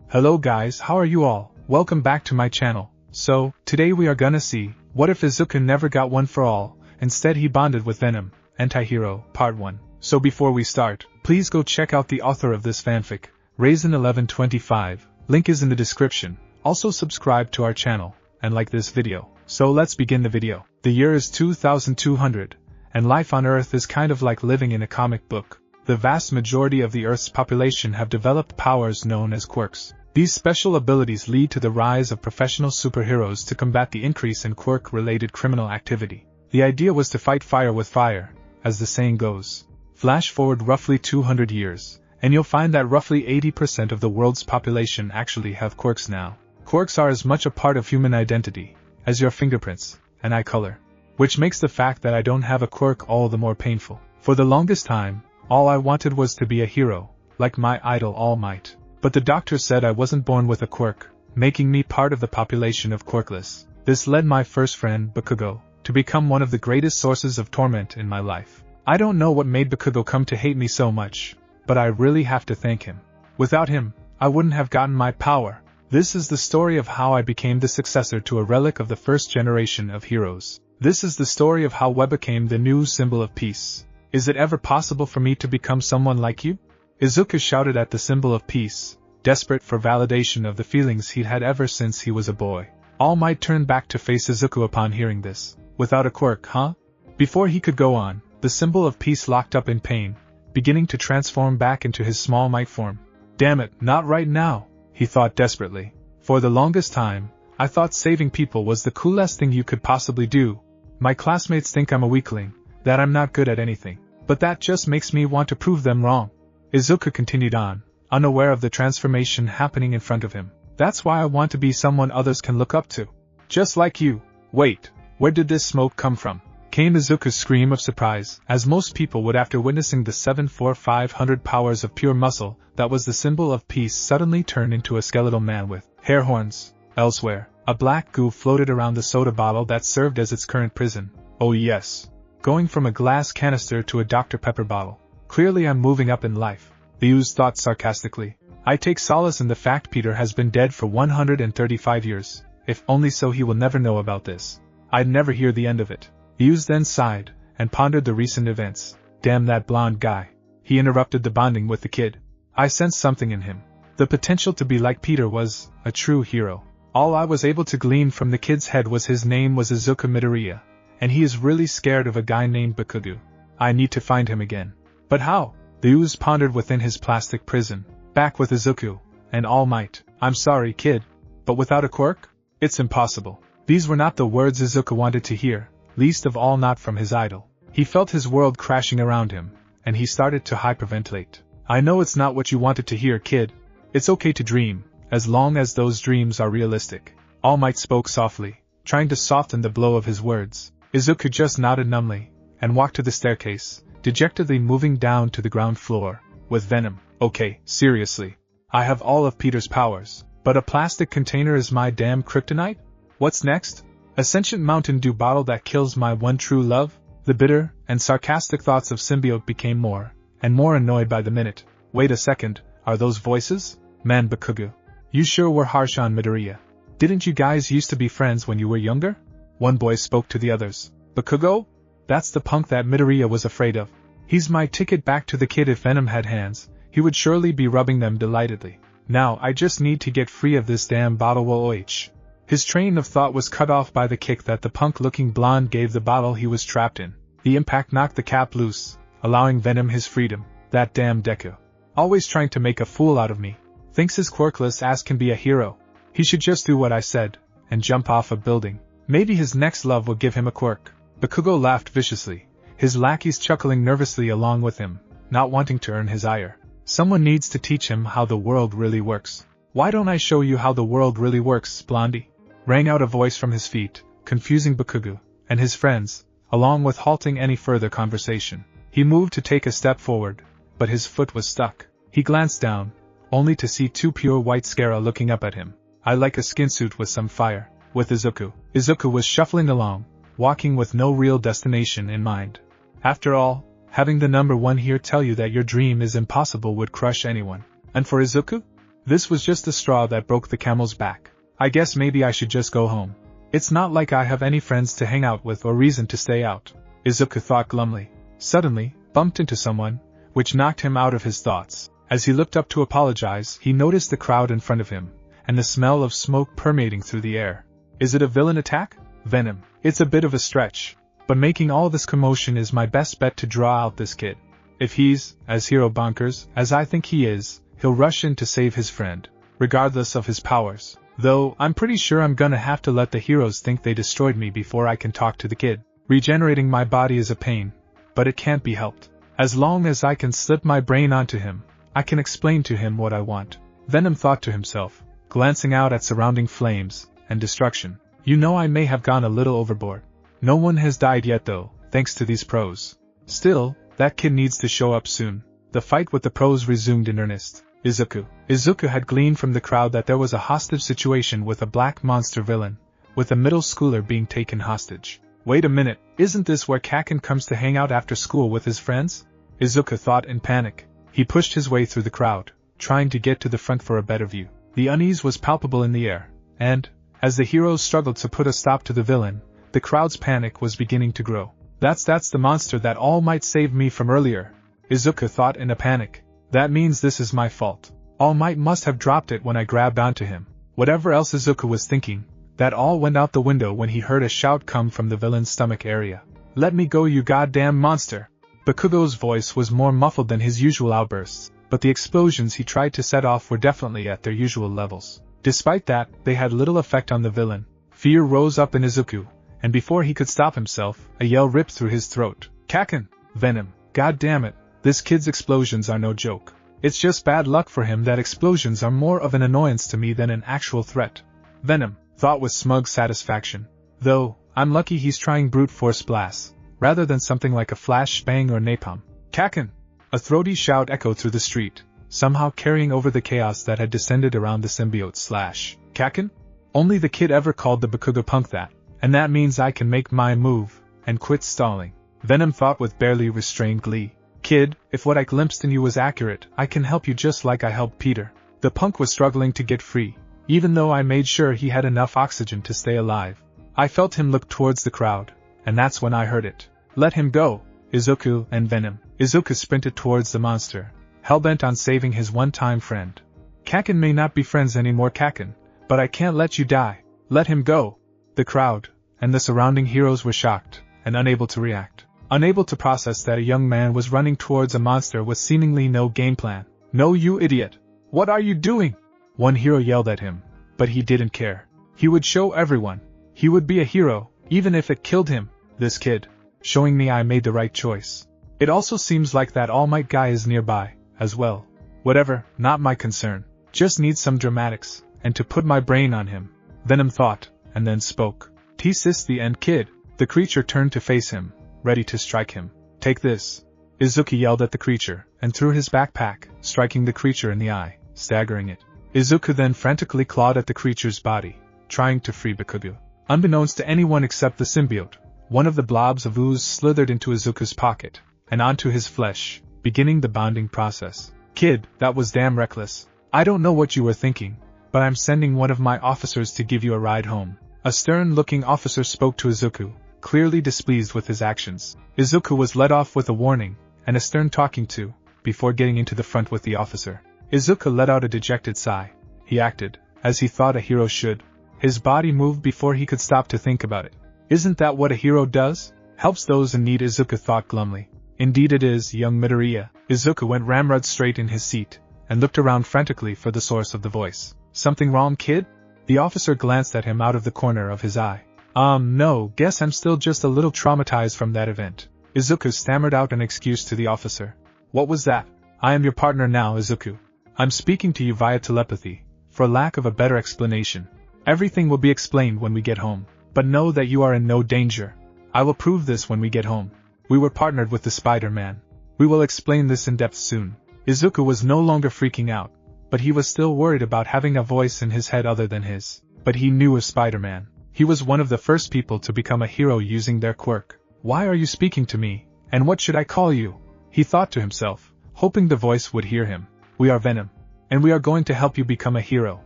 Hello guys, how are you all? Welcome back to my channel. So, today we are gonna see, what if Izuku never got one for all, instead he bonded with Venom, Antihero, Part 1. So before we start, please go check out the author of this fanfic, Raisin1125, link is in the description. Also subscribe to our channel, and like this video. So let's begin the video. The year is 2200, and life on Earth is kind of like living in a comic book. The vast majority of the Earth's population have developed powers known as quirks. These special abilities lead to the rise of professional superheroes to combat the increase in quirk-related criminal activity. The idea was to fight fire with fire, as the saying goes. Flash forward roughly 200 years, and you'll find that roughly 80% of the world's population actually have quirks now. Quirks are as much a part of human identity as your fingerprints and eye color, which makes the fact that I don't have a quirk all the more painful. For the longest time, all I wanted was to be a hero, like my idol All Might. But the doctor said I wasn't born with a quirk, making me part of the population of quirkless. This led my first friend, Bakugo, to become one of the greatest sources of torment in my life. I don't know what made Bakugo come to hate me so much, but I really have to thank him. Without him, I wouldn't have gotten my power. This is the story of how I became the successor to a relic of the first generation of heroes. This is the story of how Web became the new symbol of peace. Is it ever possible for me to become someone like you? Izuku shouted at the symbol of peace, desperate for validation of the feelings he'd had ever since he was a boy. All Might turned back to face Izuku upon hearing this. Without a quirk, huh? Before he could go on, the symbol of peace locked up in pain, beginning to transform back into his small Might form. Damn it, not right now, he thought desperately. For the longest time, I thought saving people was the coolest thing you could possibly do. My classmates think I'm a weakling, that I'm not good at anything. But that just makes me want to prove them wrong. Izuku continued on, unaware of the transformation happening in front of him. That's why I want to be someone others can look up to. Just like you. Wait, where did this smoke come from? Came Izuku's scream of surprise, as most people would after witnessing the 7-4-500 powers of pure muscle that was the symbol of peace suddenly turn into a skeletal man with hair horns. Elsewhere, a black goo floated around the soda bottle that served as its current prison. Oh yes. Going from a glass canister to a Dr. Pepper bottle. Clearly I'm moving up in life, the ooze thought sarcastically. I take solace in the fact Peter has been dead for 135 years, if only so he will never know about this. I'd never hear the end of it. The ooze then sighed, and pondered the recent events. Damn that blonde guy. He interrupted the bonding with the kid. I sensed something in him. The potential to be like Peter was a true hero. All I was able to glean from the kid's head was his name was Izuku Midoriya, and he is really scared of a guy named Bakugo. I need to find him again. But how? The ooze pondered within his plastic prison. Back with Izuku, and All Might. I'm sorry, kid. But without a quirk? It's impossible. These were not the words Izuku wanted to hear, least of all not from his idol. He felt his world crashing around him, and he started to hyperventilate. I know it's not what you wanted to hear, kid. It's okay to dream, as long as those dreams are realistic. All Might spoke softly, trying to soften the blow of his words. Izuku just nodded numbly, and walked to the staircase, dejectedly moving down to the ground floor, with Venom. Okay, seriously. I have all of Peter's powers, but a plastic container is my damn kryptonite? What's next? A sentient Mountain Dew bottle that kills my one true love? The bitter and sarcastic thoughts of Symbiote became more and more annoyed by the minute. Wait a second, are those voices? Man, Bakugo. You sure were harsh on Midoriya. Didn't you guys used to be friends when you were younger? One boy spoke to the others. Bakugo? That's the punk that Midoriya was afraid of. He's my ticket back to the kid. If Venom had hands, he would surely be rubbing them delightedly. Now I just need to get free of this damn bottle. OH. His train of thought was cut off by the kick that the punk-looking blonde gave the bottle he was trapped in. The impact knocked the cap loose, allowing Venom his freedom. That damn Deku. Always trying to make a fool out of me. Thinks his quirkless ass can be a hero. He should just do what I said, and jump off a building. Maybe his next love will give him a quirk. Bakugo laughed viciously, his lackeys chuckling nervously along with him, not wanting to earn his ire. Someone needs to teach him how the world really works. Why don't I show you how the world really works, Blondie? Rang out a voice from his feet, confusing Bakugo and his friends, along with halting any further conversation. He moved to take a step forward, but his foot was stuck. He glanced down, only to see two pure white Scara looking up at him. I like a skinsuit with some fire. With Izuku. Izuku was shuffling along, walking with no real destination in mind. After all, having the number one here tell you that your dream is impossible would crush anyone. And for Izuku? This was just the straw that broke the camel's back. I guess maybe I should just go home. It's not like I have any friends to hang out with or reason to stay out, Izuku thought glumly. Suddenly, bumped into someone, which knocked him out of his thoughts. As he looked up to apologize, he noticed the crowd in front of him, and the smell of smoke permeating through the air. Is it a villain attack? Venom. It's a bit of a stretch, but making all this commotion is my best bet to draw out this kid. If he's as hero bonkers as I think he is, he'll rush in to save his friend, regardless of his powers. Though, I'm pretty sure I'm gonna have to let the heroes think they destroyed me before I can talk to the kid. Regenerating my body is a pain, but it can't be helped. As long as I can slip my brain onto him, I can explain to him what I want. Venom thought to himself, glancing out at surrounding flames and destruction. You know, I may have gone a little overboard. No one has died yet though, thanks to these pros. Still, that kid needs to show up soon. The fight with the pros resumed in earnest. Izuku had gleaned from the crowd that there was a hostage situation with a black monster villain, with a middle schooler being taken hostage. Wait a minute, isn't this where Kaken comes to hang out after school with his friends? Izuku thought in panic. He pushed his way through the crowd, trying to get to the front for a better view. The unease was palpable in the air, and, as the heroes struggled to put a stop to the villain, the crowd's panic was beginning to grow. That's the monster that All Might saved me from earlier, Izuku thought in a panic. That means this is my fault. All Might must have dropped it when I grabbed onto him. Whatever else Izuku was thinking, that all went out the window when he heard a shout come from the villain's stomach area. Let me go, you goddamn monster! Bakugo's voice was more muffled than his usual outbursts, but the explosions he tried to set off were definitely at their usual levels. Despite that, they had little effect on the villain. Fear rose up in Izuku, and before he could stop himself, a yell ripped through his throat. Kaken! Venom! God damn it! This kid's explosions are no joke. It's just bad luck for him that explosions are more of an annoyance to me than an actual threat. Venom thought with smug satisfaction. Though, I'm lucky he's trying brute force blasts, rather than something like a flash bang or napalm. Kaken! A throaty shout echoed through the street, somehow carrying over the chaos that had descended around the symbiote. Kaken? Only the kid ever called the Bakugo punk that, and that means I can make my move, and quit stalling. Venom thought with barely restrained glee. Kid, if what I glimpsed in you was accurate, I can help you just like I helped Peter. The punk was struggling to get free, even though I made sure he had enough oxygen to stay alive. I felt him look towards the crowd, and that's when I heard it. Let him go, Izuku and Venom. Izuku sprinted towards the monster, hell-bent on saving his one-time friend. Kaken may not be friends anymore, Kaken, but I can't let you die. Let him go. The crowd, and the surrounding heroes were shocked, and unable to react. Unable to process that a young man was running towards a monster with seemingly no game plan. No, you idiot! What are you doing? One hero yelled at him, but he didn't care. He would show everyone. He would be a hero, even if it killed him. This kid, showing me I made the right choice. It also seems like that All Might guy is nearby, as well. Whatever, not my concern. Just need some dramatics, and to put my brain on him. Venom thought, and then spoke. T-sis the end, kid. The creature turned to face him, ready to strike him. Take this. Izuku yelled at the creature, and threw his backpack, striking the creature in the eye, staggering it. Izuku then frantically clawed at the creature's body, trying to free Bakugo. Unbeknownst to anyone except the symbiote, one of the blobs of ooze slithered into Izuku's pocket, and onto his flesh, beginning the bonding process. Kid, that was damn reckless. I don't know what you were thinking, but I'm sending one of my officers to give you a ride home. A stern-looking officer spoke to Izuku, clearly displeased with his actions. Izuku was let off with a warning, and a stern talking to, before getting into the front with the officer. Izuku let out a dejected sigh. He acted, as he thought a hero should. His body moved before he could stop to think about it. Isn't that what a hero does? Helps those in need, Izuku thought glumly. Indeed it is, young Midoriya. Izuku went ramrod straight in his seat, and looked around frantically for the source of the voice. Something wrong, kid? The officer glanced at him out of the corner of his eye. No, guess I'm still just a little traumatized from that event. Izuku stammered out an excuse to the officer. What was that? I am your partner now, Izuku. I'm speaking to you via telepathy, for lack of a better explanation. Everything will be explained when we get home, but know that you are in no danger. I will prove this when we get home. We were partnered with the Spider-Man. We will explain this in depth soon. Izuku was no longer freaking out, but he was still worried about having a voice in his head other than his. But he knew a Spider-Man. He was one of the first people to become a hero using their quirk. Why are you speaking to me, and what should I call you? He thought to himself, hoping the voice would hear him. We are Venom. and we are going to help you become a hero.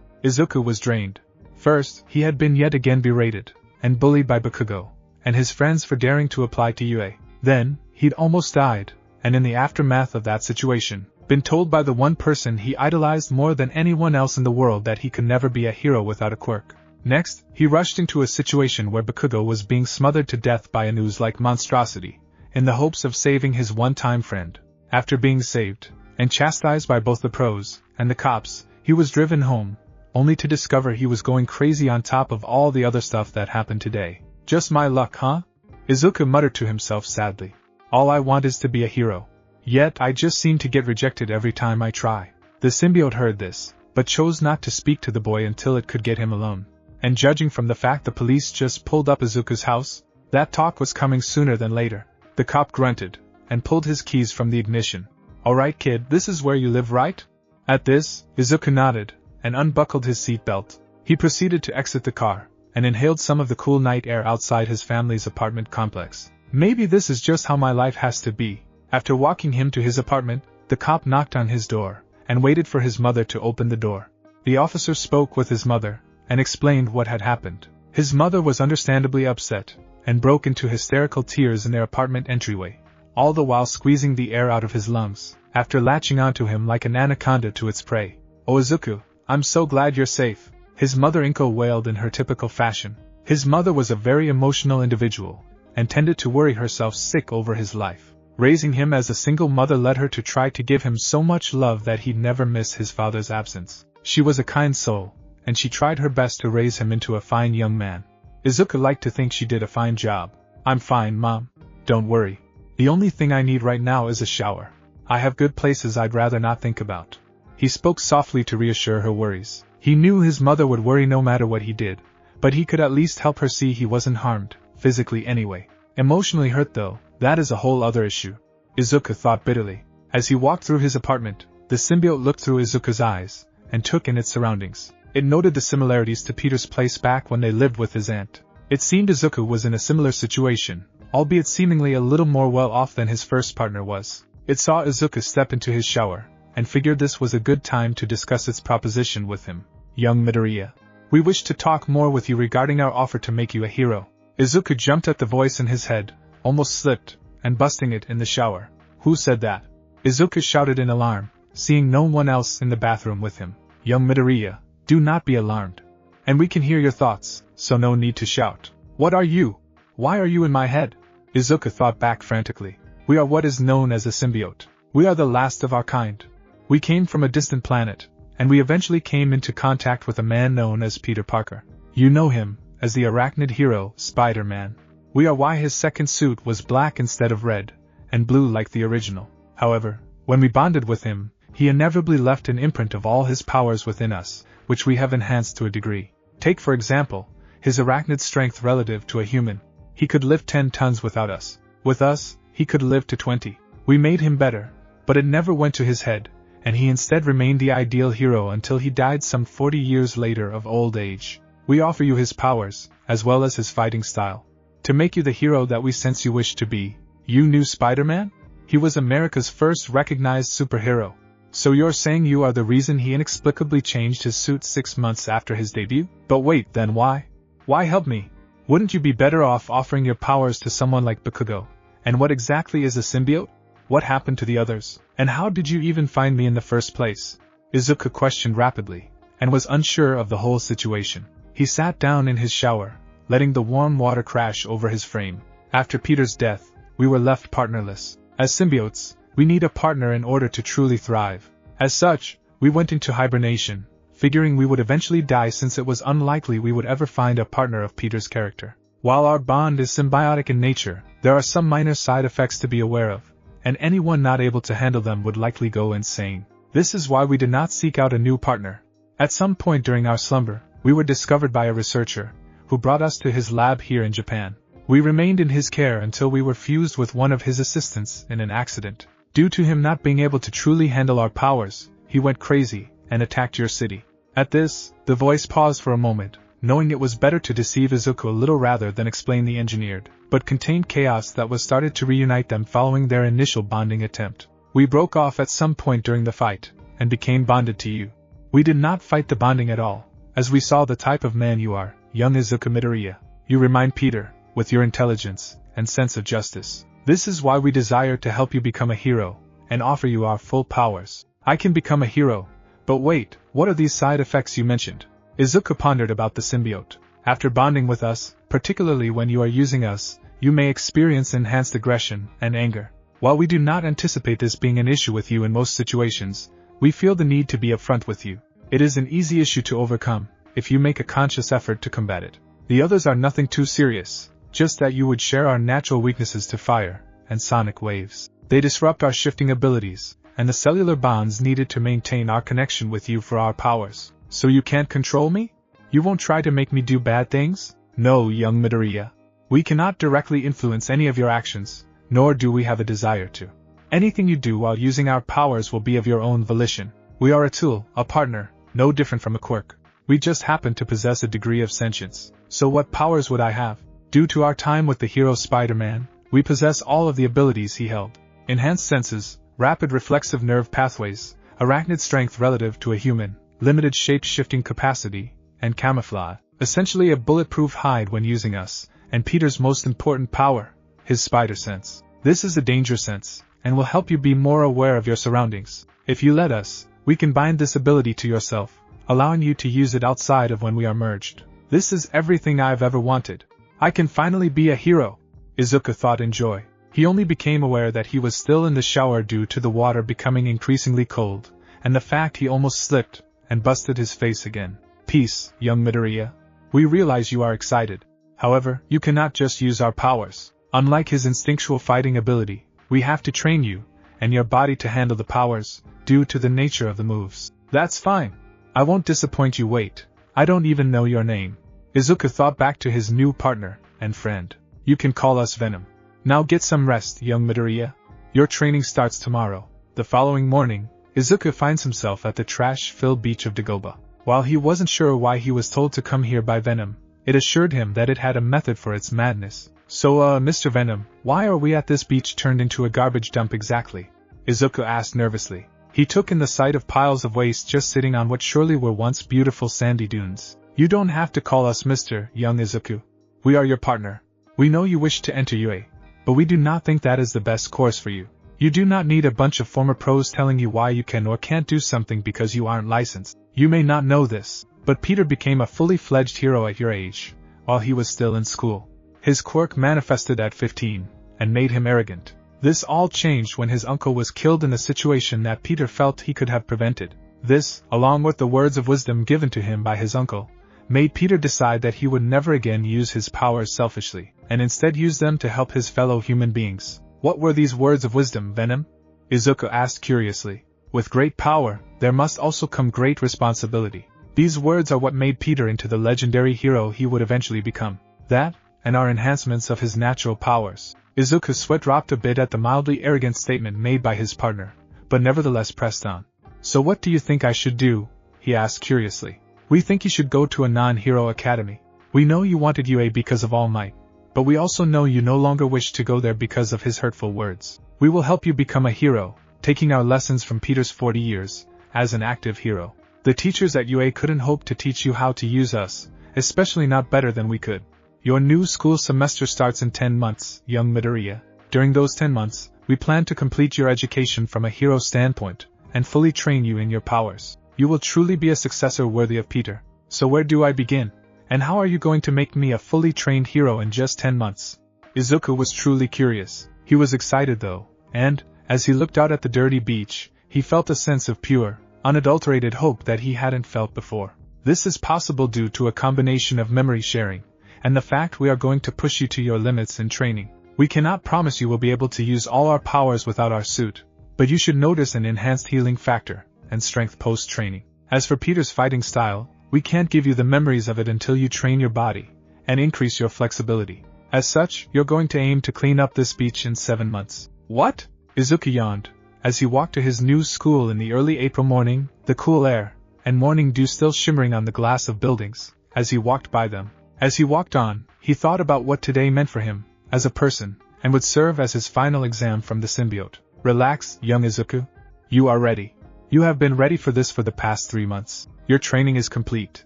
Izuku was drained. First, he had been yet again berated and bullied by Bakugo and his friends for daring to apply to UA. Then, he'd almost died, and in the aftermath of that situation, been told by the one person he idolized more than anyone else in the world that he could never be a hero without a quirk. Next, he rushed into a situation where Bakugo was being smothered to death by a ooze-like monstrosity, in the hopes of saving his one-time friend. After being saved, and chastised by both the pros and the cops, he was driven home, only to discover he was going crazy on top of all the other stuff that happened today. Just my luck, huh? Izuku muttered to himself sadly. All I want is to be a hero. Yet I just seem to get rejected every time I try. The symbiote heard this, but chose not to speak to the boy until it could get him alone. And judging from the fact the police just pulled up Izuku's house, that talk was coming sooner than later. The cop grunted, and pulled his keys from the ignition. Alright kid, this is where you live, right? At this, Izuku nodded, and unbuckled his seatbelt. He proceeded to exit the car, and inhaled some of the cool night air outside his family's apartment complex. Maybe this is just how my life has to be. After walking him to his apartment, the cop knocked on his door, and waited for his mother to open the door. The officer spoke with his mother, and explained what had happened. His mother was understandably upset, and broke into hysterical tears in their apartment entryway, all the while squeezing the air out of his lungs, after latching onto him like an anaconda to its prey. "Oh Izuku, I'm so glad you're safe," his mother Inko wailed in her typical fashion. His mother was a very emotional individual, and tended to worry herself sick over his life. Raising him as a single mother led her to try to give him so much love that he'd never miss his father's absence. She was a kind soul, and she tried her best to raise him into a fine young man. Izuku liked to think she did a fine job. "I'm fine, Mom. Don't worry. The only thing I need right now is a shower. I have good places I'd rather not think about." He spoke softly to reassure her worries. He knew his mother would worry no matter what he did, but he could at least help her see he wasn't harmed, physically anyway. Emotionally hurt though, that is a whole other issue. Izuku thought bitterly. As he walked through his apartment, the symbiote looked through Izuku's eyes, and took in its surroundings. It noted the similarities to Peter's place back when they lived with his aunt. It seemed Izuku was in a similar situation, albeit seemingly a little more well off than his first partner was. It saw Izuku step into his shower, and figured this was a good time to discuss its proposition with him. "Young Midoriya, we wish to talk more with you regarding our offer to make you a hero." Izuku jumped at the voice in his head, almost slipped, and busting it in the shower. "Who said that?" Izuku shouted in alarm, seeing no one else in the bathroom with him. "Young Midoriya, do not be alarmed. And we can hear your thoughts, so no need to shout. What are you? Why are you in my head?" Izuku thought back frantically. "We are what is known as a symbiote. We are the last of our kind. We came from a distant planet, and we eventually came into contact with a man known as Peter Parker. You know him as the arachnid hero, Spider-Man. We are why his second suit was black instead of red, and blue like the original. However, when we bonded with him, he inevitably left an imprint of all his powers within us, which we have enhanced to a degree. Take for example, his arachnid strength relative to a human. He could lift 10 tons without us. With us, he could live to 20. We made him better, but it never went to his head, and he instead remained the ideal hero until he died some 40 years later of old age. We offer you his powers, as well as his fighting style, to make you the hero that we sense you wish to be." "You knew Spider-Man? He was America's first recognized superhero. So you're saying you are the reason he inexplicably changed his suit 6 months after his debut? But wait, then why? Why help me? Wouldn't you be better off offering your powers to someone like Bakugo? And what exactly is a symbiote? What happened to the others? And how did you even find me in the first place?" Izuku questioned rapidly, and was unsure of the whole situation. He sat down in his shower, letting the warm water crash over his frame. "After Peter's death, we were left partnerless. As symbiotes, we need a partner in order to truly thrive. As such, we went into hibernation, figuring we would eventually die since it was unlikely we would ever find a partner of Peter's character. While our bond is symbiotic in nature, there are some minor side effects to be aware of, and anyone not able to handle them would likely go insane. This is why we did not seek out a new partner. At some point during our slumber, we were discovered by a researcher, who brought us to his lab here in Japan. We remained in his care until we were fused with one of his assistants in an accident. Due to him not being able to truly handle our powers, he went crazy and attacked your city." At this, the voice paused for a moment, knowing it was better to deceive Izuku a little rather than explain the engineered, but contained chaos that was started to reunite them following their initial bonding attempt. "We broke off at some point during the fight, and became bonded to you. We did not fight the bonding at all, as we saw the type of man you are, young Izuku Midoriya. You remind Peter, with your intelligence and sense of justice. This is why we desire to help you become a hero, and offer you our full powers. I can become a hero, but wait, what are these side effects you mentioned? Izuku pondered about the symbiote. After bonding with us, particularly when you are using us, you may experience enhanced aggression and anger. While we do not anticipate this being an issue with you in most situations, we feel the need to be upfront with you. It is an easy issue to overcome, if you make a conscious effort to combat it. The others are nothing too serious, just that you would share our natural weaknesses to fire and sonic waves. They disrupt our shifting abilities, and the cellular bonds needed to maintain our connection with you for our powers. So you can't control me? You won't try to make me do bad things? No, young Midoriya. We cannot directly influence any of your actions, nor do we have a desire to. Anything you do while using our powers will be of your own volition. We are a tool, a partner, no different from a quirk. We just happen to possess a degree of sentience. So what powers would I have? Due to our time with the hero Spider-Man, we possess all of the abilities he held. Enhanced senses, rapid reflexive nerve pathways, arachnid strength relative to a human, limited shape-shifting capacity, and camouflage. Essentially a bulletproof hide when using us, and Peter's most important power, his spider sense. This is a danger sense, and will help you be more aware of your surroundings. If you let us, we can bind this ability to yourself, allowing you to use it outside of when we are merged. This is everything I've ever wanted. I can finally be a hero, Izuku thought in joy. He only became aware that he was still in the shower due to the water becoming increasingly cold, and the fact he almost slipped and busted his face again. Peace, young Midoriya. We realize you are excited. However, you cannot just use our powers. Unlike his instinctual fighting ability, we have to train you and your body to handle the powers, due to the nature of the moves. That's fine. I won't disappoint you. Wait, I don't even know your name. Izuku thought back to his new partner and friend. You can call us Venom. Now get some rest, young Midoriya. Your training starts tomorrow. The following morning, Izuku finds himself at the trash-filled beach of Dagoba. While he wasn't sure why he was told to come here by Venom, it assured him that it had a method for its madness. So, Mr. Venom, why are we at this beach turned into a garbage dump exactly? Izuku asked nervously. He took in the sight of piles of waste just sitting on what surely were once beautiful sandy dunes. You don't have to call us Mr. Young Izuku. We are your partner. We know you wish to enter UA, but we do not think that is the best course for you. You do not need a bunch of former pros telling you why you can or can't do something because you aren't licensed. You may not know this, but Peter became a fully fledged hero at your age, while he was still in school. His quirk manifested at 15, and made him arrogant. This all changed when his uncle was killed in a situation that Peter felt he could have prevented. This, along with the words of wisdom given to him by his uncle, made Peter decide that he would never again use his powers selfishly, and instead use them to help his fellow human beings. What were these words of wisdom, Venom? Izuku asked curiously. With great power, there must also come great responsibility. These words are what made Peter into the legendary hero he would eventually become. That, and are enhancements of his natural powers. Izuku's sweat dropped a bit at the mildly arrogant statement made by his partner, but nevertheless pressed on. So what do you think I should do? He asked curiously. We think you should go to a non-hero academy. We know you wanted UA because of All Might, but we also know you no longer wish to go there because of his hurtful words. We will help you become a hero, taking our lessons from Peter's 40 years, as an active hero. The teachers at UA couldn't hope to teach you how to use us, especially not better than we could. Your new school semester starts in 10 months, young Midoriya. During those 10 months, we plan to complete your education from a hero standpoint, and fully train you in your powers. You will truly be a successor worthy of Peter. So where do I begin? And how are you going to make me a fully trained hero in just 10 months? Izuku was truly curious. He was excited though, and, as he looked out at the dirty beach, he felt a sense of pure, unadulterated hope that he hadn't felt before. This is possible due to a combination of memory sharing, and the fact we are going to push you to your limits in training. We cannot promise you will be able to use all our powers without our suit, but you should notice an enhanced healing factor, and strength post-training. As for Peter's fighting style, we can't give you the memories of it until you train your body, and increase your flexibility. As such, you're going to aim to clean up this beach in 7 months. What? Izuku yawned, as he walked to his new school in the early April morning, the cool air, and morning dew still shimmering on the glass of buildings, as he walked by them. As he walked on, he thought about what today meant for him, as a person, and would serve as his final exam from the symbiote. Relax, young Izuku. You are ready. You have been ready for this for the past 3 months. Your training is complete.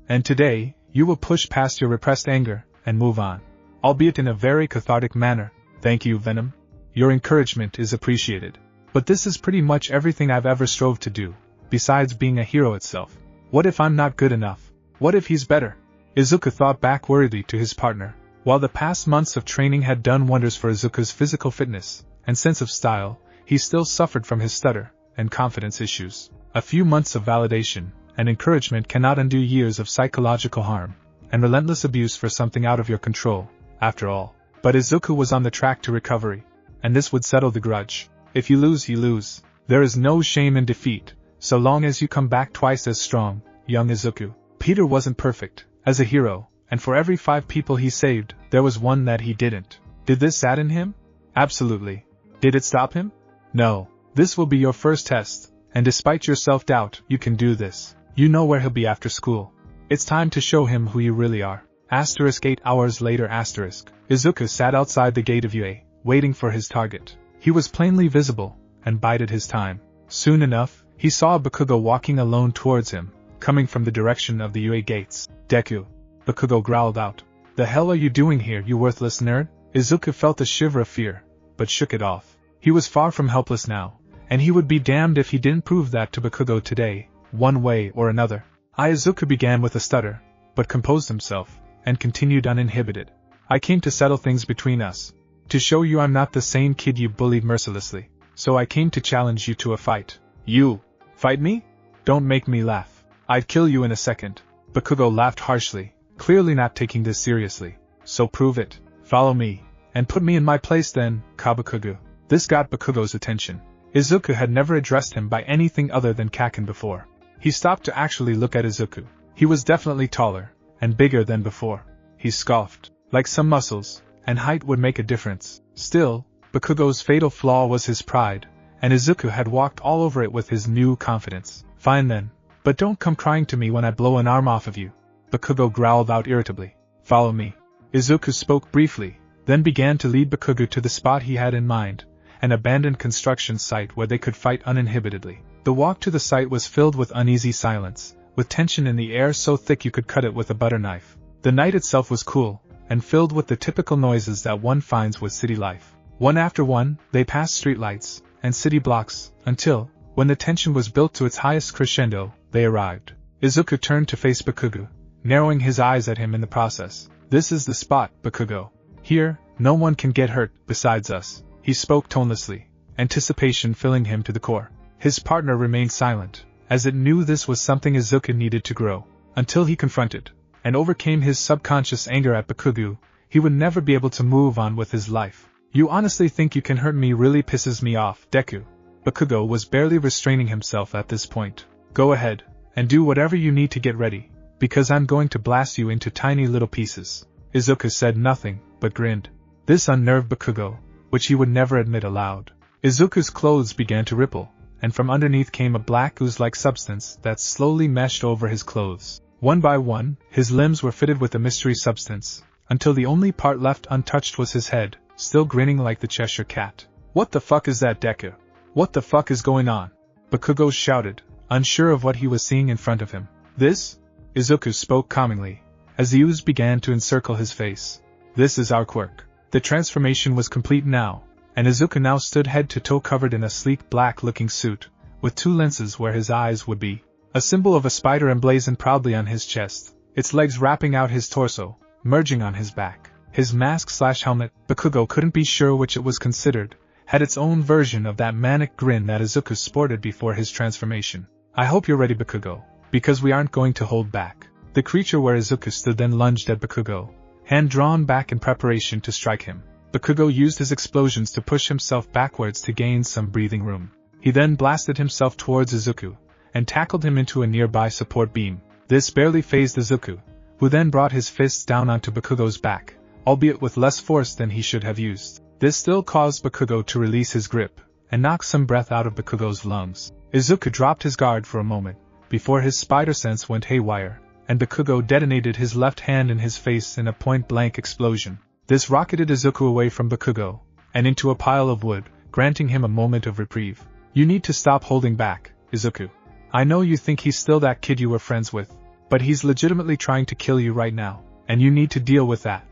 And today, you will push past your repressed anger and move on. Albeit in a very cathartic manner. Thank you, Venom. Your encouragement is appreciated. But this is pretty much everything I've ever strove to do, besides being a hero itself. What if I'm not good enough? What if he's better? Izuku thought back worriedly to his partner. While the past months of training had done wonders for Izuku's physical fitness and sense of style, he still suffered from his stutter and confidence issues. A few months of validation and encouragement cannot undo years of psychological harm and relentless abuse for something out of your control, after all. But Izuku was on the track to recovery, and this would settle the grudge. If you lose, you lose. There is no shame in defeat, so long as you come back twice as strong, young Izuku. Peter wasn't perfect, as a hero, and for every 5 people he saved, there was one that he didn't. Did this sadden him? Absolutely. Did it stop him? No. This will be your first test, and despite your self-doubt, you can do this. You know where he'll be after school. It's time to show him who you really are. 8 hours later. Izuku sat outside the gate of UA, waiting for his target. He was plainly visible, and bided his time. Soon enough, he saw Bakugo walking alone towards him, coming from the direction of the UA gates. Deku. Bakugo growled out. The hell are you doing here, you worthless nerd? Izuku felt a shiver of fear, but shook it off. He was far from helpless now, and he would be damned if he didn't prove that to Bakugo today, one way or another. Izuku began with a stutter, but composed himself, and continued uninhibited. I came to settle things between us. To show you I'm not the same kid you bullied mercilessly. So I came to challenge you to a fight. You? Fight me? Don't make me laugh. I'd kill you in a second. Bakugo laughed harshly, clearly not taking this seriously. So prove it. Follow me, and put me in my place then, Kabukugu. This got Bakugo's attention. Izuku had never addressed him by anything other than Kaken before. He stopped to actually look at Izuku. He was definitely taller, and bigger than before. He scoffed. Like some muscles, and height would make a difference. Still, Bakugo's fatal flaw was his pride, and Izuku had walked all over it with his new confidence. Fine then, but don't come crying to me when I blow an arm off of you. Bakugo growled out irritably. Follow me. Izuku spoke briefly, then began to lead Bakugo to the spot he had in mind, an abandoned construction site where they could fight uninhibitedly. The walk to the site was filled with uneasy silence, with tension in the air so thick you could cut it with a butter knife. The night itself was cool, and filled with the typical noises that one finds with city life. One after one, they passed streetlights and city blocks, until, when the tension was built to its highest crescendo, they arrived. Izuku turned to face Bakugo, narrowing his eyes at him in the process. This is the spot, Bakugo. Here, no one can get hurt besides us. He spoke tonelessly, anticipation filling him to the core. His partner remained silent, as it knew this was something Izuku needed to grow. Until he confronted and overcame his subconscious anger at Bakugo, he would never be able to move on with his life. You honestly think you can hurt me? Really pisses me off, Deku. Bakugo was barely restraining himself at this point. Go ahead, and do whatever you need to get ready, because I'm going to blast you into tiny little pieces. Izuku said nothing, but grinned. This unnerved Bakugo, which he would never admit aloud. Izuku's clothes began to ripple, and from underneath came a black ooze-like substance that slowly meshed over his clothes. One by one, his limbs were fitted with the mystery substance, until the only part left untouched was his head, still grinning like the Cheshire Cat. What the fuck is that, Deku? What the fuck is going on? Bakugo shouted, unsure of what he was seeing in front of him. This? Izuku spoke calmingly, as the ooze began to encircle his face. This is our quirk. The transformation was complete now, and Izuku now stood head to toe covered in a sleek black-looking suit, with 2 lenses where his eyes would be. A symbol of a spider emblazoned proudly on his chest, its legs wrapping out his torso, merging on his back. His mask/helmet, Bakugo couldn't be sure which it was considered, had its own version of that manic grin that Izuku sported before his transformation. I hope you're ready, Bakugo, because we aren't going to hold back. The creature where Izuku stood then lunged at Bakugo, hand drawn back in preparation to strike him. Bakugo used his explosions to push himself backwards to gain some breathing room. He then blasted himself towards Izuku, and tackled him into a nearby support beam. This barely fazed Izuku, who then brought his fists down onto Bakugo's back, albeit with less force than he should have used. This still caused Bakugo to release his grip, and knock some breath out of Bakugo's lungs. Izuku dropped his guard for a moment, before his spider sense went haywire, and Bakugo detonated his left hand in his face in a point-blank explosion. This rocketed Izuku away from Bakugo, and into a pile of wood, granting him a moment of reprieve. You need to stop holding back, Izuku. I know you think he's still that kid you were friends with, but he's legitimately trying to kill you right now, and you need to deal with that.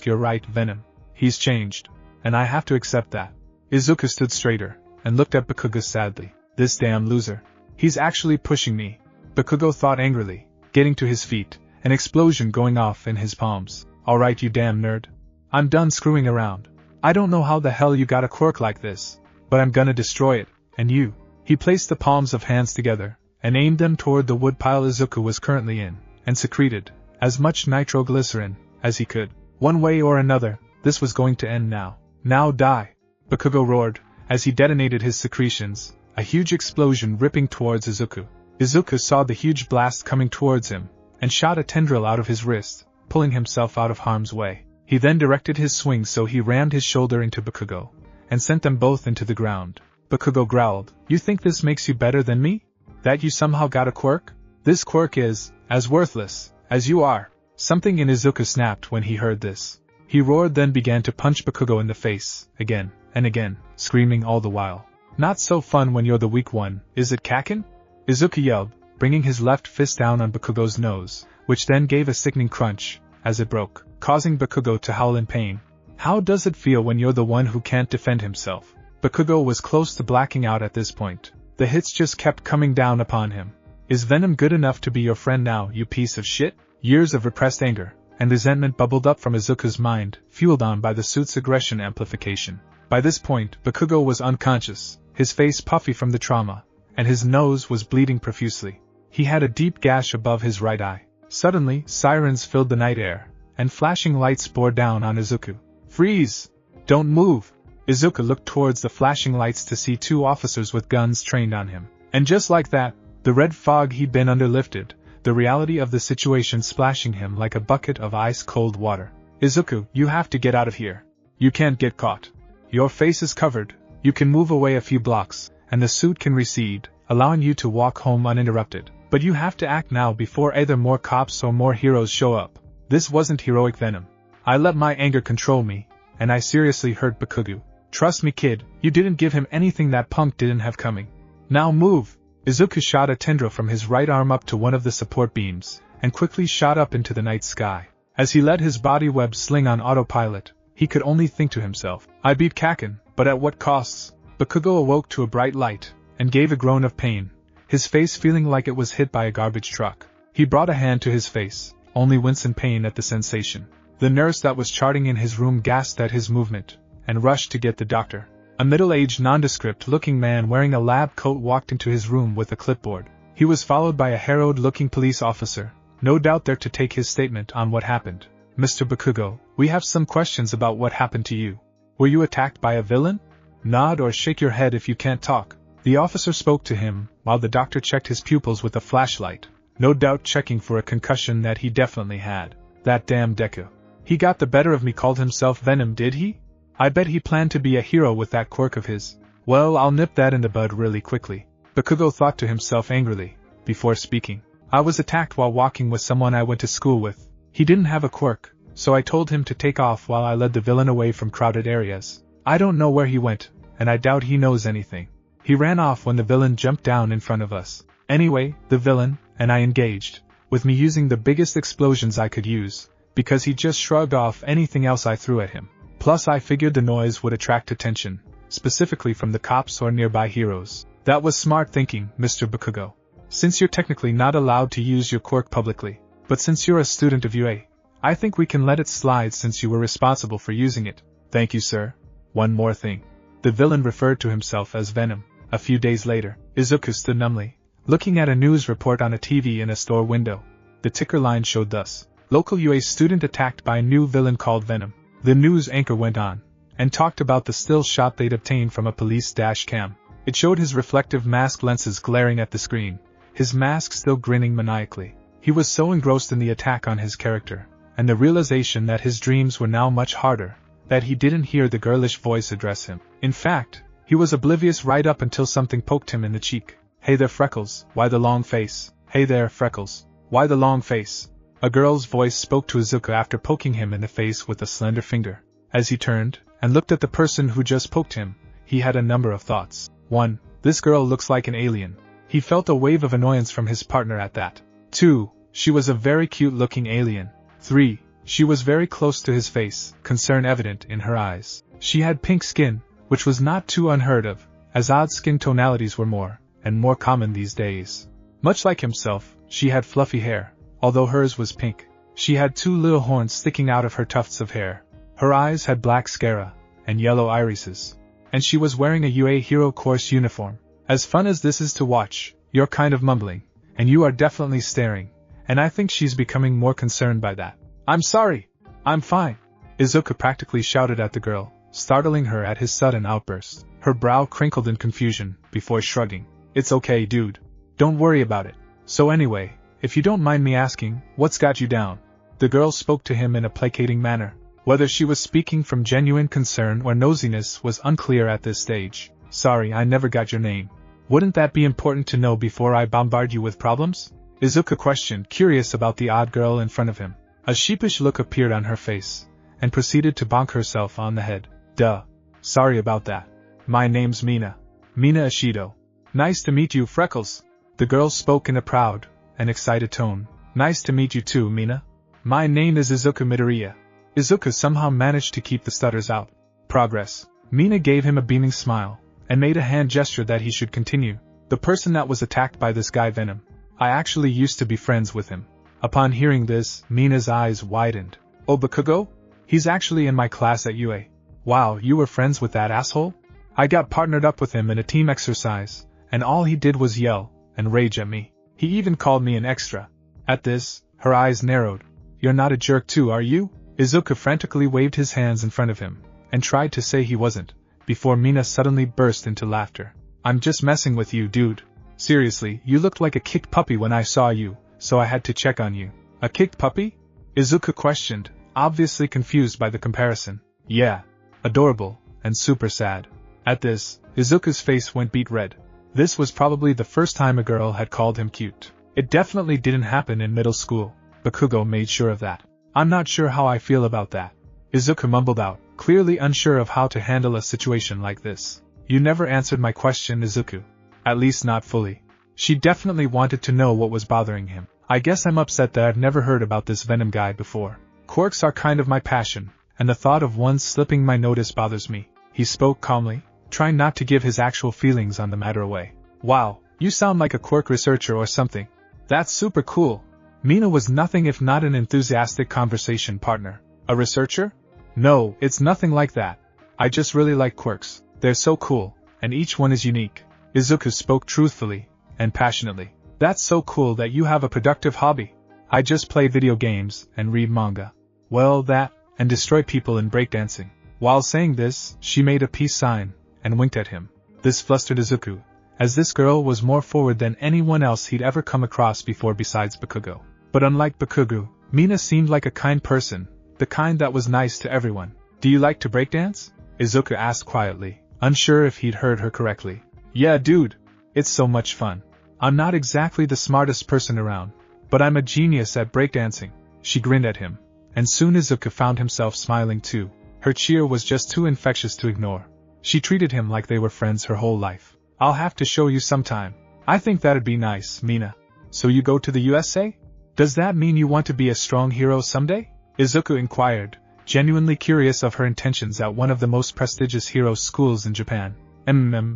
You're right, Venom. He's changed, and I have to accept that. Izuku stood straighter, and looked at Bakugo sadly. This damn loser. He's actually pushing me. Bakugo thought angrily, getting to his feet, an explosion going off in his palms. Alright, you damn nerd. I'm done screwing around. I don't know how the hell you got a quirk like this, but I'm gonna destroy it, and you. He placed the palms of hands together, and aimed them toward the woodpile Izuku was currently in, and secreted as much nitroglycerin as he could. One way or another, this was going to end now. Now die! Bakugo roared, as he detonated his secretions, a huge explosion ripping towards Izuku. Izuku saw the huge blast coming towards him, and shot a tendril out of his wrist, pulling himself out of harm's way. He then directed his swing so he rammed his shoulder into Bakugo, and sent them both into the ground. Bakugo growled, "You think this makes you better than me? That you somehow got a quirk? This quirk is as worthless as you are." Something in Izuku snapped when he heard this. He roared, then began to punch Bakugo in the face, again and again, screaming all the while. "Not so fun when you're the weak one, is it, Kakin?" Izuku yelled, bringing his left fist down on Bakugo's nose, which then gave a sickening crunch as it broke, causing Bakugo to howl in pain. "How does it feel when you're the one who can't defend himself?" Bakugo was close to blacking out at this point. The hits just kept coming down upon him. "Is Venom good enough to be your friend now, you piece of shit?" Years of repressed anger and resentment bubbled up from Izuku's mind, fueled on by the suit's aggression amplification. By this point, Bakugo was unconscious, his face puffy from the trauma, and his nose was bleeding profusely. He had a deep gash above his right eye. Suddenly, sirens filled the night air, and flashing lights bore down on Izuku. "Freeze! Don't move!" Izuku looked towards the flashing lights to see two officers with guns trained on him. And just like that, the red fog he'd been under lifted, the reality of the situation splashing him like a bucket of ice-cold water. "Izuku, you have to get out of here. You can't get caught. Your face is covered. You can move away a few blocks, and the suit can recede, allowing you to walk home uninterrupted. But you have to act now before either more cops or more heroes show up." This wasn't heroic Venom. I let my anger control me, and I seriously hurt Bakugo. "Trust me, kid, you didn't give him anything that punk didn't have coming. Now move!" Izuku shot a tendril from his right arm up to one of the support beams, and quickly shot up into the night sky. As he let his body web sling on autopilot, he could only think to himself, "I beat Kakin, but at what costs?" Bakugo awoke to a bright light, and gave a groan of pain, his face feeling like it was hit by a garbage truck. He brought a hand to his face, only wince in pain at the sensation. The nurse that was charting in his room gasped at his movement, and rushed to get the doctor. A middle-aged nondescript-looking man wearing a lab coat walked into his room with a clipboard. He was followed by a harrowed-looking police officer, no doubt there to take his statement on what happened. "Mr. Bakugo, we have some questions about what happened to you. Were you attacked by a villain? Nod or shake your head if you can't talk." The officer spoke to him, while the doctor checked his pupils with a flashlight, no doubt checking for a concussion that he definitely had. "That damn Deku. He got the better of me, called himself Venom, did he? I bet he planned to be a hero with that quirk of his. Well, I'll nip that in the bud really quickly." Bakugo thought to himself angrily, before speaking. "I was attacked while walking with someone I went to school with. He didn't have a quirk, so I told him to take off while I led the villain away from crowded areas. I don't know where he went, and I doubt he knows anything. He ran off when the villain jumped down in front of us. Anyway, the villain and I engaged, with me using the biggest explosions I could use, because he just shrugged off anything else I threw at him. Plus I figured the noise would attract attention, specifically from the cops or nearby heroes. That was smart thinking, Mr. Bakugo. Since you're technically not allowed to use your quirk publicly, but since you're a student of UA, I think we can let it slide since you were responsible for using it." "Thank you, sir. One more thing." The villain referred to himself as Venom. A few days later, Izuku stood numbly, looking at a news report on a TV in a store window. The ticker line showed thus: "Local UA student attacked by a new villain called Venom." The news anchor went on, and talked about the still shot they'd obtained from a police dash cam. It showed his reflective mask lenses glaring at the screen, his mask still grinning maniacally. He was so engrossed in the attack on his character, and the realization that his dreams were now much harder, that he didn't hear the girlish voice address him. In fact, he was oblivious right up until something poked him in the cheek. "Hey there, Freckles, why the long face? Hey there, Freckles, why the long face?" A girl's voice spoke to Izuku after poking him in the face with a slender finger. As he turned and looked at the person who just poked him, he had a number of thoughts. 1. This girl looks like an alien. He felt a wave of annoyance from his partner at that. 2. She was a very cute-looking alien. 3. She was very close to his face, concern evident in her eyes. She had pink skin, which was not too unheard of, as odd skin tonalities were more and more common these days. Much like himself, she had fluffy hair, although hers was pink. She had 2 little horns sticking out of her tufts of hair. Her eyes had black sclera and yellow irises. And she was wearing a UA Hero Course uniform. As fun as this is to watch, you're kind of mumbling, and you are definitely staring, and I think she's becoming more concerned by that. I'm sorry. I'm fine. Izuku practically shouted at the girl, startling her at his sudden outburst. Her brow crinkled in confusion, before shrugging. It's okay, dude. Don't worry about it. So anyway, if you don't mind me asking, what's got you down? The girl spoke to him in a placating manner. Whether she was speaking from genuine concern or nosiness was unclear at this stage. Sorry, I never got your name. Wouldn't that be important to know before I bombard you with problems? Izuku questioned, curious about the odd girl in front of him. A sheepish look appeared on her face, and proceeded to bonk herself on the head. Duh. Sorry about that. My name's Mina. Mina Ishido. Nice to meet you, Freckles. The girl spoke in a proud and excited tone. Nice to meet you too, Mina. My name is Izuku Midoriya. Izuku somehow managed to keep the stutters out. Progress. Mina gave him a beaming smile, and made a hand gesture that he should continue. The person that was attacked by this guy Venom. I actually used to be friends with him. Upon hearing this, Mina's eyes widened. Oh, Bakugo? He's actually in my class at UA. Wow, you were friends with that asshole? I got partnered up with him in a team exercise, and all he did was yell and rage at me. He even called me an extra. At this, her eyes narrowed. You're not a jerk too, are you? Izuku frantically waved his hands in front of him, and tried to say he wasn't, before Mina suddenly burst into laughter. I'm just messing with you, dude. Seriously, you looked like a kicked puppy when I saw you, so I had to check on you. A kicked puppy? Izuku questioned, obviously confused by the comparison. Yeah. Adorable, and super sad. At this, Izuku's face went beet red. This was probably the first time a girl had called him cute. It definitely didn't happen in middle school. Bakugo made sure of that. I'm not sure how I feel about that. Izuku mumbled out, clearly unsure of how to handle a situation like this. You never answered my question, Izuku. At least not fully. She definitely wanted to know what was bothering him. I guess I'm upset that I've never heard about this Venom guy before. Quirks are kind of my passion, and the thought of one slipping my notice bothers me. He spoke calmly, trying not to give his actual feelings on the matter away. Wow, you sound like a quirk researcher or something. That's super cool. Mina was nothing if not an enthusiastic conversation partner. A researcher? No, it's nothing like that. I just really like quirks. They're so cool, and each one is unique. Izuku spoke truthfully and passionately. That's so cool that you have a productive hobby. I just play video games and read manga. Well, that, and destroy people in breakdancing. While saying this, she made a peace sign and winked at him. This flustered Izuku, as this girl was more forward than anyone else he'd ever come across before besides Bakugo. But unlike Bakugo, Mina seemed like a kind person, the kind that was nice to everyone. Do you like to breakdance? Izuku asked quietly, unsure if he'd heard her correctly. Yeah, dude. It's so much fun. I'm not exactly the smartest person around, but I'm a genius at breakdancing. She grinned at him, and soon Izuku found himself smiling too. Her cheer was just too infectious to ignore. She treated him like they were friends her whole life. I'll have to show you sometime. I think that'd be nice, Mina. So you go to the USA? Does that mean you want to be a strong hero someday? Izuku inquired, genuinely curious of her intentions at one of the most prestigious hero schools in Japan.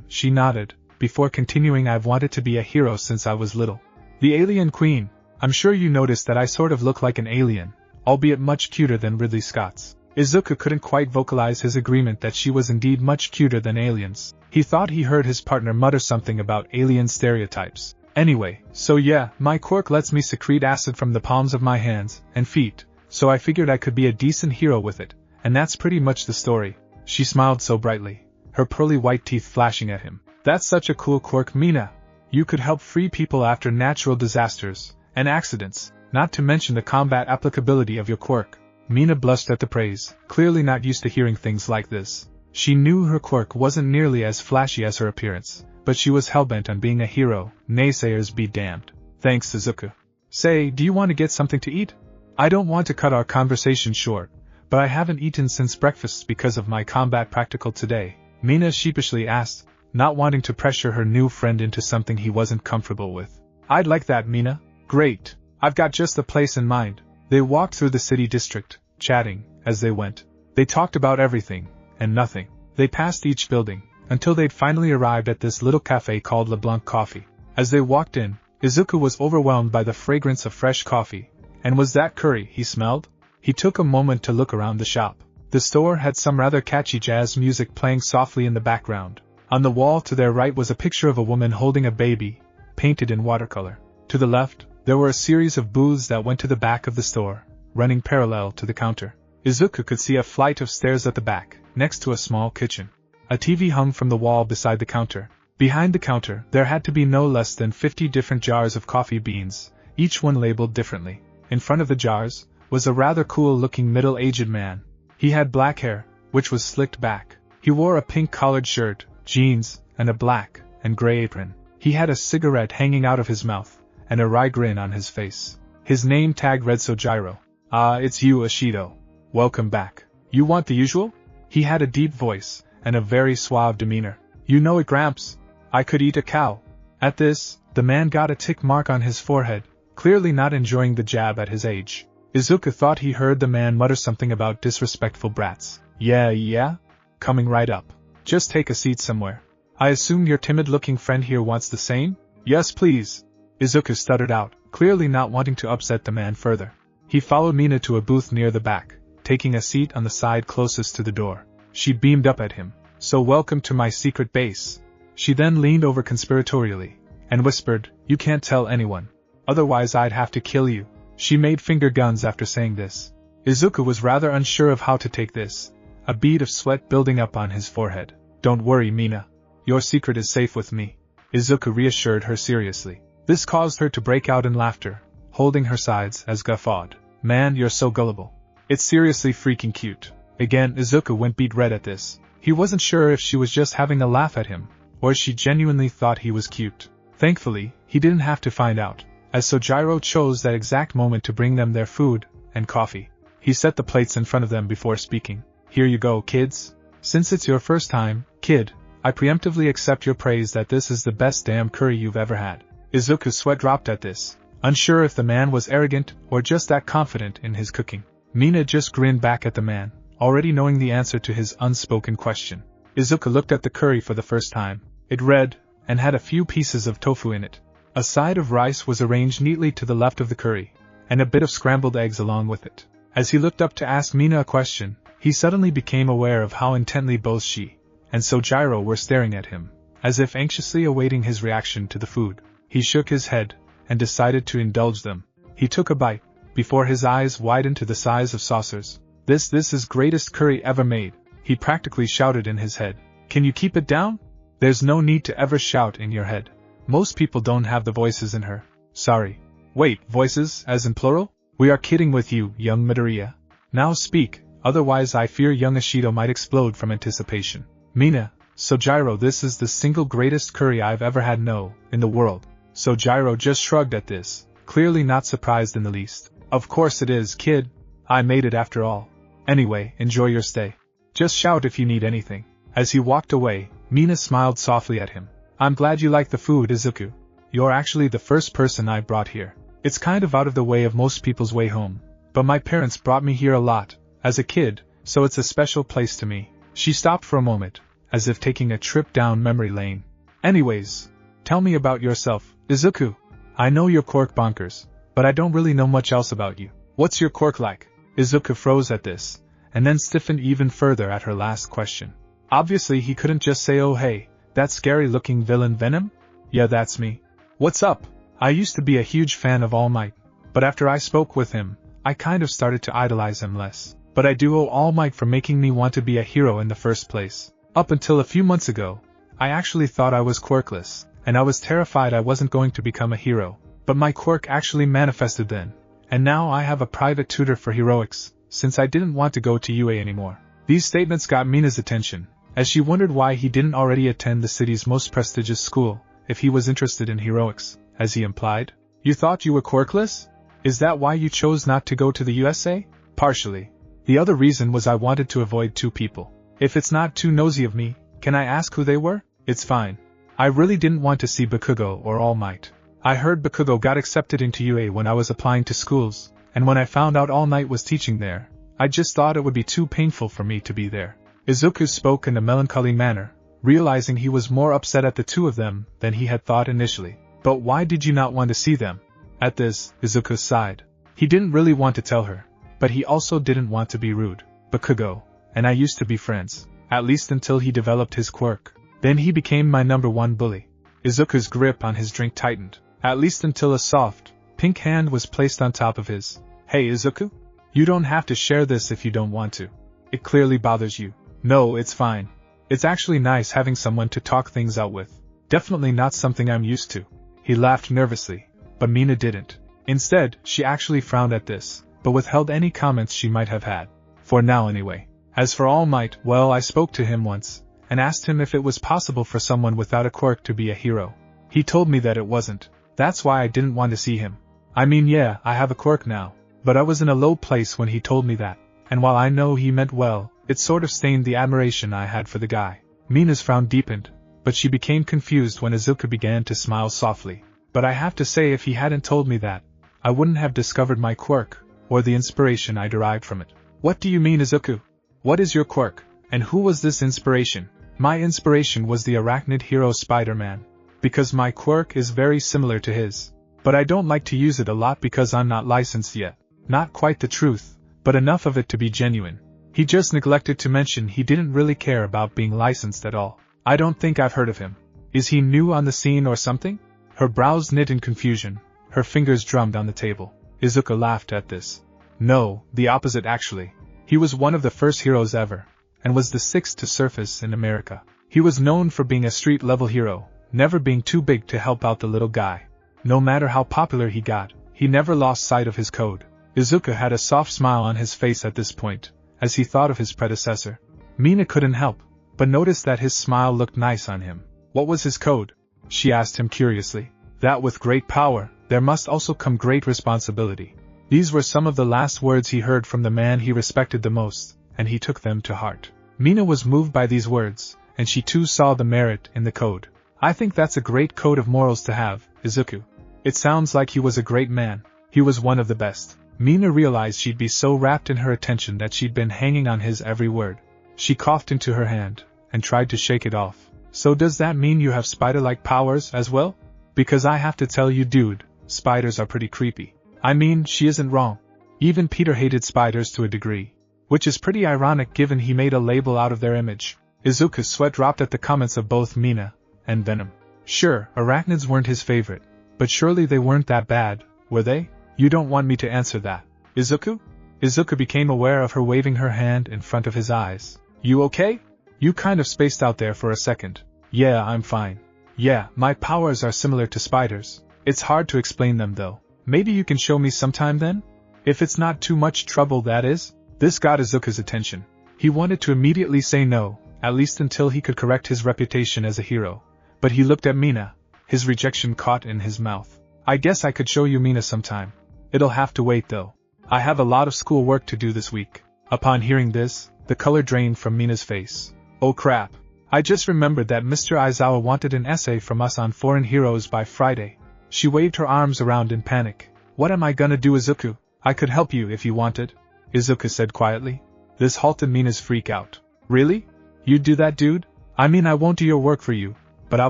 She nodded, before continuing. I've wanted to be a hero since I was little. The alien queen. I'm sure you noticed that I sort of look like an alien, albeit much cuter than Ridley Scott's. Izuku couldn't quite vocalize his agreement that she was indeed much cuter than aliens. He thought he heard his partner mutter something about alien stereotypes. Anyway, so yeah, my quirk lets me secrete acid from the palms of my hands and feet, so I figured I could be a decent hero with it, and that's pretty much the story. She smiled so brightly, her pearly white teeth flashing at him. That's such a cool quirk, Mina. You could help free people after natural disasters and accidents, not to mention the combat applicability of your quirk. Mina blushed at the praise, clearly not used to hearing things like this. She knew her quirk wasn't nearly as flashy as her appearance, but she was hellbent on being a hero. Naysayers be damned. Thanks, Izuku. Say, do you want to get something to eat? I don't want to cut our conversation short, but I haven't eaten since breakfast because of my combat practical today. Mina sheepishly asked, not wanting to pressure her new friend into something he wasn't comfortable with. I'd like that, Mina. Great. I've got just the place in mind. They walked through the city district, chatting as they went. They talked about everything and nothing. They passed each building until they'd finally arrived at this little cafe called LeBlanc Coffee. As they walked in, Izuku was overwhelmed by the fragrance of fresh coffee. And was that curry he smelled? He took a moment to look around the shop. The store had some rather catchy jazz music playing softly in the background. On the wall to their right was a picture of a woman holding a baby, painted in watercolor. To the left, there were a series of booths that went to the back of the store, running parallel to the counter. Izuku could see a flight of stairs at the back, next to a small kitchen. A TV hung from the wall beside the counter. Behind the counter, there had to be no less than 50 different jars of coffee beans, each one labeled differently. In front of the jars was a rather cool-looking middle-aged man. He had black hair, which was slicked back. He wore a pink-collared shirt, jeans, and a black and gray apron. He had a cigarette hanging out of his mouth, and a wry grin on his face. His name tag read Sojiro. "Ah, it's you, Ashido. Welcome back. You want the usual?" He had a deep voice, and a very suave demeanor. "You know it, Gramps. I could eat a cow." At this, the man got a tick mark on his forehead, clearly not enjoying the jab at his age. Izuku thought he heard the man mutter something about disrespectful brats. Yeah? Coming right up. Just take a seat somewhere. I assume your timid-looking friend here wants the same? Yes, please. Izuku stuttered out, clearly not wanting to upset the man further. He followed Mina to a booth near the back, taking a seat on the side closest to the door. She beamed up at him. "So welcome to my secret base." She then leaned over conspiratorially, and whispered, "You can't tell anyone. Otherwise I'd have to kill you." She made finger guns after saying this. Izuku was rather unsure of how to take this, a bead of sweat building up on his forehead. "Don't worry, Mina. Your secret is safe with me," Izuku reassured her seriously. This caused her to break out in laughter, holding her sides as guffawed. "Man, you're so gullible. It's seriously freaking cute." Again, Izuku went beet red at this. He wasn't sure if she was just having a laugh at him, or she genuinely thought he was cute. Thankfully, he didn't have to find out, as Sojiro chose that exact moment to bring them their food and coffee. He set the plates in front of them before speaking. "Here you go, kids. Since it's your first time, kid, I preemptively accept your praise that this is the best damn curry you've ever had." Izuku's sweat dropped at this, unsure if the man was arrogant or just that confident in his cooking. Mina just grinned back at the man, already knowing the answer to his unspoken question. Izuku looked at the curry for the first time. It read, and had a few pieces of tofu in it. A side of rice was arranged neatly to the left of the curry, and a bit of scrambled eggs along with it. As he looked up to ask Mina a question, he suddenly became aware of how intently both she and Sojiro were staring at him, as if anxiously awaiting his reaction to the food. He shook his head, and decided to indulge them. He took a bite, before his eyes widened to the size of saucers. This is greatest curry ever made," he practically shouted in his head. "Can you keep it down? There's no need to ever shout in your head. Most people don't have the voices in her." "Sorry. Wait, voices, as in plural? We are kidding with you, young Midoriya. Now speak, otherwise I fear young Ashido might explode from anticipation." "Mina, Sojiro, this is the single greatest curry I've ever had in the world." Sojiro just shrugged at this, clearly not surprised in the least. "Of course it is, kid. I made it after all. Anyway, enjoy your stay. Just shout if you need anything." As he walked away, Mina smiled softly at him. "I'm glad you like the food, Izuku. You're actually the first person I brought here. It's kind of out of the way of most people's way home, but my parents brought me here a lot, as a kid, so it's a special place to me." She stopped for a moment, as if taking a trip down memory lane. "Anyways, tell me about yourself, Izuku. I know you're quirk bonkers, but I don't really know much else about you. What's your quirk like?" Izuku froze at this, and then stiffened even further at her last question. Obviously he couldn't just say, "Oh hey, that scary-looking villain Venom? Yeah, that's me. What's up? I used to be a huge fan of All Might, but after I spoke with him, I kind of started to idolize him less. But I do owe All Might for making me want to be a hero in the first place. Up until a few months ago, I actually thought I was quirkless, and I was terrified I wasn't going to become a hero. But my quirk actually manifested then, and now I have a private tutor for heroics, since I didn't want to go to UA anymore." These statements got Mina's attention, as she wondered why he didn't already attend the city's most prestigious school, if he was interested in heroics, as he implied. "You thought you were quirkless? Is that why you chose not to go to the USA?" "Partially. The other reason was I wanted to avoid two people. If it's not too nosy of me, can I ask who they were?" It's fine. I really didn't want to see Bakugo or All Might. I heard Bakugo got accepted into UA when I was applying to schools, and when I found out All Might was teaching there, I just thought it would be too painful for me to be there. Izuku spoke in a melancholy manner, realizing he was more upset at the two of them than he had thought initially. But why did you not want to see them? At this, Izuku sighed. He didn't really want to tell her, but he also didn't want to be rude. Bakugo and I used to be friends, at least until he developed his quirk. Then he became my #1 bully. Izuku's grip on his drink tightened, at least until a soft, pink hand was placed on top of his. Hey Izuku? You don't have to share this if you don't want to. It clearly bothers you. No, it's fine. It's actually nice having someone to talk things out with. Definitely not something I'm used to. He laughed nervously, but Mina didn't. Instead, she actually frowned at this, but withheld any comments she might have had. For now anyway. As for All Might, well, I spoke to him once, and asked him if it was possible for someone without a quirk to be a hero. He told me that it wasn't. That's why I didn't want to see him. I mean, yeah, I have a quirk now, but I was in a low place when he told me that, and while I know he meant well, it sort of stained the admiration I had for the guy. Mina's frown deepened, but she became confused when Izuku began to smile softly. But I have to say, if he hadn't told me that, I wouldn't have discovered my quirk, or the inspiration I derived from it. What do you mean, Izuku? What is your quirk, and who was this inspiration? My inspiration was the arachnid hero Spider-Man, because my quirk is very similar to his. But I don't like to use it a lot because I'm not licensed yet. Not quite the truth, but enough of it to be genuine. He just neglected to mention he didn't really care about being licensed at all. I don't think I've heard of him. Is he new on the scene or something? Her brows knit in confusion, her fingers drummed on the table. Izuku laughed at this. No, the opposite actually. He was one of the first heroes ever, and was the 6th to surface in America. He was known for being a street-level hero, never being too big to help out the little guy. No matter how popular he got, he never lost sight of his code. Izuku had a soft smile on his face at this point, as he thought of his predecessor. Mina couldn't help but notice that his smile looked nice on him. What was his code? She asked him curiously. That with great power, there must also come great responsibility. These were some of the last words he heard from the man he respected the most, and he took them to heart. Mina was moved by these words, and she too saw the merit in the code. I think that's a great code of morals to have, Izuku. It sounds like he was a great man. He was one of the best. Mina realized she'd be so wrapped in her attention that she'd been hanging on his every word. She coughed into her hand, and tried to shake it off. So does that mean you have spider-like powers as well? Because I have to tell you dude, spiders are pretty creepy. I mean, she isn't wrong. Even Peter hated spiders to a degree. Which is pretty ironic given he made a label out of their image. Izuku's sweat dropped at the comments of both Mina and Venom. Sure, arachnids weren't his favorite, but surely they weren't that bad, were they? You don't want me to answer that, Izuku? Izuku became aware of her waving her hand in front of his eyes. You okay? You kind of spaced out there for a second. Yeah, I'm fine. Yeah, my powers are similar to spiders. It's hard to explain them though. Maybe you can show me sometime then? If it's not too much trouble, that is. This got Izuku's attention. He wanted to immediately say no, at least until he could correct his reputation as a hero. But he looked at Mina, his rejection caught in his mouth. I guess I could show you Mina sometime. It'll have to wait though. I have a lot of school work to do this week. Upon hearing this, the color drained from Mina's face. Oh crap. I just remembered that Mr. Aizawa wanted an essay from us on foreign heroes by Friday. She waved her arms around in panic. What am I gonna do, Izuku? I could help you if you wanted, Izuku said quietly. This halted Mina's freak out. Really? You'd do that, dude? I mean, I won't do your work for you, but I'll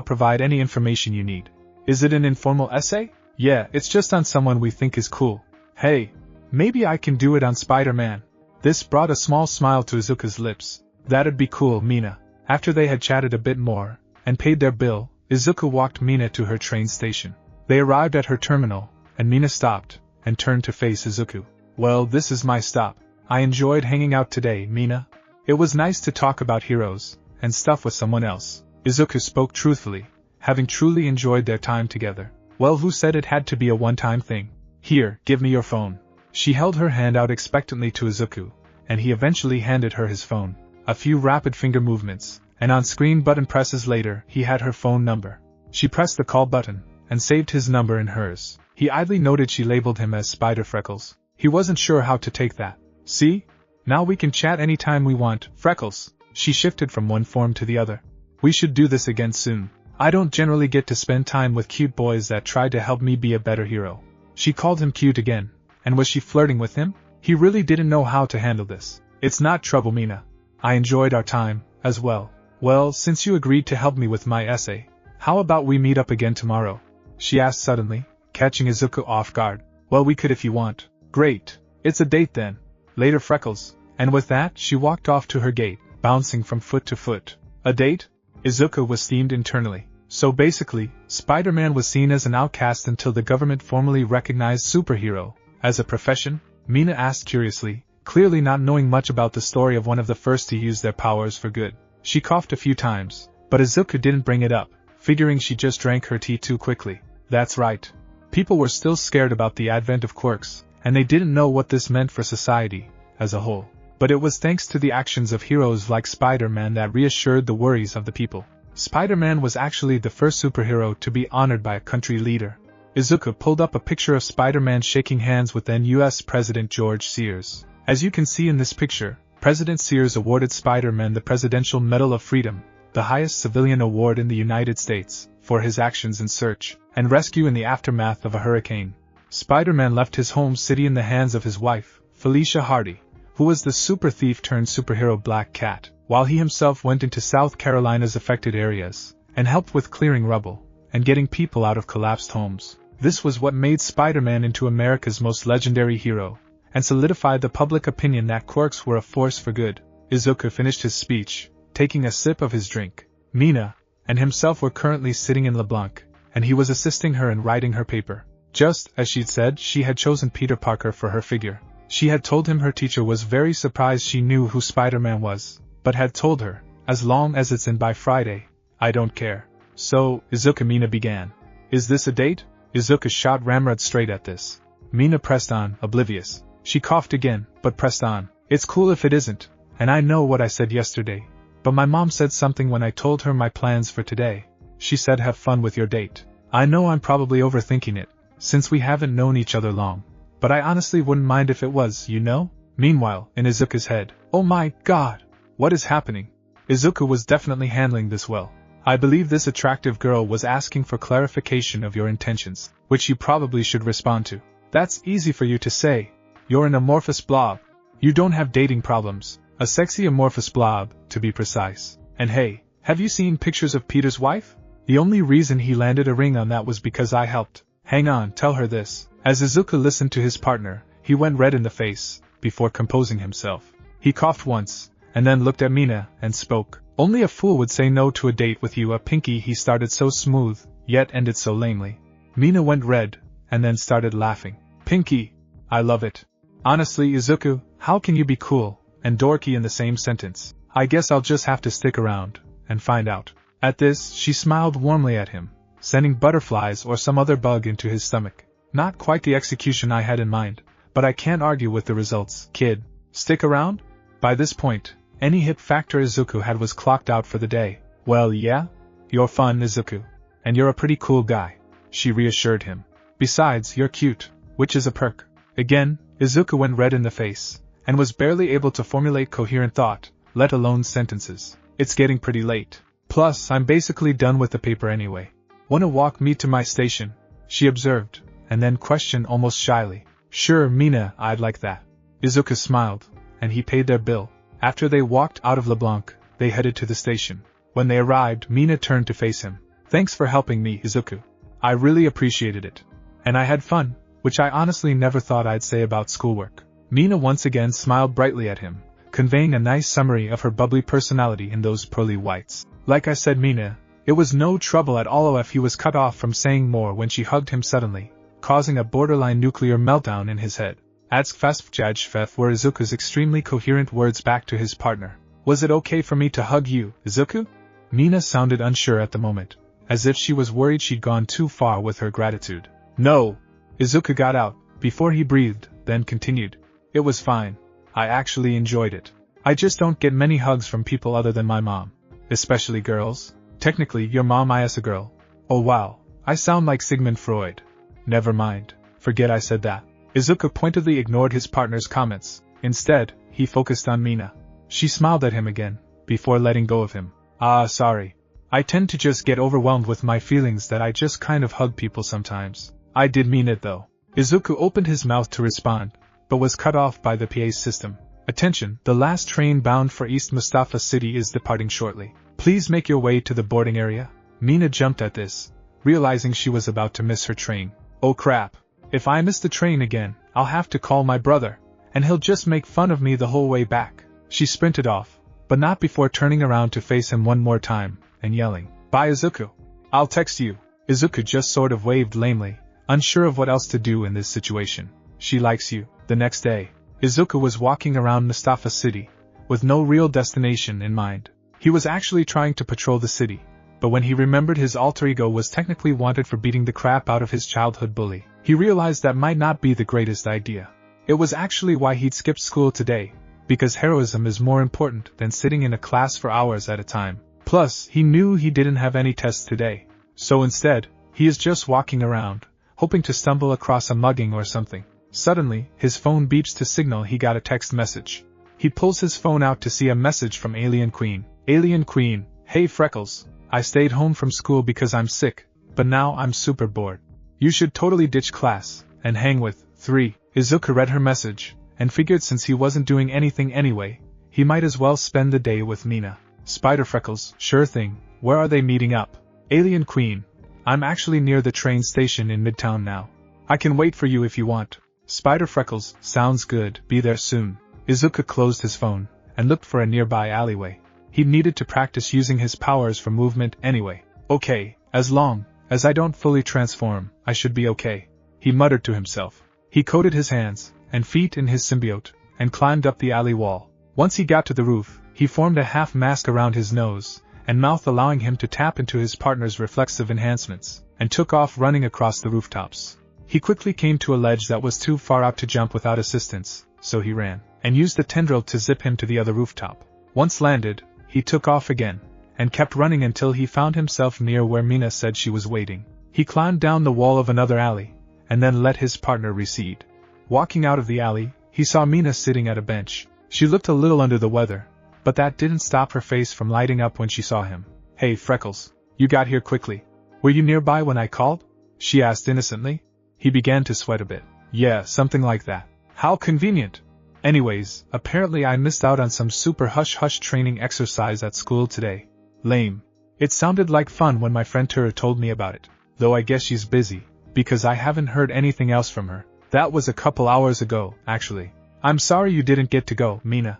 provide any information you need. Is it an informal essay? Yeah, it's just on someone we think is cool. Hey, maybe I can do it on Spider-Man. This brought a small smile to Izuku's lips. That'd be cool, Mina. After they had chatted a bit more, and paid their bill, Izuku walked Mina to her train station. They arrived at her terminal, and Mina stopped, and turned to face Izuku. Well, this is my stop. I enjoyed hanging out today, Mina. It was nice to talk about heroes, and stuff with someone else. Izuku spoke truthfully, having truly enjoyed their time together. Well, who said it had to be a one-time thing? Here, give me your phone. She held her hand out expectantly to Izuku, and he eventually handed her his phone. A few rapid finger movements, and on-screen button presses later, he had her phone number. She pressed the call button, and saved his number in hers. He idly noted she labeled him as Spider Freckles. He wasn't sure how to take that. See? Now we can chat anytime we want, Freckles. She shifted from one form to the other. We should do this again soon. I don't generally get to spend time with cute boys that try to help me be a better hero. She called him cute again, and was she flirting with him? He really didn't know how to handle this. It's not trouble, Mina. I enjoyed our time, as well. Well, since you agreed to help me with my essay, how about we meet up again tomorrow? She asked suddenly, catching Izuku off guard. Well, we could if you want. Great. It's a date then. Later, Freckles. And with that, she walked off to her gate, bouncing from foot to foot. A date? Izuku was steamed internally. So basically, Spider-Man was seen as an outcast until the government formally recognized superhero as a profession? Mina asked curiously, clearly not knowing much about the story of one of the first to use their powers for good. She coughed a few times, but Izuku didn't bring it up, figuring she just drank her tea too quickly. That's right. People were still scared about the advent of quirks, and they didn't know what this meant for society as a whole. But it was thanks to the actions of heroes like Spider-Man that reassured the worries of the people. Spider-Man was actually the first superhero to be honored by a country leader. Izuku pulled up a picture of Spider-Man shaking hands with then U.S. President George Sears. As you can see in this picture, President Sears awarded Spider-Man the Presidential Medal of Freedom, the highest civilian award in the United States, for his actions in search and rescue in the aftermath of a hurricane. Spider-Man left his home city in the hands of his wife, Felicia Hardy, who was the super thief turned superhero Black Cat, while he himself went into South Carolina's affected areas and helped with clearing rubble and getting people out of collapsed homes. This was what made Spider-Man into America's most legendary hero, and solidified the public opinion that quirks were a force for good. Izuku finished his speech, taking a sip of his drink. Mina and himself were currently sitting in LeBlanc, and he was assisting her in writing her paper. Just as she'd said, she had chosen Peter Parker for her figure. She had told him her teacher was very surprised she knew who Spider-Man was, but had told her, as long as it's in by Friday, I don't care. So, Izuku, Mina began. Is this a date? Izuku shot Ramrod straight at this. Mina pressed on, oblivious. She coughed again, but pressed on. It's cool if it isn't, and I know what I said yesterday. But my mom said something when I told her my plans for today. She said have fun with your date. I know I'm probably overthinking it, since we haven't known each other long. But I honestly wouldn't mind if it was, you know? Meanwhile, in Izuku's head, oh my god! What is happening? Izuku was definitely handling this well. I believe this attractive girl was asking for clarification of your intentions, which you probably should respond to. That's easy for you to say. You're an amorphous blob. You don't have dating problems. A sexy amorphous blob, to be precise. And hey, have you seen pictures of Peter's wife? The only reason he landed a ring on that was because I helped. Hang on, tell her this. As Izuku listened to his partner, he went red in the face, before composing himself. He coughed once, and then looked at Mina, and spoke. Only a fool would say no to a date with you, a Pinky. He started so smooth, yet ended so lamely. Mina went red, and then started laughing. Pinky! I love it. Honestly, Izuku, how can you be cool and dorky in the same sentence? I guess I'll just have to stick around and find out. At this, she smiled warmly at him, sending butterflies or some other bug into his stomach. Not quite the execution I had in mind, but I can't argue with the results, kid. Stick around? By this point, any hip factor Izuku had was clocked out for the day. Well, yeah? You're fun, Izuku. And you're a pretty cool guy, she reassured him. Besides, you're cute, which is a perk. Again, Izuku went red in the face, and was barely able to formulate coherent thought, let alone sentences. It's getting pretty late. Plus, I'm basically done with the paper anyway. Wanna walk me to my station? She observed, and then questioned almost shyly. Sure, Mina, I'd like that. Izuku smiled, and he paid their bill. After they walked out of LeBlanc, they headed to the station. When they arrived, Mina turned to face him. Thanks for helping me, Izuku. I really appreciated it. And I had fun, which I honestly never thought I'd say about schoolwork. Mina once again smiled brightly at him, conveying a nice summary of her bubbly personality in those pearly whites. Like I said, Mina, it was no trouble at all if he was cut off from saying more when she hugged him suddenly, causing a borderline nuclear meltdown in his head. Adskfastfjajfef were Izuku's extremely coherent words back to his partner. Was it okay for me to hug you, Izuku? Mina sounded unsure at the moment, as if she was worried she'd gone too far with her gratitude. No! Izuku got out, before he breathed, then continued. It was fine. I actually enjoyed it. I just don't get many hugs from people other than my mom. Especially girls. Technically, your mom is a girl. Oh wow, I sound like Sigmund Freud. Never mind. Forget I said that. Izuku pointedly ignored his partner's comments. Instead, he focused on Mina. She smiled at him again, before letting go of him. Ah, sorry. I tend to just get overwhelmed with my feelings that I just kind of hug people sometimes. I did mean it though. Izuku opened his mouth to respond, but was cut off by the PA system. Attention, the last train bound for East Mustafa City is departing shortly. Please make your way to the boarding area. Mina jumped at this, realizing she was about to miss her train. Oh crap. If I miss the train again, I'll have to call my brother, and he'll just make fun of me the whole way back. She sprinted off, but not before turning around to face him one more time, and yelling, "Bye Izuku. I'll text you." Izuku just sort of waved lamely, unsure of what else to do in this situation. She likes you. The next day, Izuku was walking around Mustafa City, with no real destination in mind. He was actually trying to patrol the city, but when he remembered his alter ego was technically wanted for beating the crap out of his childhood bully, he realized that might not be the greatest idea. It was actually why he'd skipped school today, because heroism is more important than sitting in a class for hours at a time. Plus, he knew he didn't have any tests today, so instead, he is just walking around, hoping to stumble across a mugging or something. Suddenly, his phone beeps to signal he got a text message. He pulls his phone out to see a message from Alien Queen. Alien Queen, hey Freckles, I stayed home from school because I'm sick, but now I'm super bored. You should totally ditch class, and hang with 3. Izuku read her message, and figured since he wasn't doing anything anyway, he might as well spend the day with Mina. Spider Freckles, sure thing, where are they meeting up? Alien Queen, I'm actually near the train station in Midtown now. I can wait for you if you want. Spider Freckles, sounds good, be there soon. Izuku closed his phone, and looked for a nearby alleyway. He needed to practice using his powers for movement anyway. Okay, as long as I don't fully transform, I should be okay, he muttered to himself. He coated his hands and feet in his symbiote, and climbed up the alley wall. Once he got to the roof, he formed a half mask around his nose and mouth, allowing him to tap into his partner's reflexive enhancements, and took off running across the rooftops. He quickly came to a ledge that was too far out to jump without assistance, so he ran, and used the tendril to zip him to the other rooftop. Once landed, he took off again, and kept running until he found himself near where Mina said she was waiting. He climbed down the wall of another alley, and then let his partner recede. Walking out of the alley, he saw Mina sitting at a bench. She looked a little under the weather, but that didn't stop her face from lighting up when she saw him. Hey Freckles, you got here quickly. Were you nearby when I called? She asked innocently. He began to sweat a bit. Yeah, something like that. How convenient. Anyways, apparently I missed out on some super hush-hush training exercise at school today. Lame. It sounded like fun when my friend Tura told me about it, though I guess she's busy, because I haven't heard anything else from her. That was a couple hours ago, actually. I'm sorry you didn't get to go, Mina.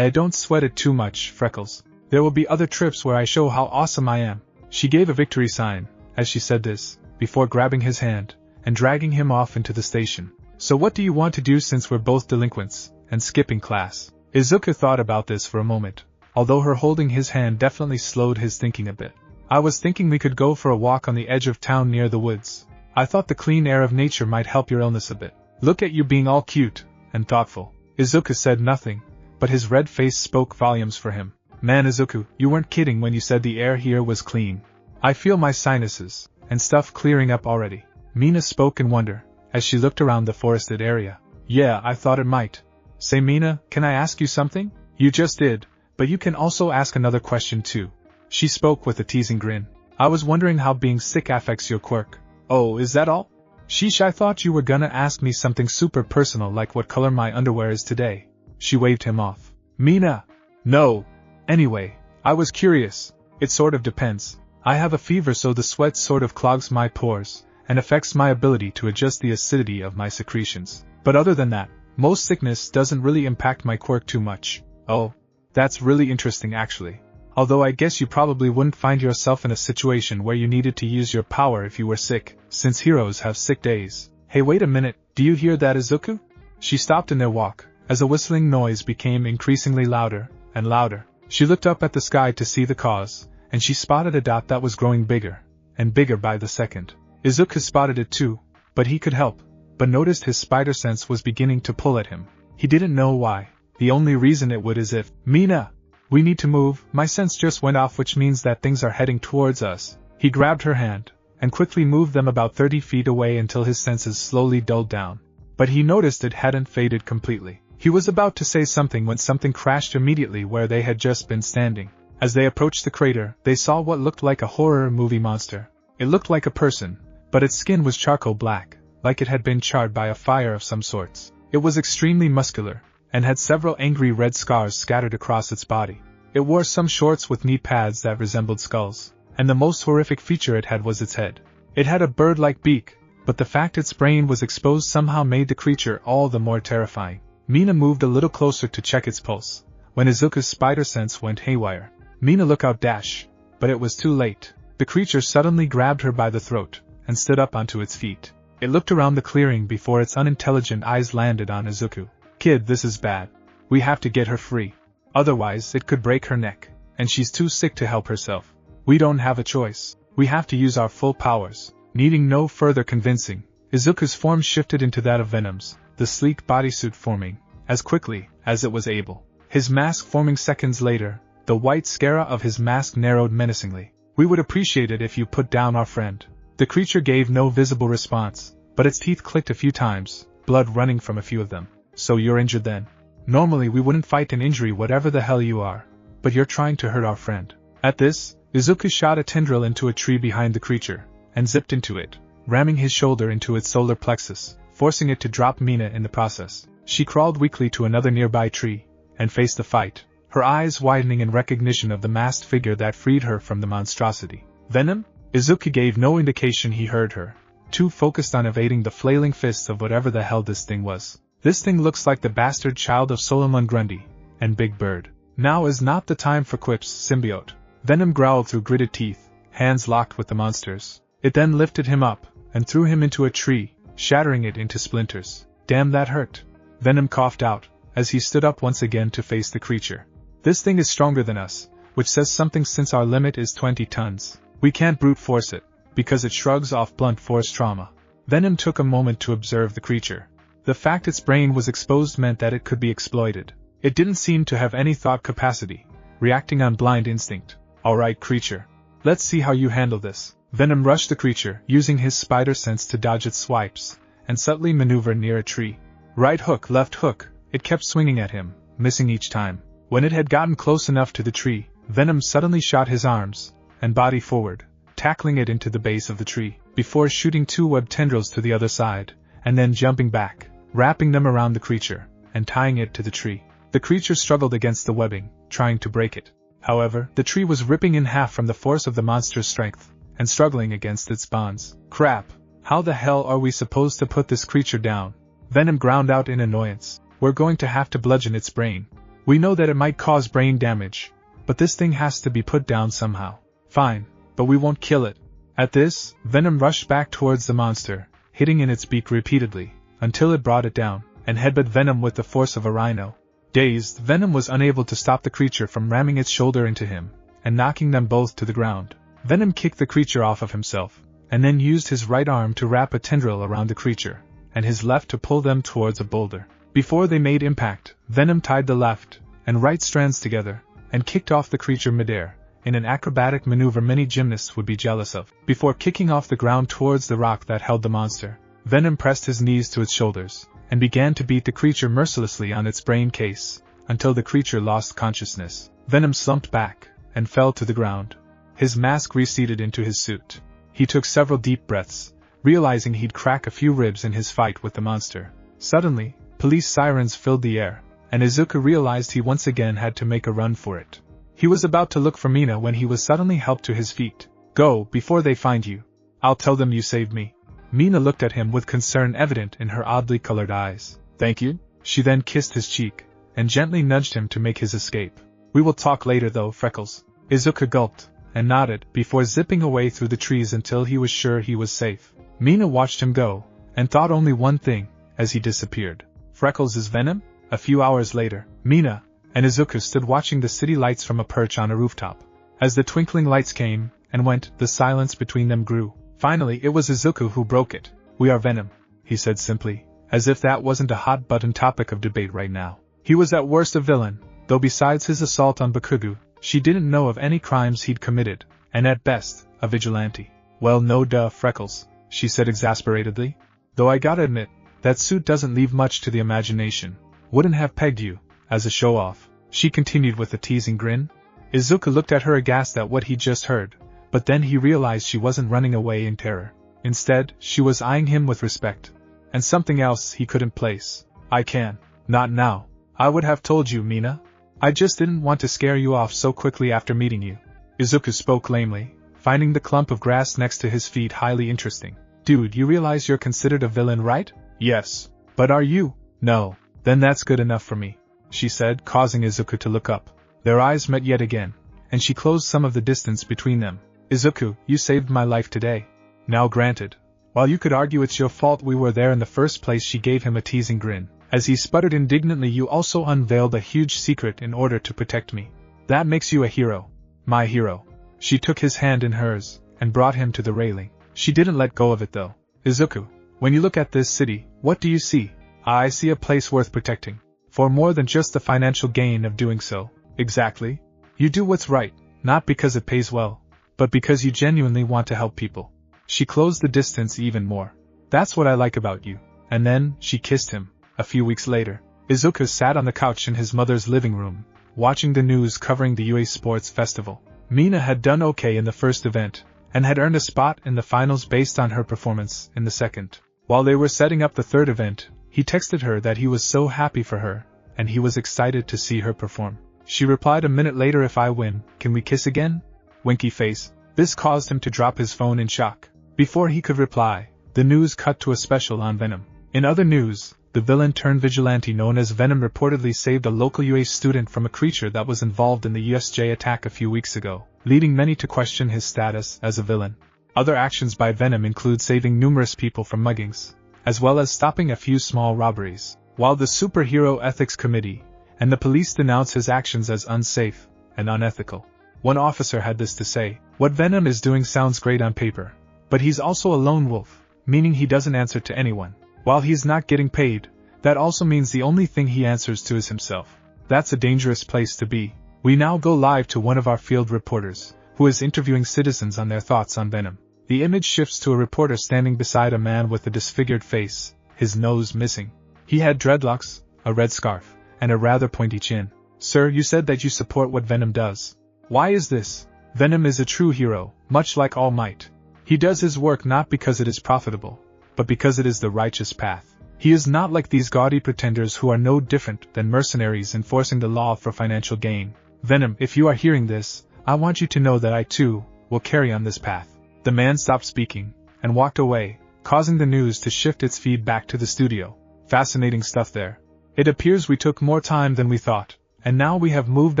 Don't sweat it too much, Freckles. There will be other trips where I show how awesome I am. She gave a victory sign, as she said this, before grabbing his hand, and dragging him off into the station. So what do you want to do since we're both delinquents, and skipping class? Izuku thought about this for a moment, although her holding his hand definitely slowed his thinking a bit. I was thinking we could go for a walk on the edge of town near the woods. I thought the clean air of nature might help your illness a bit. Look at you being all cute and thoughtful. Izuku said nothing, but his red face spoke volumes for him. Man Izuku, you weren't kidding when you said the air here was clean. I feel my sinuses and stuff clearing up already. Mina spoke in wonder, as she looked around the forested area. Yeah, I thought it might. Say Mina, can I ask you something? You just did, but you can also ask another question too. She spoke with a teasing grin. I was wondering how being sick affects your quirk. Oh, is that all? Sheesh, I thought you were gonna ask me something super personal like what color my underwear is today. She waved him off. Mina! No! Anyway, I was curious. It sort of depends. I have a fever, so the sweat sort of clogs my pores, and affects my ability to adjust the acidity of my secretions. But other than that, most sickness doesn't really impact my quirk too much. Oh, that's really interesting actually. Although I guess you probably wouldn't find yourself in a situation where you needed to use your power if you were sick, since heroes have sick days. Hey, wait a minute, do you hear that, Izuku? She stopped in their walk, as a whistling noise became increasingly louder and louder. She looked up at the sky to see the cause, and she spotted a dot that was growing bigger and bigger by the second. Izuku spotted it too, but he could help, but noticed his spider sense was beginning to pull at him. He didn't know why. The only reason it would is if, Mina! We need to move, my sense just went off, which means that things are heading towards us. He grabbed her hand, and quickly moved them about 30 feet away until his senses slowly dulled down. But he noticed it hadn't faded completely. He was about to say something when something crashed immediately where they had just been standing, As they approached the crater, they saw what looked like a horror movie monster. It looked like a person, but its skin was charcoal black, like it had been charred by a fire of some sorts. It was extremely muscular, and had several angry red scars scattered across its body. It wore some shorts with knee pads that resembled skulls, and the most horrific feature it had was its head. It had a bird-like beak, but the fact its brain was exposed somehow made the creature all the more terrifying. Mina moved a little closer to check its pulse, when Izuku's spider sense went haywire. Mina looked out dash, but it was too late. The creature suddenly grabbed her by the throat, and stood up onto its feet. It looked around the clearing before its unintelligent eyes landed on Izuku. "Kid, this is bad. We have to get her free. Otherwise, it could break her neck, and she's too sick to help herself. We don't have a choice. We have to use our full powers." Needing no further convincing, Izuku's form shifted into that of Venom's, the sleek bodysuit forming, as quickly as it was able. His mask forming seconds later, the white scara of his mask narrowed menacingly. "We would appreciate it if you put down our friend." The creature gave no visible response, but its teeth clicked a few times, blood running from a few of them. "So you're injured then? Normally we wouldn't fight an injury whatever the hell you are, but you're trying to hurt our friend." At this, Izuku shot a tendril into a tree behind the creature, and zipped into it, ramming his shoulder into its solar plexus, forcing it to drop Mina in the process. She crawled weakly to another nearby tree, and faced the fight, her eyes widening in recognition of the masked figure that freed her from the monstrosity. "Venom?" Izuku gave no indication he heard her, too focused on evading the flailing fists of whatever the hell this thing was. "This thing looks like the bastard child of Solomon Grundy, and Big Bird." "Now is not the time for quips, symbiote." Venom growled through gritted teeth, hands locked with the monster's. It then lifted him up, and threw him into a tree, shattering it into splinters. "Damn, that hurt." Venom coughed out, as he stood up once again to face the creature. "This thing is stronger than us, which says something since our limit is 20 tons. We can't brute force it, because it shrugs off blunt force trauma." Venom took a moment to observe the creature. The fact its brain was exposed meant that it could be exploited. It didn't seem to have any thought capacity, reacting on blind instinct. "Alright, creature. Let's see how you handle this." Venom rushed the creature, using his spider sense to dodge its swipes, and subtly maneuver near a tree. Right hook, left hook, it kept swinging at him, missing each time. When it had gotten close enough to the tree, Venom suddenly shot his arms and body forward, tackling it into the base of the tree, before shooting 2 web tendrils to the other side, and then jumping back, wrapping them around the creature, and tying it to the tree. The creature struggled against the webbing, trying to break it. However, the tree was ripping in half from the force of the monster's strength, and struggling against its bonds. "Crap! How the hell are we supposed to put this creature down?" Venom ground out in annoyance. "We're going to have to bludgeon its brain. We know that it might cause brain damage, but this thing has to be put down somehow." "Fine, but we won't kill it." At this, Venom rushed back towards the monster, hitting in its beak repeatedly, until it brought it down, and headbutted Venom with the force of a rhino. Dazed, Venom was unable to stop the creature from ramming its shoulder into him, and knocking them both to the ground. Venom kicked the creature off of himself, and then used his right arm to wrap a tendril around the creature, and his left to pull them towards a boulder. Before they made impact, Venom tied the left and right strands together, and kicked off the creature midair, in an acrobatic maneuver many gymnasts would be jealous of. Before kicking off the ground towards the rock that held the monster, Venom pressed his knees to its shoulders, and began to beat the creature mercilessly on its brain case, until the creature lost consciousness. Venom slumped back, and fell to the ground. His mask receded into his suit. He took several deep breaths, realizing he'd crack a few ribs in his fight with the monster. Suddenly, police sirens filled the air, and Izuku realized he once again had to make a run for it. He was about to look for Mina when he was suddenly helped to his feet. "Go, before they find you. I'll tell them you saved me." Mina looked at him with concern evident in her oddly colored eyes. "Thank you." She then kissed his cheek, and gently nudged him to make his escape. "We will talk later though, Freckles." Izuku gulped, and nodded, before zipping away through the trees until he was sure he was safe. Mina watched him go, and thought only one thing, as he disappeared. Freckles is Venom? A few hours later, Mina and Izuku stood watching the city lights from a perch on a rooftop. As the twinkling lights came and went, the silence between them grew. Finally, it was Izuku who broke it. "We are Venom," he said simply, as if that wasn't a hot-button topic of debate right now. He was at worst a villain, though besides his assault on Bakugo, she didn't know of any crimes he'd committed, and at best, a vigilante. "Well, no duh, Freckles," she said exasperatedly. "Though I gotta admit, that suit doesn't leave much to the imagination. Wouldn't have pegged you, as a show-off," she continued with a teasing grin. Izuku looked at her aghast at what he just heard, but then he realized she wasn't running away in terror. Instead, she was eyeing him with respect. And something else he couldn't place. I can. Not now. I would have told you, Mina. I just didn't want to scare you off so quickly after meeting you. Izuku spoke lamely, finding the clump of grass next to his feet highly interesting. Dude, you realize you're considered a villain, right? Yes. But are you? No. Then that's good enough for me, she said, causing Izuku to look up. Their eyes met yet again, and she closed some of the distance between them. Izuku, you saved my life today. Now granted. While you could argue it's your fault we were there in the first place, she gave him a teasing grin. As he sputtered indignantly, you also unveiled a huge secret in order to protect me. That makes you a hero. My hero. She took his hand in hers, and brought him to the railing. She didn't let go of it though. Izuku, when you look at this city, what do you see? I see a place worth protecting. For more than just the financial gain of doing so. Exactly. You do what's right, not because it pays well, but because you genuinely want to help people. She closed the distance even more. That's what I like about you. And then, she kissed him. A few weeks later, Izuku sat on the couch in his mother's living room, watching the news covering the UA Sports Festival. Mina had done okay in the first event, and had earned a spot in the finals based on her performance in the second. While they were setting up the third event, he texted her that he was so happy for her, and he was excited to see her perform. She replied a minute later, if I win, can we kiss again? Winky face. This caused him to drop his phone in shock. Before he could reply, the news cut to a special on Venom. In other news, the villain-turned-vigilante known as Venom reportedly saved a local UA student from a creature that was involved in the USJ attack a few weeks ago, leading many to question his status as a villain. Other actions by Venom include saving numerous people from muggings, as well as stopping a few small robberies, while the Superhero Ethics Committee and the police denounce his actions as unsafe and unethical. One officer had this to say: what Venom is doing sounds great on paper, but he's also a lone wolf, meaning he doesn't answer to anyone. While he's not getting paid, that also means the only thing he answers to is himself. That's a dangerous place to be. We now go live to one of our field reporters, who is interviewing citizens on their thoughts on Venom. The image shifts to a reporter standing beside a man with a disfigured face, his nose missing. He had dreadlocks, a red scarf, and a rather pointy chin. Sir, you said that you support what Venom does. Why is this? Venom is a true hero, much like All Might. He does his work not because it is profitable, but because it is the righteous path. He is not like these gaudy pretenders who are no different than mercenaries enforcing the law for financial gain. Venom, if you are hearing this, I want you to know that I too will carry on this path. The man stopped speaking and walked away, causing the news to shift its feed back to the studio. Fascinating stuff there. It appears we took more time than we thought, and now we have moved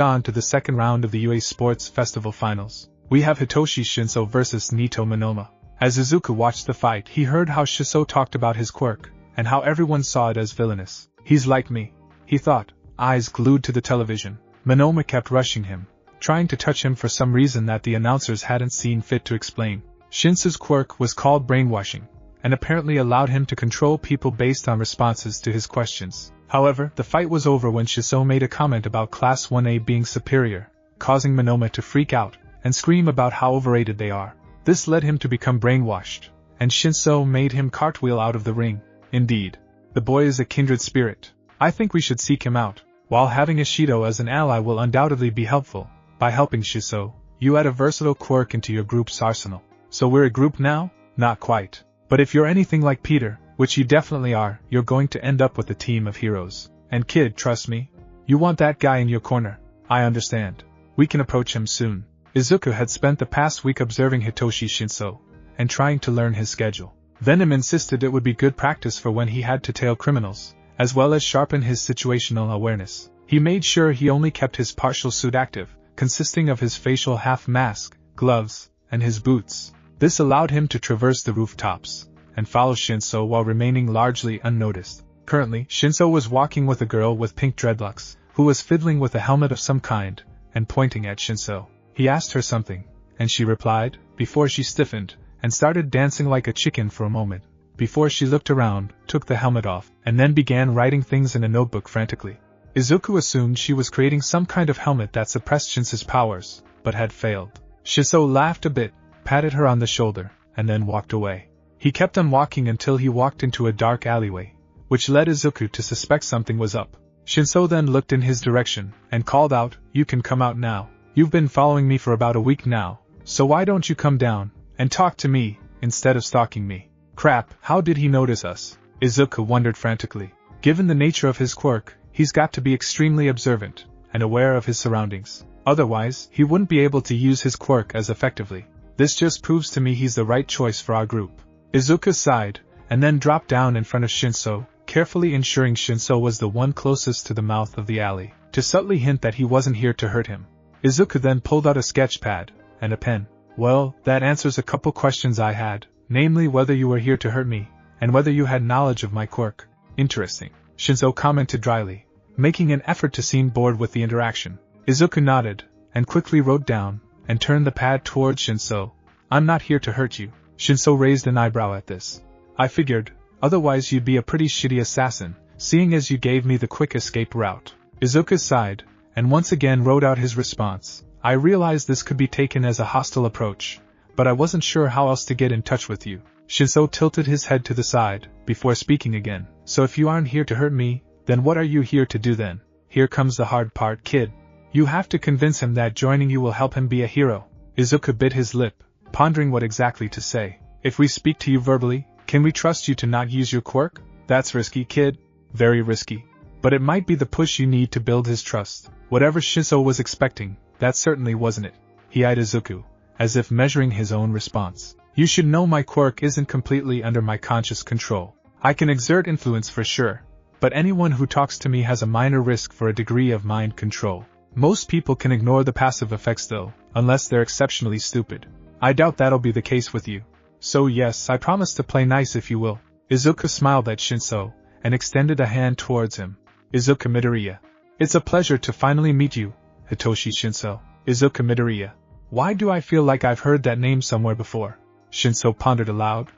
on to the second round of the UA Sports Festival Finals. We have Hitoshi Shinso versus Nito Monoma. As Izuku watched the fight, he heard how Shinso talked about his quirk, and how everyone saw it as villainous. He's like me, he thought, eyes glued to the television. Monoma kept rushing him, trying to touch him for some reason that the announcers hadn't seen fit to explain. Shinso's quirk was called brainwashing, and apparently allowed him to control people based on responses to his questions. However, the fight was over when Shinso made a comment about Class 1A being superior, causing Monoma to freak out and scream about how overrated they are. This led him to become brainwashed, and Shinso made him cartwheel out of the ring. Indeed, the boy is a kindred spirit. I think we should seek him out. While having Ishido as an ally will undoubtedly be helpful, by helping Shinso, you add a versatile quirk into your group's arsenal. So we're a group now? Not quite. But if you're anything like Peter, which you definitely are, you're going to end up with a team of heroes. And kid, trust me, you want that guy in your corner. I understand. We can approach him soon. Izuku had spent the past week observing Hitoshi Shinso, and trying to learn his schedule. Venom insisted it would be good practice for when he had to tail criminals, as well as sharpen his situational awareness. He made sure he only kept his partial suit active, consisting of his facial half-mask, gloves, and his boots. This allowed him to traverse the rooftops, and follow Shinso while remaining largely unnoticed. Currently, Shinso was walking with a girl with pink dreadlocks, who was fiddling with a helmet of some kind, and pointing at Shinso. He asked her something, and she replied, before she stiffened, and started dancing like a chicken for a moment, before she looked around, took the helmet off, and then began writing things in a notebook frantically. Izuku assumed she was creating some kind of helmet that suppressed Shinso's powers, but had failed. Shinso laughed a bit, patted her on the shoulder, and then walked away. He kept on walking until he walked into a dark alleyway, which led Izuku to suspect something was up. Shinso then looked in his direction, and called out, "You can come out now. You've been following me for about a week now, so why don't you come down and talk to me instead of stalking me? Crap, how did he notice us? Izuku wondered frantically. Given the nature of his quirk, he's got to be extremely observant and aware of his surroundings. Otherwise, he wouldn't be able to use his quirk as effectively. This just proves to me he's the right choice for our group. Izuku sighed, and then dropped down in front of Shinso, carefully ensuring Shinso was the one closest to the mouth of the alley, to subtly hint that he wasn't here to hurt him. Izuku then pulled out a sketch pad and a pen. Well, that answers a couple questions I had, namely whether you were here to hurt me, and whether you had knowledge of my quirk. Interesting, Shinso commented dryly, making an effort to seem bored with the interaction. Izuku nodded, and quickly wrote down, and turned the pad towards Shinso. I'm not here to hurt you. Shinso raised an eyebrow at this. I figured, otherwise you'd be a pretty shitty assassin, seeing as you gave me the quick escape route. Izuku sighed, and once again wrote out his response. I realized this could be taken as a hostile approach, but I wasn't sure how else to get in touch with you. Shinso tilted his head to the side, before speaking again. So if you aren't here to hurt me, then what are you here to do then? Here comes the hard part, kid. You have to convince him that joining you will help him be a hero. Izuku bit his lip, pondering what exactly to say. If we speak to you verbally, can we trust you to not use your quirk? That's risky, kid. Very risky. But it might be the push you need to build his trust. Whatever Shinso was expecting, that certainly wasn't it. He eyed Izuku, as if measuring his own response. You should know my quirk isn't completely under my conscious control. I can exert influence for sure, but anyone who talks to me has a minor risk for a degree of mind control. Most people can ignore the passive effects though, unless they're exceptionally stupid. I doubt that'll be the case with you. So yes, I promise to play nice if you will. Izuku smiled at Shinso, and extended a hand towards him. Izuku Midoriya. It's a pleasure to finally meet you, Hitoshi Shinso. Izuku Midoriya. Why do I feel like I've heard that name somewhere before? Shinso pondered aloud.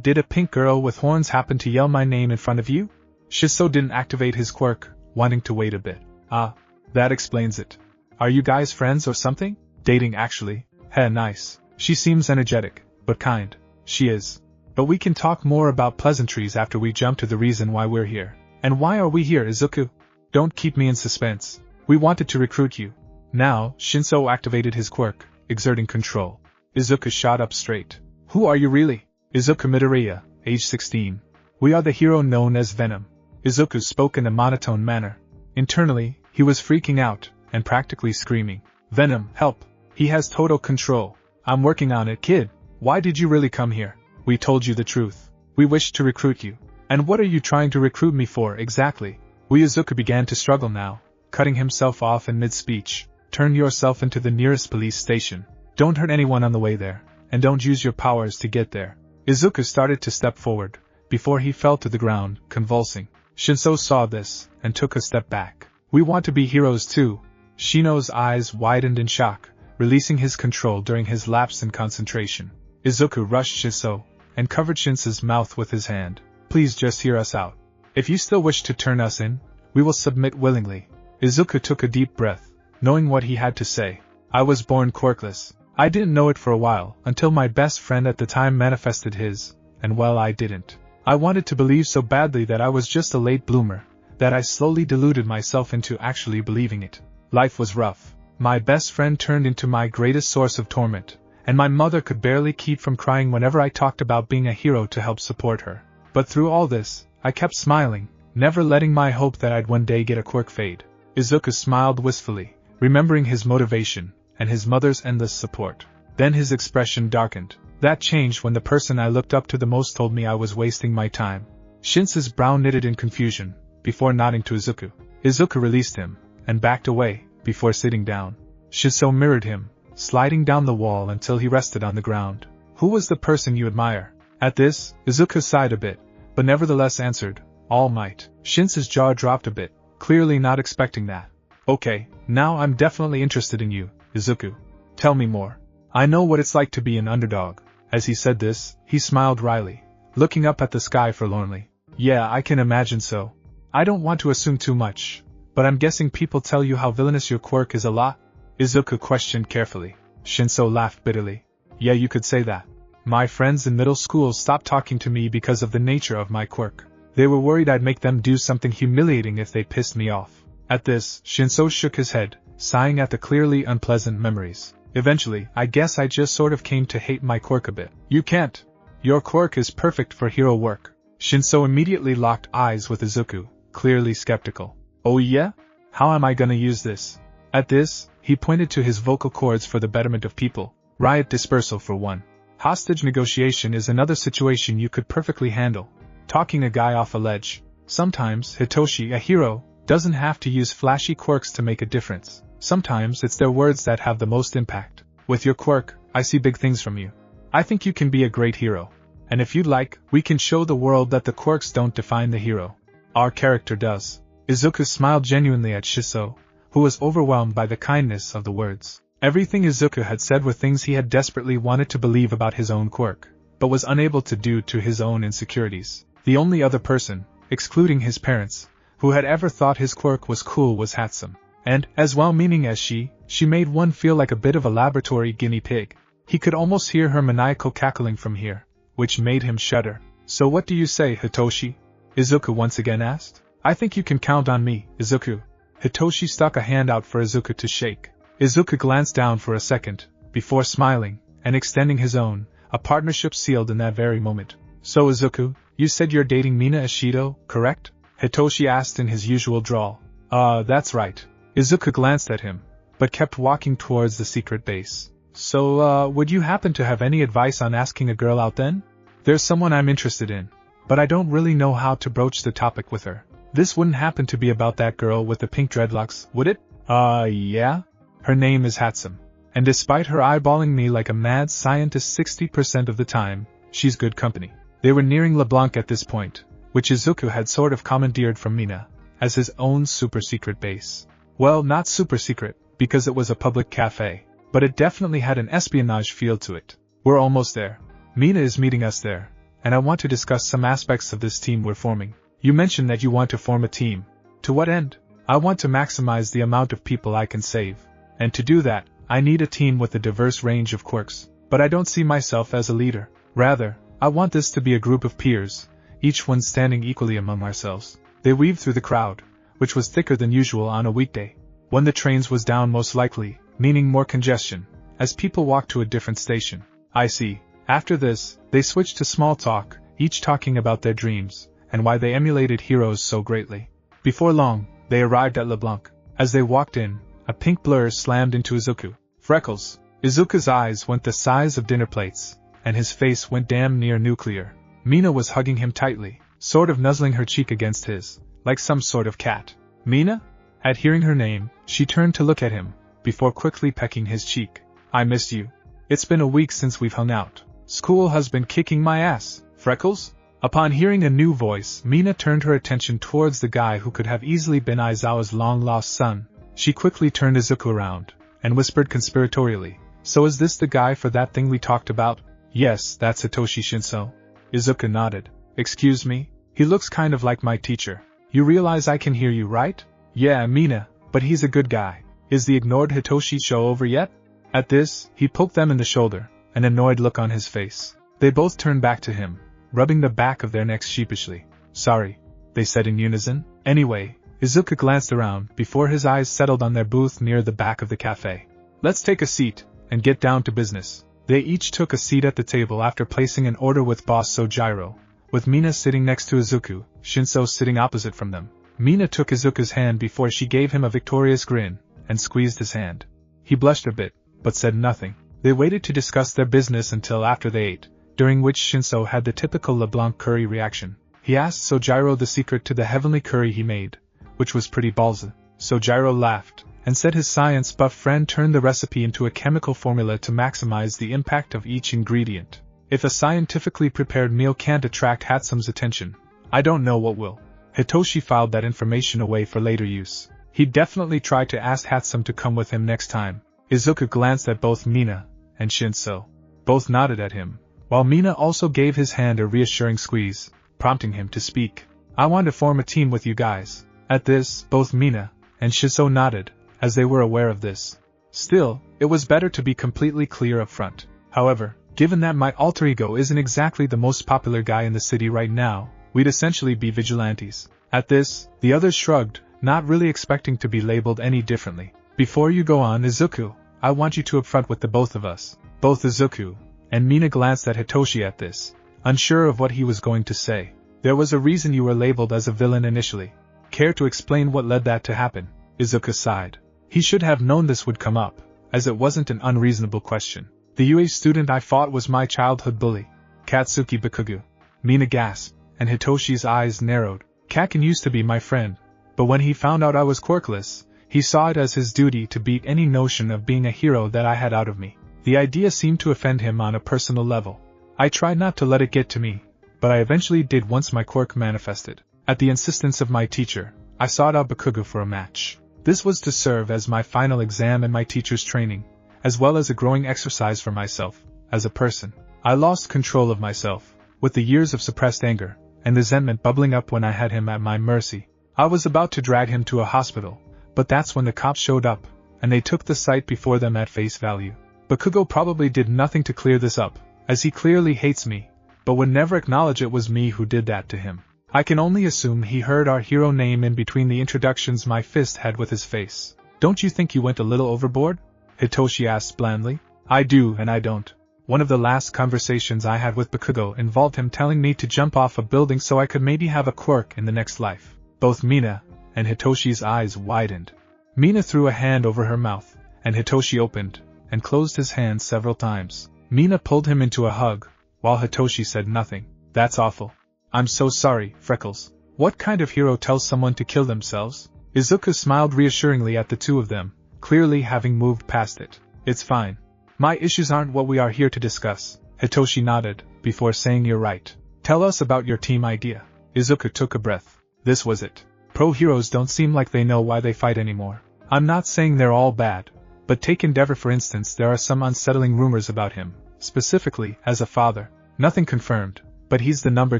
Did a pink girl with horns happen to yell my name in front of you? Shinso didn't activate his quirk, wanting to wait a bit. That explains it. Are you guys friends or something? Dating actually. Heh, nice. She seems energetic, but kind. She is. But we can talk more about pleasantries after we jump to the reason why we're here. And why are we here, Izuku? Don't keep me in suspense. We wanted to recruit you. Now, Shinso activated his quirk, exerting control. Izuku shot up straight. Who are you really? Izuku Midoriya, age 16. We are the hero known as Venom. Izuku spoke in a monotone manner. Internally, he was freaking out, and practically screaming. Venom, help! He has total control. I'm working on it, kid. Why did you really come here? We told you the truth. We wished to recruit you. And what are you trying to recruit me for, exactly? Izuku began to struggle now, cutting himself off in mid-speech. Turn yourself into the nearest police station. Don't hurt anyone on the way there, and don't use your powers to get there. Izuku started to step forward, before he fell to the ground, convulsing. Shinso saw this, and took a step back. We want to be heroes too. Shino's eyes widened in shock, releasing his control during his lapse in concentration. Izuku rushed Shinso, and covered Shinso's mouth with his hand. Please just hear us out. If you still wish to turn us in, we will submit willingly. Izuku took a deep breath, knowing what he had to say. I was born quirkless. I didn't know it for a while, until my best friend at the time manifested his, and well, I didn't. I wanted to believe so badly that I was just a late bloomer, that I slowly deluded myself into actually believing it. Life was rough. My best friend turned into my greatest source of torment, and my mother could barely keep from crying whenever I talked about being a hero to help support her. But through all this, I kept smiling, never letting my hope that I'd one day get a quirk fade. Izuku smiled wistfully, remembering his motivation, and his mother's endless support. Then his expression darkened. That changed when the person I looked up to the most told me I was wasting my time. Shinso's brow knitted in confusion, before nodding to Izuku. Izuku released him, and backed away, before sitting down. Shinso mirrored him, sliding down the wall until he rested on the ground. Who was the person you admire? At this, Izuku sighed a bit, but nevertheless answered, All Might. Shinso's jaw dropped a bit, clearly not expecting that. Okay, now I'm definitely interested in you, Izuku. Tell me more. I know what it's like to be an underdog. As he said this, he smiled wryly, looking up at the sky forlornly. Yeah, I can imagine so. I don't want to assume too much, but I'm guessing people tell you how villainous your quirk is a lot? Izuku questioned carefully. Shinso laughed bitterly. Yeah, you could say that. My friends in middle school stopped talking to me because of the nature of my quirk. They were worried I'd make them do something humiliating if they pissed me off. At this, Shinso shook his head, sighing at the clearly unpleasant memories. Eventually, I guess I just sort of came to hate my quirk a bit. You can't. Your quirk is perfect for hero work. Shinso immediately locked eyes with Izuku, clearly skeptical. Oh yeah? How am I gonna use this? At this, he pointed to his vocal cords for the betterment of people. Riot dispersal for one. Hostage negotiation is another situation you could perfectly handle. Talking a guy off a ledge. Sometimes, Hitoshi, a hero, doesn't have to use flashy quirks to make a difference. Sometimes it's their words that have the most impact. With your quirk, I see big things from you. I think you can be a great hero. And if you'd like, we can show the world that the quirks don't define the hero. Our character does. Izuku smiled genuinely at Shiso, who was overwhelmed by the kindness of the words. Everything Izuku had said were things he had desperately wanted to believe about his own quirk, but was unable to due to his own insecurities. The only other person, excluding his parents, who had ever thought his quirk was cool was Hatsum. And, as well-meaning as she made one feel like a bit of a laboratory guinea pig. He could almost hear her maniacal cackling from here, which made him shudder. So what do you say, Hitoshi? Izuku once again asked. I think you can count on me, Izuku. Hitoshi stuck a hand out for Izuku to shake. Izuku glanced down for a second, before smiling, and extending his own, a partnership sealed in that very moment. So Izuku, you said you're dating Mina Ishido, correct? Hitoshi asked in his usual drawl. That's right. Izuku glanced at him, but kept walking towards the secret base. So, would you happen to have any advice on asking a girl out then? There's someone I'm interested in, but I don't really know how to broach the topic with her. This wouldn't happen to be about that girl with the pink dreadlocks, would it? Yeah? Her name is Hatsum, and despite her eyeballing me like a mad scientist 60% of the time, she's good company. They were nearing LeBlanc at this point, which Izuku had sort of commandeered from Mina, as his own super-secret base. Well, not super-secret, because it was a public cafe, but it definitely had an espionage feel to it. We're almost there. Mina is meeting us there, and I want to discuss some aspects of this team we're forming. You mentioned that you want to form a team. To what end? I want to maximize the amount of people I can save. And to do that, I need a team with a diverse range of quirks. But I don't see myself as a leader. Rather, I want this to be a group of peers, each one standing equally among ourselves. They weaved through the crowd, which was thicker than usual on a weekday, when the trains was down most likely, meaning more congestion, as people walked to a different station. I see. After this, they switched to small talk, each talking about their dreams, and why they emulated heroes so greatly. Before long, they arrived at LeBlanc. As they walked in, a pink blur slammed into Izuku. Freckles. Izuku's eyes went the size of dinner plates, and his face went damn near nuclear. Mina was hugging him tightly, sort of nuzzling her cheek against his, like some sort of cat. Mina? At hearing her name, she turned to look at him, before quickly pecking his cheek. I missed you. It's been a week since we've hung out. School has been kicking my ass, Freckles? Upon hearing a new voice, Mina turned her attention towards the guy who could have easily been Aizawa's long-lost son. She quickly turned Izuku around, and whispered conspiratorially, So is this the guy for that thing we talked about? Yes, that's Hitoshi Shinso. Izuku nodded. Excuse me? He looks kind of like my teacher. You realize I can hear you, right? Yeah, Mina, but he's a good guy. Is the ignored Hitoshi show over yet? At this, he poked them in the shoulder, an annoyed look on his face. They both turned back to him, rubbing the back of their necks sheepishly. Sorry, they said in unison. Anyway, Izuku glanced around before his eyes settled on their booth near the back of the cafe. Let's take a seat, and get down to business. They each took a seat at the table after placing an order with Boss Sojiro, with Mina sitting next to Izuku, Shinso sitting opposite from them. Mina took Izuku's hand before she gave him a victorious grin, and squeezed his hand. He blushed a bit, but said nothing. They waited to discuss their business until after they ate, during which Shinso had the typical LeBlanc curry reaction. He asked Sojiro the secret to the heavenly curry he made, which was pretty ballsy. Sojiro laughed, and said his science buff friend turned the recipe into a chemical formula to maximize the impact of each ingredient. If a scientifically prepared meal can't attract Hatsum's attention, I don't know what will. Hitoshi filed that information away for later use. He'd definitely try to ask Hatsum to come with him next time. Izuku glanced at both Mina and Shinso. Both nodded at him, while Mina also gave his hand a reassuring squeeze, prompting him to speak. I want to form a team with you guys. At this, both Mina and Shinso nodded, as they were aware of this. Still, it was better to be completely clear up front. However, given that my alter ego isn't exactly the most popular guy in the city right now, we'd essentially be vigilantes. At this, the others shrugged, not really expecting to be labeled any differently. Before you go on, Izuku, I want you to upfront with the both of us. Both Izuku and Mina glanced at Hitoshi at this, unsure of what he was going to say. There was a reason you were labeled as a villain initially. Care to explain what led that to happen? Izuku sighed. He should have known this would come up, as it wasn't an unreasonable question. The UA student I fought was my childhood bully, Katsuki Bakugo. Mina gasped, and Hitoshi's eyes narrowed. Kaken used to be my friend, but when he found out I was quirkless, he saw it as his duty to beat any notion of being a hero that I had out of me. The idea seemed to offend him on a personal level. I tried not to let it get to me, but I eventually did once my quirk manifested. At the insistence of my teacher, I sought out Bakugo for a match. This was to serve as my final exam in my teacher's training, as well as a growing exercise for myself, as a person. I lost control of myself, with the years of suppressed anger and resentment bubbling up when I had him at my mercy. I was about to drag him to a hospital, but that's when the cops showed up, and they took the sight before them at face value. Bakugo probably did nothing to clear this up, as he clearly hates me, but would never acknowledge it was me who did that to him. I can only assume he heard our hero name in between the introductions my fist had with his face. Don't you think you went a little overboard? Hitoshi asked blandly. I do and I don't. One of the last conversations I had with Bakugo involved him telling me to jump off a building so I could maybe have a quirk in the next life. Both Mina and Hitoshi's eyes widened. Mina threw a hand over her mouth, and Hitoshi opened and closed his hand several times. Mina pulled him into a hug, while Hitoshi said nothing. That's awful. I'm so sorry, Freckles. What kind of hero tells someone to kill themselves? Izuku smiled reassuringly at the two of them, clearly having moved past it. It's fine. My issues aren't what we are here to discuss. Hitoshi nodded, before saying you're right. Tell us about your team idea. Izuku took a breath. This was it. Pro heroes don't seem like they know why they fight anymore. I'm not saying they're all bad, but take Endeavor for instance, there are some unsettling rumors about him, specifically as a father. Nothing confirmed, but he's the number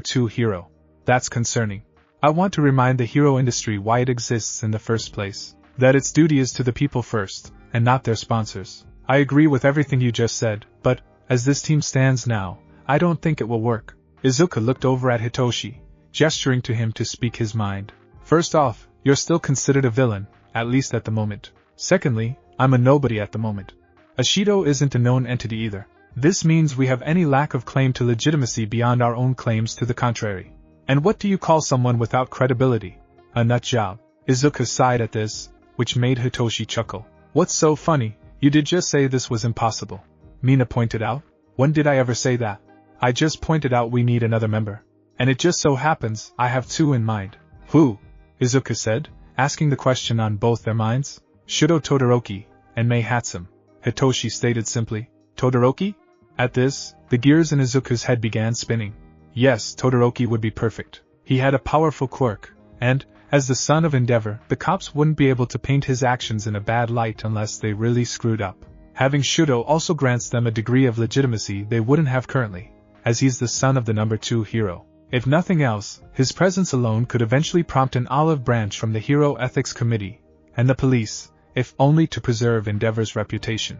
2 hero. That's concerning. I want to remind the hero industry why it exists in the first place. That its duty is to the people first, and not their sponsors. I agree with everything you just said, but, as this team stands now, I don't think it will work. Izuku looked over at Hitoshi, gesturing to him to speak his mind. First off, you're still considered a villain, at least at the moment. Secondly, I'm a nobody at the moment. Ashido isn't a known entity either. This means we have any lack of claim to legitimacy beyond our own claims to the contrary. And what do you call someone without credibility? A nut job. Izuku sighed at this, which made Hitoshi chuckle. What's so funny? You did just say this was impossible. Mina pointed out. When did I ever say that? I just pointed out we need another member. And it just so happens I have 2 in mind. Who? Izuku said, asking the question on both their minds. Shudo Todoroki and Mei Hatsum. Hitoshi stated simply. Todoroki? At this, the gears in Izuku's head began spinning. Yes, Todoroki would be perfect. He had a powerful quirk, and, as the son of Endeavor, the cops wouldn't be able to paint his actions in a bad light unless they really screwed up. Having Shudo also grants them a degree of legitimacy they wouldn't have currently, as he's the son of the number 2 hero. If nothing else, his presence alone could eventually prompt an olive branch from the Hero Ethics Committee and the police, if only to preserve Endeavor's reputation.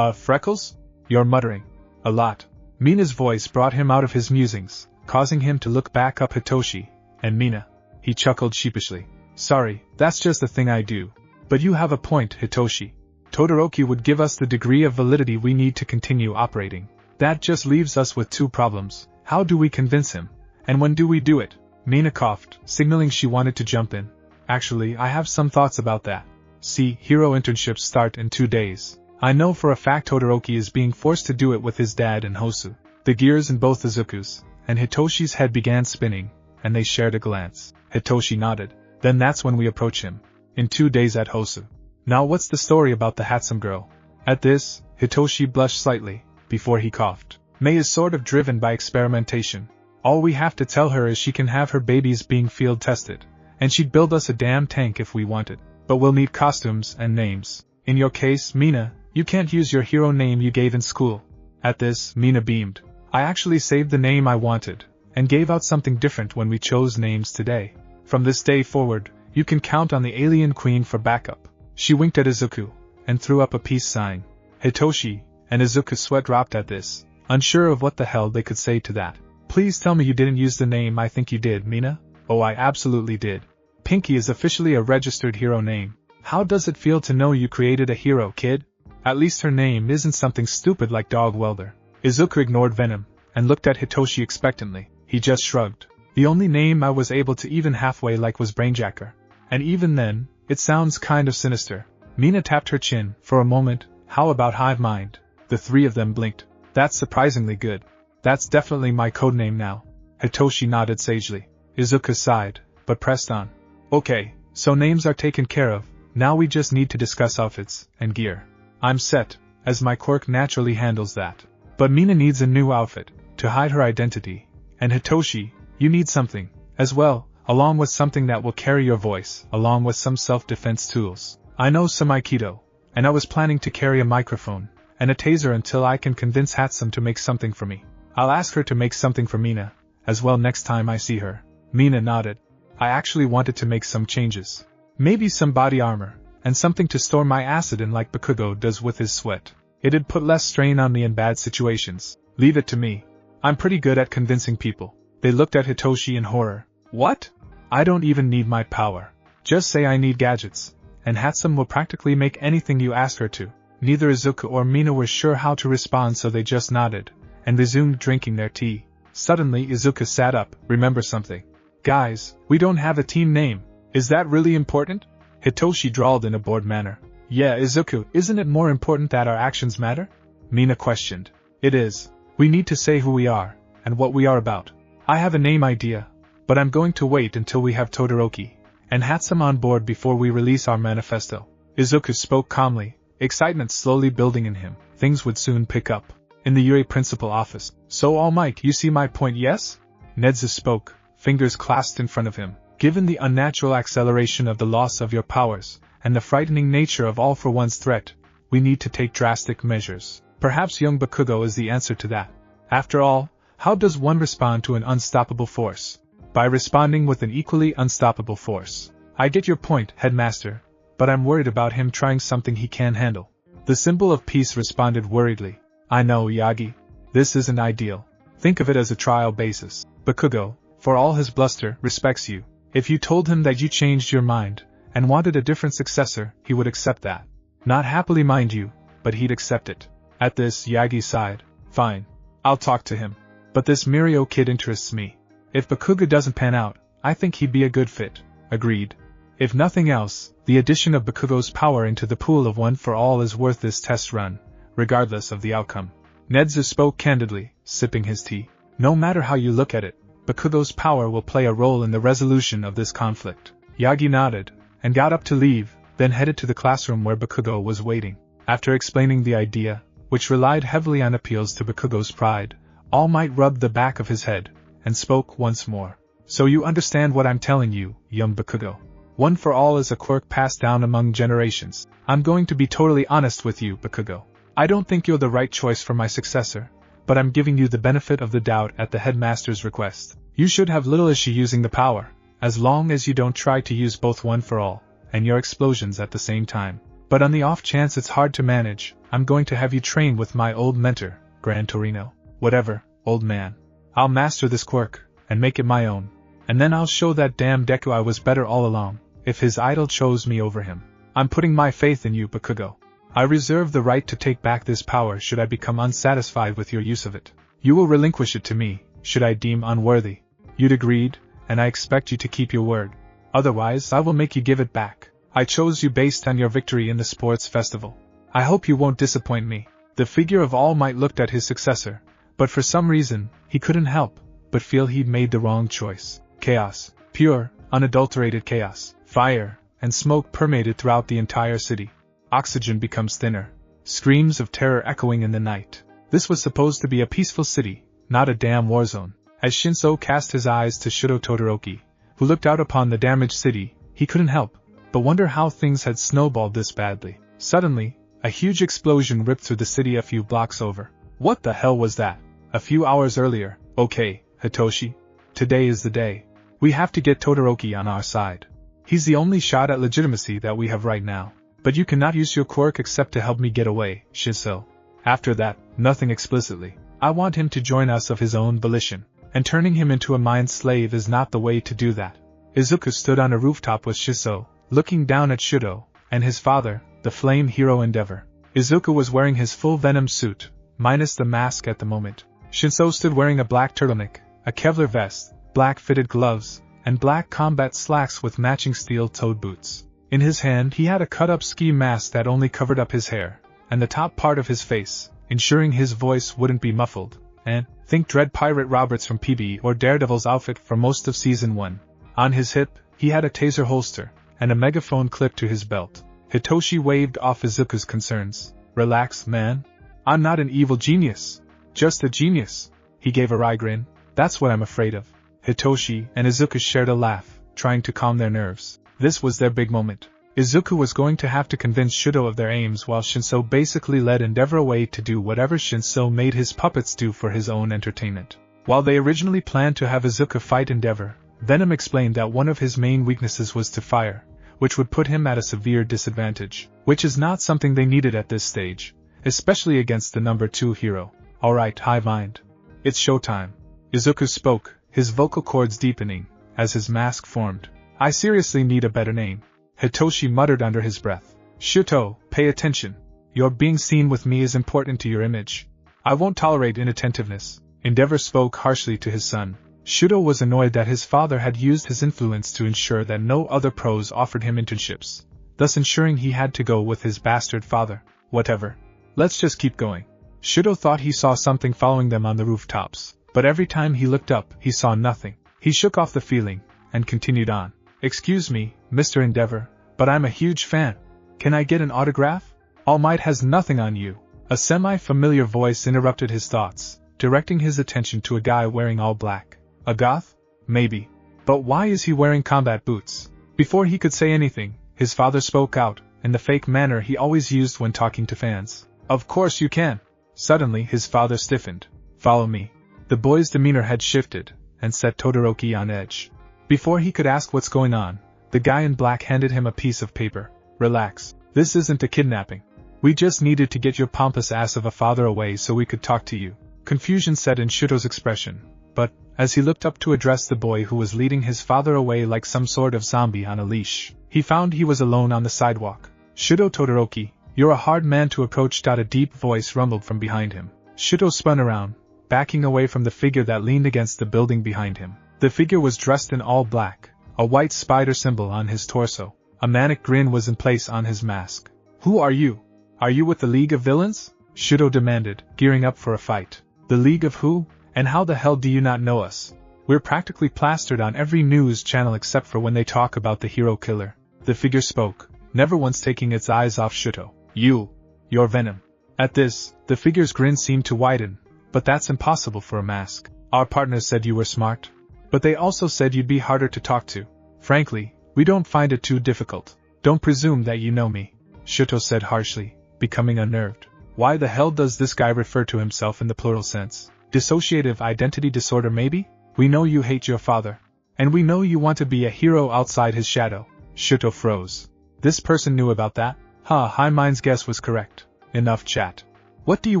Freckles? You're muttering. A lot. Mina's voice brought him out of his musings, causing him to look back up Hitoshi and Mina. He chuckled sheepishly. Sorry, that's just the thing I do. But you have a point, Hitoshi. Todoroki would give us the degree of validity we need to continue operating. That just leaves us with 2 problems. How do we convince him? And when do we do it? Mina coughed, signaling she wanted to jump in. Actually, I have some thoughts about that. See, hero internships start in 2 days. I know for a fact Todoroki is being forced to do it with his dad and Hosu. The gears in both Izuku's and Hitoshi's head began spinning, and they shared a glance. Hitoshi nodded. Then that's when we approach him. In 2 days at Hosu. Now what's the story about the Hatsum girl? At this, Hitoshi blushed slightly, before he coughed. Mei is sort of driven by experimentation. All we have to tell her is she can have her babies being field tested, and she'd build us a damn tank if we wanted. But we'll need costumes and names. In your case, Mina, you can't use your hero name you gave in school. At this, Mina beamed. I actually saved the name I wanted, and gave out something different when we chose names today. From this day forward, you can count on the Alien Queen for backup. She winked at Izuku, and threw up a peace sign. Hitoshi and Izuku's sweat dropped at this, unsure of what the hell they could say to that. Please tell me you didn't use the name I think you did, Mina? Oh, I absolutely did. Pinky is officially a registered hero name. How does it feel to know you created a hero, kid? At least her name isn't something stupid like Dog Welder. Izuku ignored Venom, and looked at Hitoshi expectantly. He just shrugged. The only name I was able to even halfway like was Brainjacker. And even then, it sounds kind of sinister. Mina tapped her chin, for a moment. How about Hive Mind? The three of them blinked. That's surprisingly good. That's definitely my codename now. Hitoshi nodded sagely. Izuku sighed, but pressed on. Okay, so names are taken care of, now we just need to discuss outfits and gear. I'm set, as my quirk naturally handles that. But Mina needs a new outfit, to hide her identity. And Hitoshi, you need something, as well, along with something that will carry your voice, along with some self-defense tools. I know some Aikido, and I was planning to carry a microphone, and a taser until I can convince Hatsum to make something for me. I'll ask her to make something for Mina, as well next time I see her. Mina nodded. I actually wanted to make some changes. Maybe some body armor, and something to store my acid in like Bakugo does with his sweat. It'd put less strain on me in bad situations. Leave it to me. I'm pretty good at convincing people. They looked at Hitoshi in horror. What? I don't even need my power. Just say I need gadgets, and Hatsum will practically make anything you ask her to. Neither Izuku or Mina were sure how to respond, so they just nodded, and resumed drinking their tea. Suddenly Izuku sat up. Remember something. Guys, we don't have a team name. Is that really important? Hitoshi drawled in a bored manner. Yeah, Izuku, isn't it more important that our actions matter? Mina questioned. It is. We need to say who we are, and what we are about. I have a name idea, but I'm going to wait until we have Todoroki and Hatsum on board before we release our manifesto. Izuku spoke calmly, excitement slowly building in him. Things would soon pick up. In the Yuri principal office. So All Might, you see my point, yes? Nedza spoke, fingers clasped in front of him. Given the unnatural acceleration of the loss of your powers, and the frightening nature of All for One's threat, we need to take drastic measures. Perhaps young Bakugo is the answer to that. After all, how does one respond to an unstoppable force? By responding with an equally unstoppable force. I get your point, Headmaster, but I'm worried about him trying something he can't handle. The symbol of peace responded worriedly. I know, Yagi. This isn't ideal. Think of it as a trial basis. Bakugo, for all his bluster, respects you. If you told him that you changed your mind, and wanted a different successor, he would accept that. Not happily, mind you, but he'd accept it. At this, Yagi sighed. Fine. I'll talk to him. But this Mirio kid interests me. If Bakugo doesn't pan out, I think he'd be a good fit. Agreed. If nothing else, the addition of Bakugo's power into the pool of One for All is worth this test run, regardless of the outcome. Nedza spoke candidly, sipping his tea. No matter how you look at it, Bakugo's power will play a role in the resolution of this conflict. Yagi nodded, and got up to leave, then headed to the classroom where Bakugo was waiting. After explaining the idea, which relied heavily on appeals to Bakugo's pride, All Might rubbed the back of his head, and spoke once more. So you understand what I'm telling you, young Bakugo. One for All is a quirk passed down among generations. I'm going to be totally honest with you, Bakugo. I don't think you're the right choice for my successor, but I'm giving you the benefit of the doubt at the headmaster's request. You should have little issue using the power, as long as you don't try to use both One for All and your explosions at the same time. But on the off chance it's hard to manage, I'm going to have you train with my old mentor, Gran Torino. Whatever, old man. I'll master this quirk, and make it my own. And then I'll show that damn Deku I was better all along, if his idol chose me over him. I'm putting my faith in you, Bakugo. I reserve the right to take back this power should I become unsatisfied with your use of it. You will relinquish it to me, should I deem unworthy. You'd agreed, and I expect you to keep your word. Otherwise, I will make you give it back. I chose you based on your victory in the sports festival. I hope you won't disappoint me. The figure of All Might looked at his successor, but for some reason, he couldn't help but feel he'd made the wrong choice. Chaos, pure, unadulterated chaos, fire, and smoke permeated throughout the entire city. Oxygen becomes thinner. Screams of terror echoing in the night. This was supposed to be a peaceful city, not a damn war zone. As Shinso cast his eyes to Shudo Todoroki, who looked out upon the damaged city, he couldn't help but wonder how things had snowballed this badly. Suddenly, a huge explosion ripped through the city a few blocks over. What the hell was that? A few hours earlier. Okay, Hitoshi. Today is the day. We have to get Todoroki on our side. He's the only shot at legitimacy that we have right now. But you cannot use your quirk except to help me get away, Shinso. After that, nothing explicitly. I want him to join us of his own volition, and turning him into a mind slave is not the way to do that. Izuku stood on a rooftop with Shinso, looking down at Shudo, and his father, the flame hero Endeavor. Izuku was wearing his full Venom suit, minus the mask at the moment. Shinso stood wearing a black turtleneck, a Kevlar vest, black fitted gloves, and black combat slacks with matching steel-toed boots. In his hand he had a cut-up ski mask that only covered up his hair, and the top part of his face, ensuring his voice wouldn't be muffled, and, think Dread Pirate Roberts from PB or Daredevil's outfit for most of Season 1. On his hip, he had a taser holster, and a megaphone clipped to his belt. Hitoshi waved off Izuku's concerns. Relax, man. I'm not an evil genius. Just a genius. He gave a wry grin. That's what I'm afraid of. Hitoshi and Izuku shared a laugh, trying to calm their nerves. This was their big moment. Izuku was going to have to convince Shudo of their aims while Shinso basically led Endeavor away to do whatever Shinso made his puppets do for his own entertainment. While they originally planned to have Izuku fight Endeavor, Venom explained that one of his main weaknesses was to fire, which would put him at a severe disadvantage, which is not something they needed at this stage, especially against the number 2 hero. Alright, Hive Mind. It's showtime. Izuku spoke, his vocal cords deepening, as his mask formed. I seriously need a better name. Hitoshi muttered under his breath. Shuto, pay attention. Your being seen with me is important to your image. I won't tolerate inattentiveness. Endeavor spoke harshly to his son. Shudo was annoyed that his father had used his influence to ensure that no other pros offered him internships, thus ensuring he had to go with his bastard father. Whatever. Let's just keep going. Shudo thought he saw something following them on the rooftops, but every time he looked up, he saw nothing. He shook off the feeling, and continued on. Excuse me, Mr. Endeavor, but I'm a huge fan. Can I get an autograph? All Might has nothing on you. A semi-familiar voice interrupted his thoughts, directing his attention to a guy wearing all black. A goth? Maybe. But why is he wearing combat boots? Before he could say anything, his father spoke out, in the fake manner he always used when talking to fans. Of course you can. Suddenly his father stiffened. Follow me. The boy's demeanor had shifted, and set Todoroki on edge. Before he could ask what's going on, the guy in black handed him a piece of paper. Relax. This isn't a kidnapping. We just needed to get your pompous ass of a father away so we could talk to you. Confusion set in Shudo's expression, but, as he looked up to address the boy who was leading his father away like some sort of zombie on a leash, he found he was alone on the sidewalk. Shudo Todoroki, you're a hard man to approach. A deep voice rumbled from behind him. Shudo spun around, backing away from the figure that leaned against the building behind him. The figure was dressed in all black, a white spider symbol on his torso. A manic grin was in place on his mask. Who are you? Are you with the League of Villains? Shudo demanded, gearing up for a fight. The League of who? And how the hell do you not know us? We're practically plastered on every news channel except for when they talk about the hero killer. The figure spoke, never once taking its eyes off Shudo. You're Venom. At this, the figure's grin seemed to widen, but that's impossible for a mask. Our partners said you were smart, but they also said you'd be harder to talk to. Frankly, we don't find it too difficult. Don't presume that you know me, Shudo said harshly, becoming unnerved. Why the hell does this guy refer to himself in the plural sense? Dissociative identity disorder maybe? We know you hate your father. And we know you want to be a hero outside his shadow. Shudo froze. This person knew about that? High Mind's guess was correct. Enough chat. What do you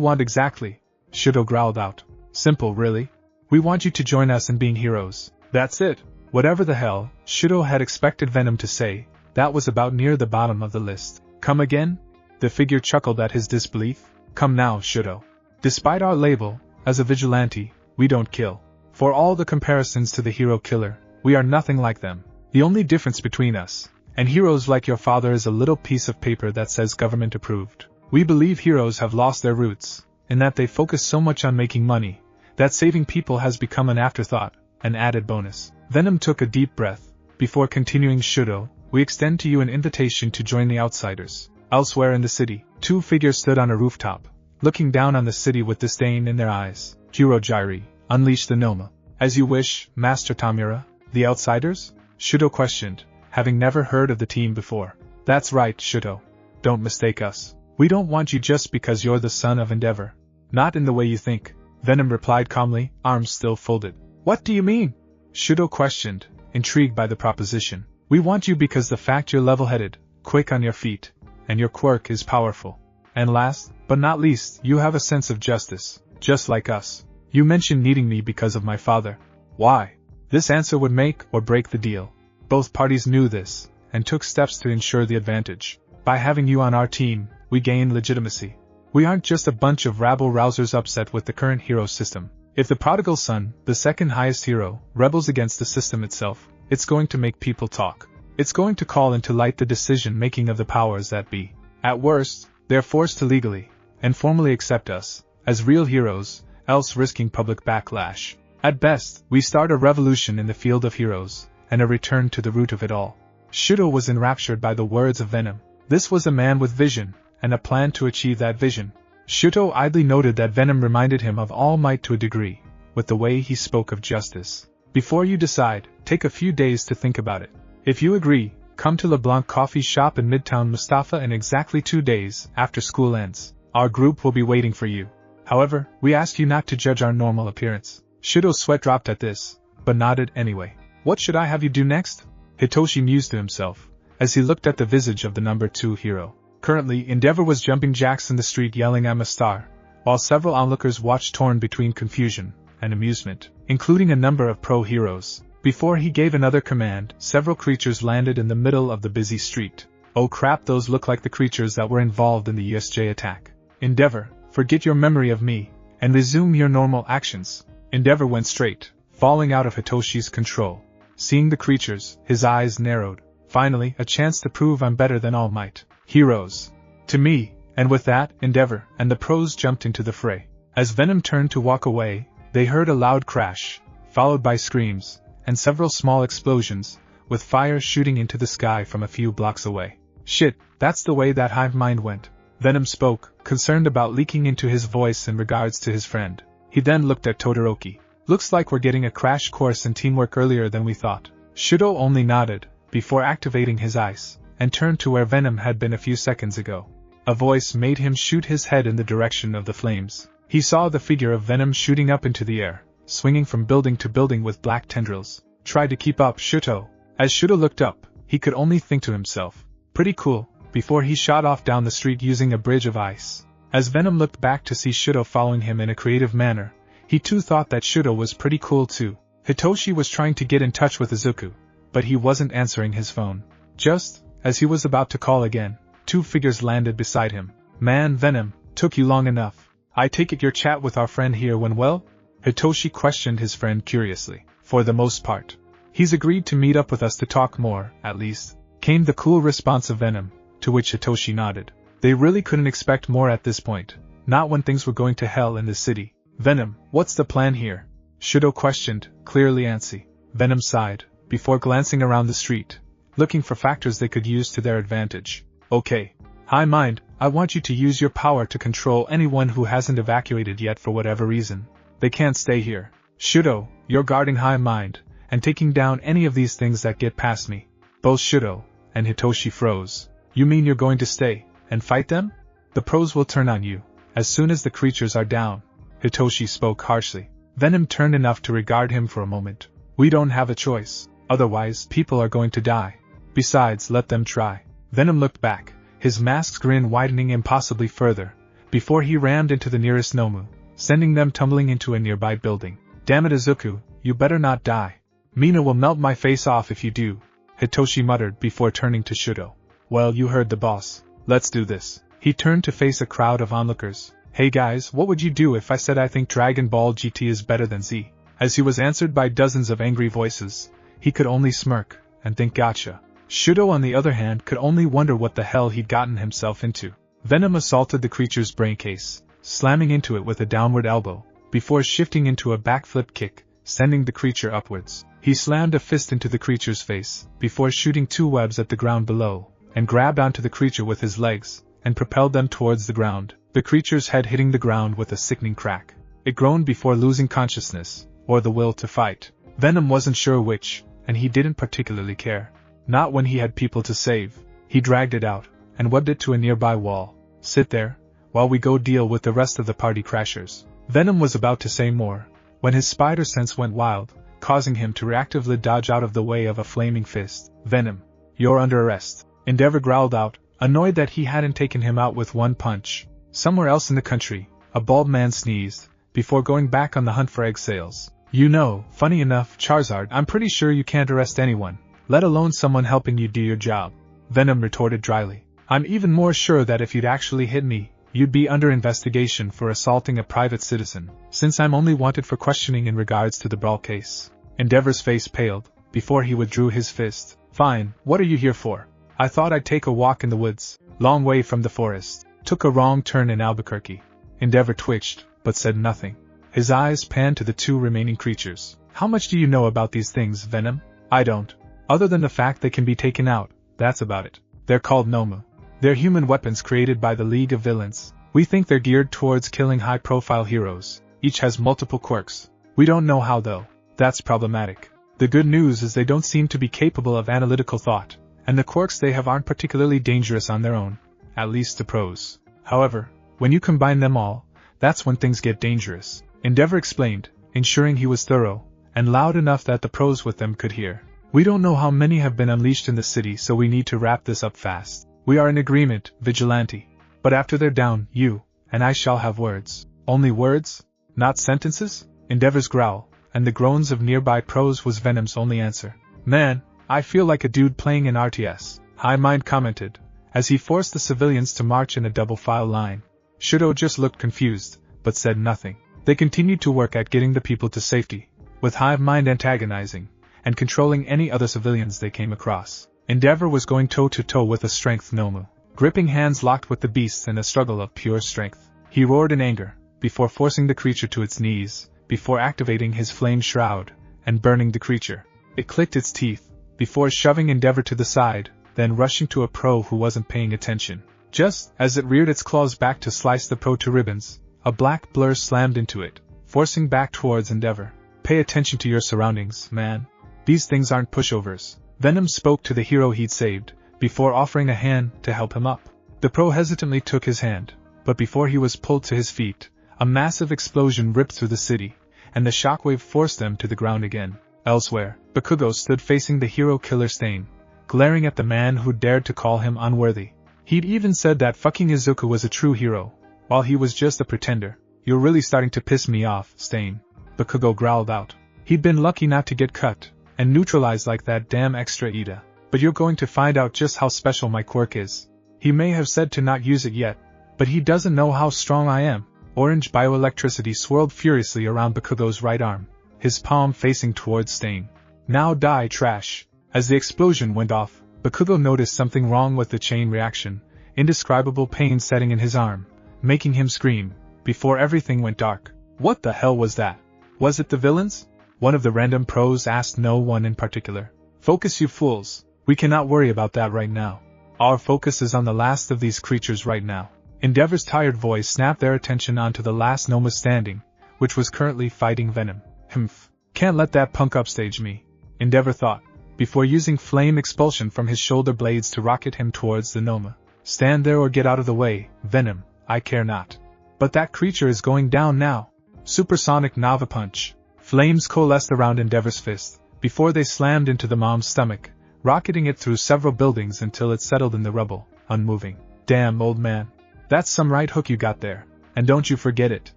want exactly? Shudo growled out. Simple, really. We want you to join us in being heroes. That's it. Whatever the hell Shudo had expected Venom to say, that was about near the bottom of the list. Come again? The figure chuckled at his disbelief. Come now, Shudo. Despite our label, as a vigilante, we don't kill. For all the comparisons to the hero killer, we are nothing like them. The only difference between us and heroes like your father is a little piece of paper that says government approved. We believe heroes have lost their roots, in that they focus so much on making money, that saving people has become an afterthought, an added bonus. Venom took a deep breath. Before continuing, Shudo, we extend to you an invitation to join the outsiders. Elsewhere in the city, two figures stood on a rooftop, looking down on the city with disdain in their eyes. Kurojairi, unleash the Nomu. As you wish, Master Tamura. The outsiders? Shudo questioned, having never heard of the team before. That's right, Shudo. Don't mistake us. We don't want you just because you're the son of Endeavor. Not in the way you think, Venom replied calmly, arms still folded. What do you mean? Shudo questioned, intrigued by the proposition. We want you because the fact you're level-headed, quick on your feet, and your quirk is powerful. And last, but not least, you have a sense of justice, just like us. You mentioned needing me because of my father. Why? This answer would make or break the deal. Both parties knew this, and took steps to ensure the advantage. By having you on our team, we gain legitimacy. We aren't just a bunch of rabble-rousers upset with the current hero system. If the prodigal son, the second highest hero, rebels against the system itself, it's going to make people talk. It's going to call into light the decision-making of the powers that be. At worst, they're forced to legally and formally accept us as real heroes, else risking public backlash. At best, we start a revolution in the field of heroes, and a return to the root of it all. Shudo was enraptured by the words of Venom. This was a man with vision, and a plan to achieve that vision. Shudo idly noted that Venom reminded him of All Might to a degree, with the way he spoke of justice. Before you decide, take a few days to think about it. If you agree, come to LeBlanc Coffee Shop in Midtown Mustafa in exactly 2 days after school ends. Our group will be waiting for you. However, we ask you not to judge our normal appearance. Shudo's sweat dropped at this, but nodded anyway. What should I have you do next? Hitoshi mused to himself, as he looked at the visage of the number 2 hero. Currently, Endeavor was jumping jacks in the street yelling I'm a star, while several onlookers watched torn between confusion and amusement, including a number of pro-heroes. Before he gave another command, several creatures landed in the middle of the busy street. Oh crap, those look like the creatures that were involved in the USJ attack. Endeavor, forget your memory of me, and resume your normal actions. Endeavor went straight, falling out of Hitoshi's control. Seeing the creatures, his eyes narrowed. Finally, a chance to prove I'm better than All Might. Heroes. To me, and with that, Endeavor and the pros jumped into the fray. As Venom turned to walk away, they heard a loud crash, followed by screams, and several small explosions, with fire shooting into the sky from a few blocks away. Shit, that's the way that hive mind went. Venom spoke, concerned about leaking into his voice in regards to his friend. He then looked at Todoroki. Looks like we're getting a crash course in teamwork earlier than we thought. Shudo only nodded, before activating his ice, and turned to where Venom had been a few seconds ago. A voice made him shoot his head in the direction of the flames. He saw the figure of Venom shooting up into the air, swinging from building to building with black tendrils. Try to keep up, Shudo. As Shudo looked up, he could only think to himself, pretty cool, before he shot off down the street using a bridge of ice. As Venom looked back to see Shudo following him in a creative manner, he too thought that Shudo was pretty cool too. Hitoshi was trying to get in touch with Izuku, but he wasn't answering his phone. Just as he was about to call again, 2 figures landed beside him. Man, Venom, took you long enough. I take it your chat with our friend here went well? Hitoshi questioned his friend curiously. For the most part. He's agreed to meet up with us to talk more, at least, came the cool response of Venom, to which Hitoshi nodded. They really couldn't expect more at this point, not when things were going to hell in the city. Venom, what's the plan here? Shudo questioned, clearly antsy. Venom sighed, before glancing around the street, looking for factors they could use to their advantage. Okay. High Mind, I want you to use your power to control anyone who hasn't evacuated yet for whatever reason. They can't stay here. Shudo, you're guarding High Mind, and taking down any of these things that get past me. Both Shudo and Hitoshi froze. You mean you're going to stay and fight them? The pros will turn on you as soon as the creatures are down. Hitoshi spoke harshly. Venom turned enough to regard him for a moment. We don't have a choice, otherwise people are going to die. Besides, let them try. Venom looked back, his mask's grin widening impossibly further, before he rammed into the nearest Nomu, sending them tumbling into a nearby building. Damn it, Izuku, you better not die. Mina will melt my face off if you do, Hitoshi muttered before turning to Shudo. Well, you heard the boss. Let's do this. He turned to face a crowd of onlookers. Hey guys, what would you do if I said I think Dragon Ball GT is better than Z? As he was answered by dozens of angry voices, he could only smirk and think gotcha. Shudo on the other hand could only wonder what the hell he'd gotten himself into. Venom assaulted the creature's braincase, slamming into it with a downward elbow, before shifting into a backflip kick, sending the creature upwards. He slammed a fist into the creature's face, before shooting 2 webs at the ground below, and grabbed onto the creature with his legs, and propelled them towards the ground, the creature's head hitting the ground with a sickening crack. It groaned before losing consciousness, or the will to fight. Venom wasn't sure which, and he didn't particularly care. Not when he had people to save. He dragged it out, and webbed it to a nearby wall. Sit there, while we go deal with the rest of the party crashers. Venom was about to say more, when his spider sense went wild, causing him to reactively dodge out of the way of a flaming fist. Venom, you're under arrest. Endeavor growled out, annoyed that he hadn't taken him out with one punch. Somewhere else in the country, a bald man sneezed, before going back on the hunt for egg sales. You know, funny enough, Charizard, I'm pretty sure you can't arrest anyone, let alone someone helping you do your job. Venom retorted dryly. I'm even more sure that if you'd actually hit me, you'd be under investigation for assaulting a private citizen, since I'm only wanted for questioning in regards to the brawl case. Endeavor's face paled, before he withdrew his fist. Fine, what are you here for? I thought I'd take a walk in the woods, long way from the forest. Took a wrong turn in Albuquerque. Endeavor twitched, but said nothing. His eyes panned to the two remaining creatures. How much do you know about these things, Venom? I don't. Other than the fact they can be taken out, that's about it. They're called Nomu. They're human weapons created by the League of Villains. We think they're geared towards killing high-profile heroes. Each has multiple quirks. We don't know how though. That's problematic. The good news is they don't seem to be capable of analytical thought, and the quirks they have aren't particularly dangerous on their own, at least to pros. However, when you combine them all, that's when things get dangerous. Endeavor explained, ensuring he was thorough, and loud enough that the pros with them could hear. We don't know how many have been unleashed in the city, so we need to wrap this up fast. We are in agreement, Vigilante. But after they're down, you and I shall have words. Only words? Not sentences? Endeavor's growl, and the groans of nearby pros was Venom's only answer. Man, I feel like a dude playing in RTS, High Mind commented, as he forced the civilians to march in a double file line. Shudo just looked confused, but said nothing. They continued to work at getting the people to safety, with Hive Mind antagonizing and controlling any other civilians they came across. Endeavor was going toe-to-toe with a strength Nomu, gripping hands locked with the beasts in a struggle of pure strength. He roared in anger, before forcing the creature to its knees, before activating his flame shroud, and burning the creature. It clicked its teeth, before shoving Endeavor to the side, then rushing to a pro who wasn't paying attention. Just as it reared its claws back to slice the pro to ribbons, a black blur slammed into it, forcing back towards Endeavor. Pay attention to your surroundings, man. These things aren't pushovers. Venom spoke to the hero he'd saved, before offering a hand to help him up. The pro hesitantly took his hand, but before he was pulled to his feet, a massive explosion ripped through the city, and the shockwave forced them to the ground again. Elsewhere, Bakugo stood facing the hero killer Stain, glaring at the man who dared to call him unworthy. He'd even said that fucking Izuku was a true hero, while he was just a pretender. You're really starting to piss me off, Stain. Bakugo growled out. He'd been lucky not to get cut and neutralized like that damn extra Ida. But you're going to find out just how special my quirk is. He may have said to not use it yet, but he doesn't know how strong I am. Orange bioelectricity swirled furiously around Bakugo's right arm, his palm facing towards Stain. Now die, trash. As the explosion went off, Bakugo noticed something wrong with the chain reaction, indescribable pain setting in his arm, making him scream, before everything went dark. What the hell was that? Was it the villains? One of the random pros asked, no one in particular. Focus, you fools. We cannot worry about that right now. Our focus is on the last of these creatures right now. Endeavor's tired voice snapped their attention onto the last Nomu standing, which was currently fighting Venom. Humph. Can't let that punk upstage me, Endeavor thought, before using flame expulsion from his shoulder blades to rocket him towards the Nomu. Stand there or get out of the way, Venom, I care not. But that creature is going down now. Supersonic Nava Punch. Flames coalesced around Endeavor's fist, before they slammed into the mom's stomach, rocketing it through several buildings until it settled in the rubble, unmoving. Damn, old man. That's some right hook you got there. And don't you forget it.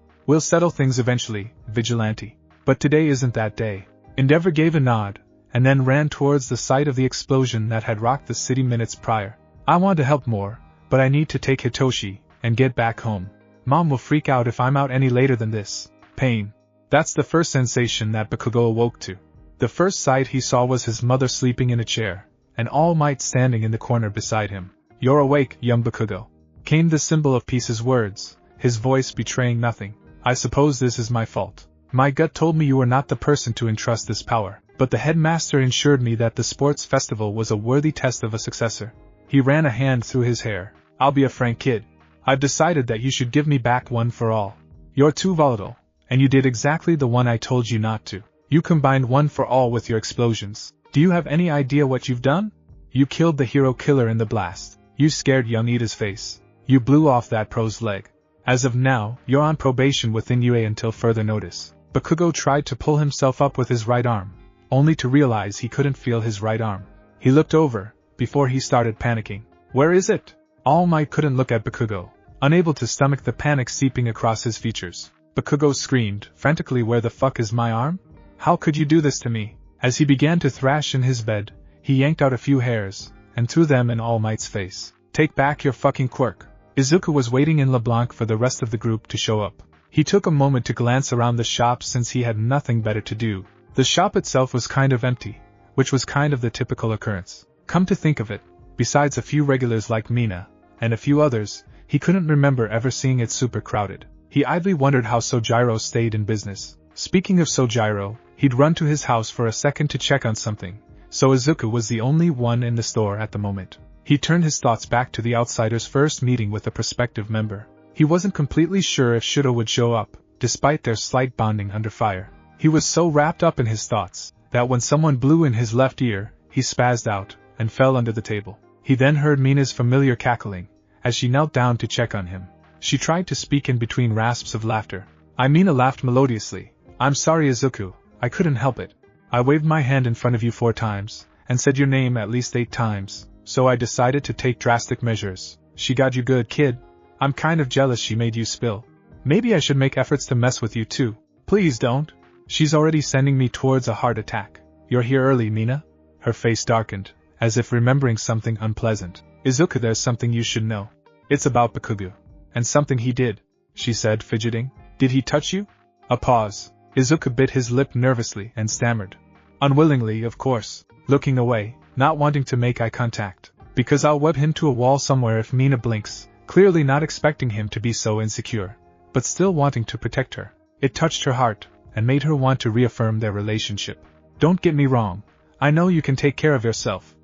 We'll settle things eventually, Vigilante. But today isn't that day. Endeavor gave a nod, and then ran towards the site of the explosion that had rocked the city minutes prior. I want to help more, but I need to take Hitoshi and get back home. Mom will freak out if I'm out any later than this. Pain. That's the first sensation that Bakugo awoke to. The first sight he saw was his mother sleeping in a chair, and All Might standing in the corner beside him. You're awake, young Bakugo. Came the symbol of peace's words, his voice betraying nothing. I suppose this is my fault. My gut told me you were not the person to entrust this power, but the headmaster assured me that the sports festival was a worthy test of a successor. He ran a hand through his hair. I'll be a frank kid. I've decided that you should give me back one for all. You're too volatile, and you did exactly the one I told you not to. You combined one for all with your explosions. Do you have any idea what you've done? You killed the hero killer in the blast. You scared young Ida's face. You blew off that pro's leg. As of now, you're on probation within UA until further notice. Bakugo tried to pull himself up with his right arm, only to realize he couldn't feel his right arm. He looked over, before he started panicking. Where is it? All Might couldn't look at Bakugo, unable to stomach the panic seeping across his features. Bakugo screamed, frantically, where the fuck is my arm? How could you do this to me? As he began to thrash in his bed, he yanked out a few hairs, and threw them in All Might's face. Take back your fucking quirk. Izuku was waiting in LeBlanc for the rest of the group to show up. He took a moment to glance around the shop since he had nothing better to do. The shop itself was kind of empty, which was kind of the typical occurrence. Come to think of it, besides a few regulars like Mina, and a few others, he couldn't remember ever seeing it super crowded. He idly wondered how Sojiro stayed in business. Speaking of Sojiro, he'd run to his house for a second to check on something, so Izuku was the only one in the store at the moment. He turned his thoughts back to the outsider's first meeting with a prospective member. He wasn't completely sure if Shudo would show up, despite their slight bonding under fire. He was so wrapped up in his thoughts, that when someone blew in his left ear, he spazzed out, and fell under the table. He then heard Mina's familiar cackling, as she knelt down to check on him. She tried to speak in between rasps of laughter. Mina laughed melodiously. I'm sorry Izuku, I couldn't help it. I waved my hand in front of you 4 times, and said your name at least 8 times, so I decided to take drastic measures. She got you good, kid. I'm kind of jealous she made you spill. Maybe I should make efforts to mess with you too. Please don't. She's already sending me towards a heart attack. You're here early, Mina? Her face darkened, as if remembering something unpleasant. Izuku, there's something you should know. It's about Bakugo. And something he did, she said, fidgeting. Did he touch you? A pause. Izuku bit his lip nervously and stammered. Unwillingly, of course, looking away, not wanting to make eye contact. Because I'll web him to a wall somewhere if Mina blinks, clearly not expecting him to be so insecure, but still wanting to protect her. It touched her heart, and made her want to reaffirm their relationship. Don't get me wrong, I know you can take care of yourself.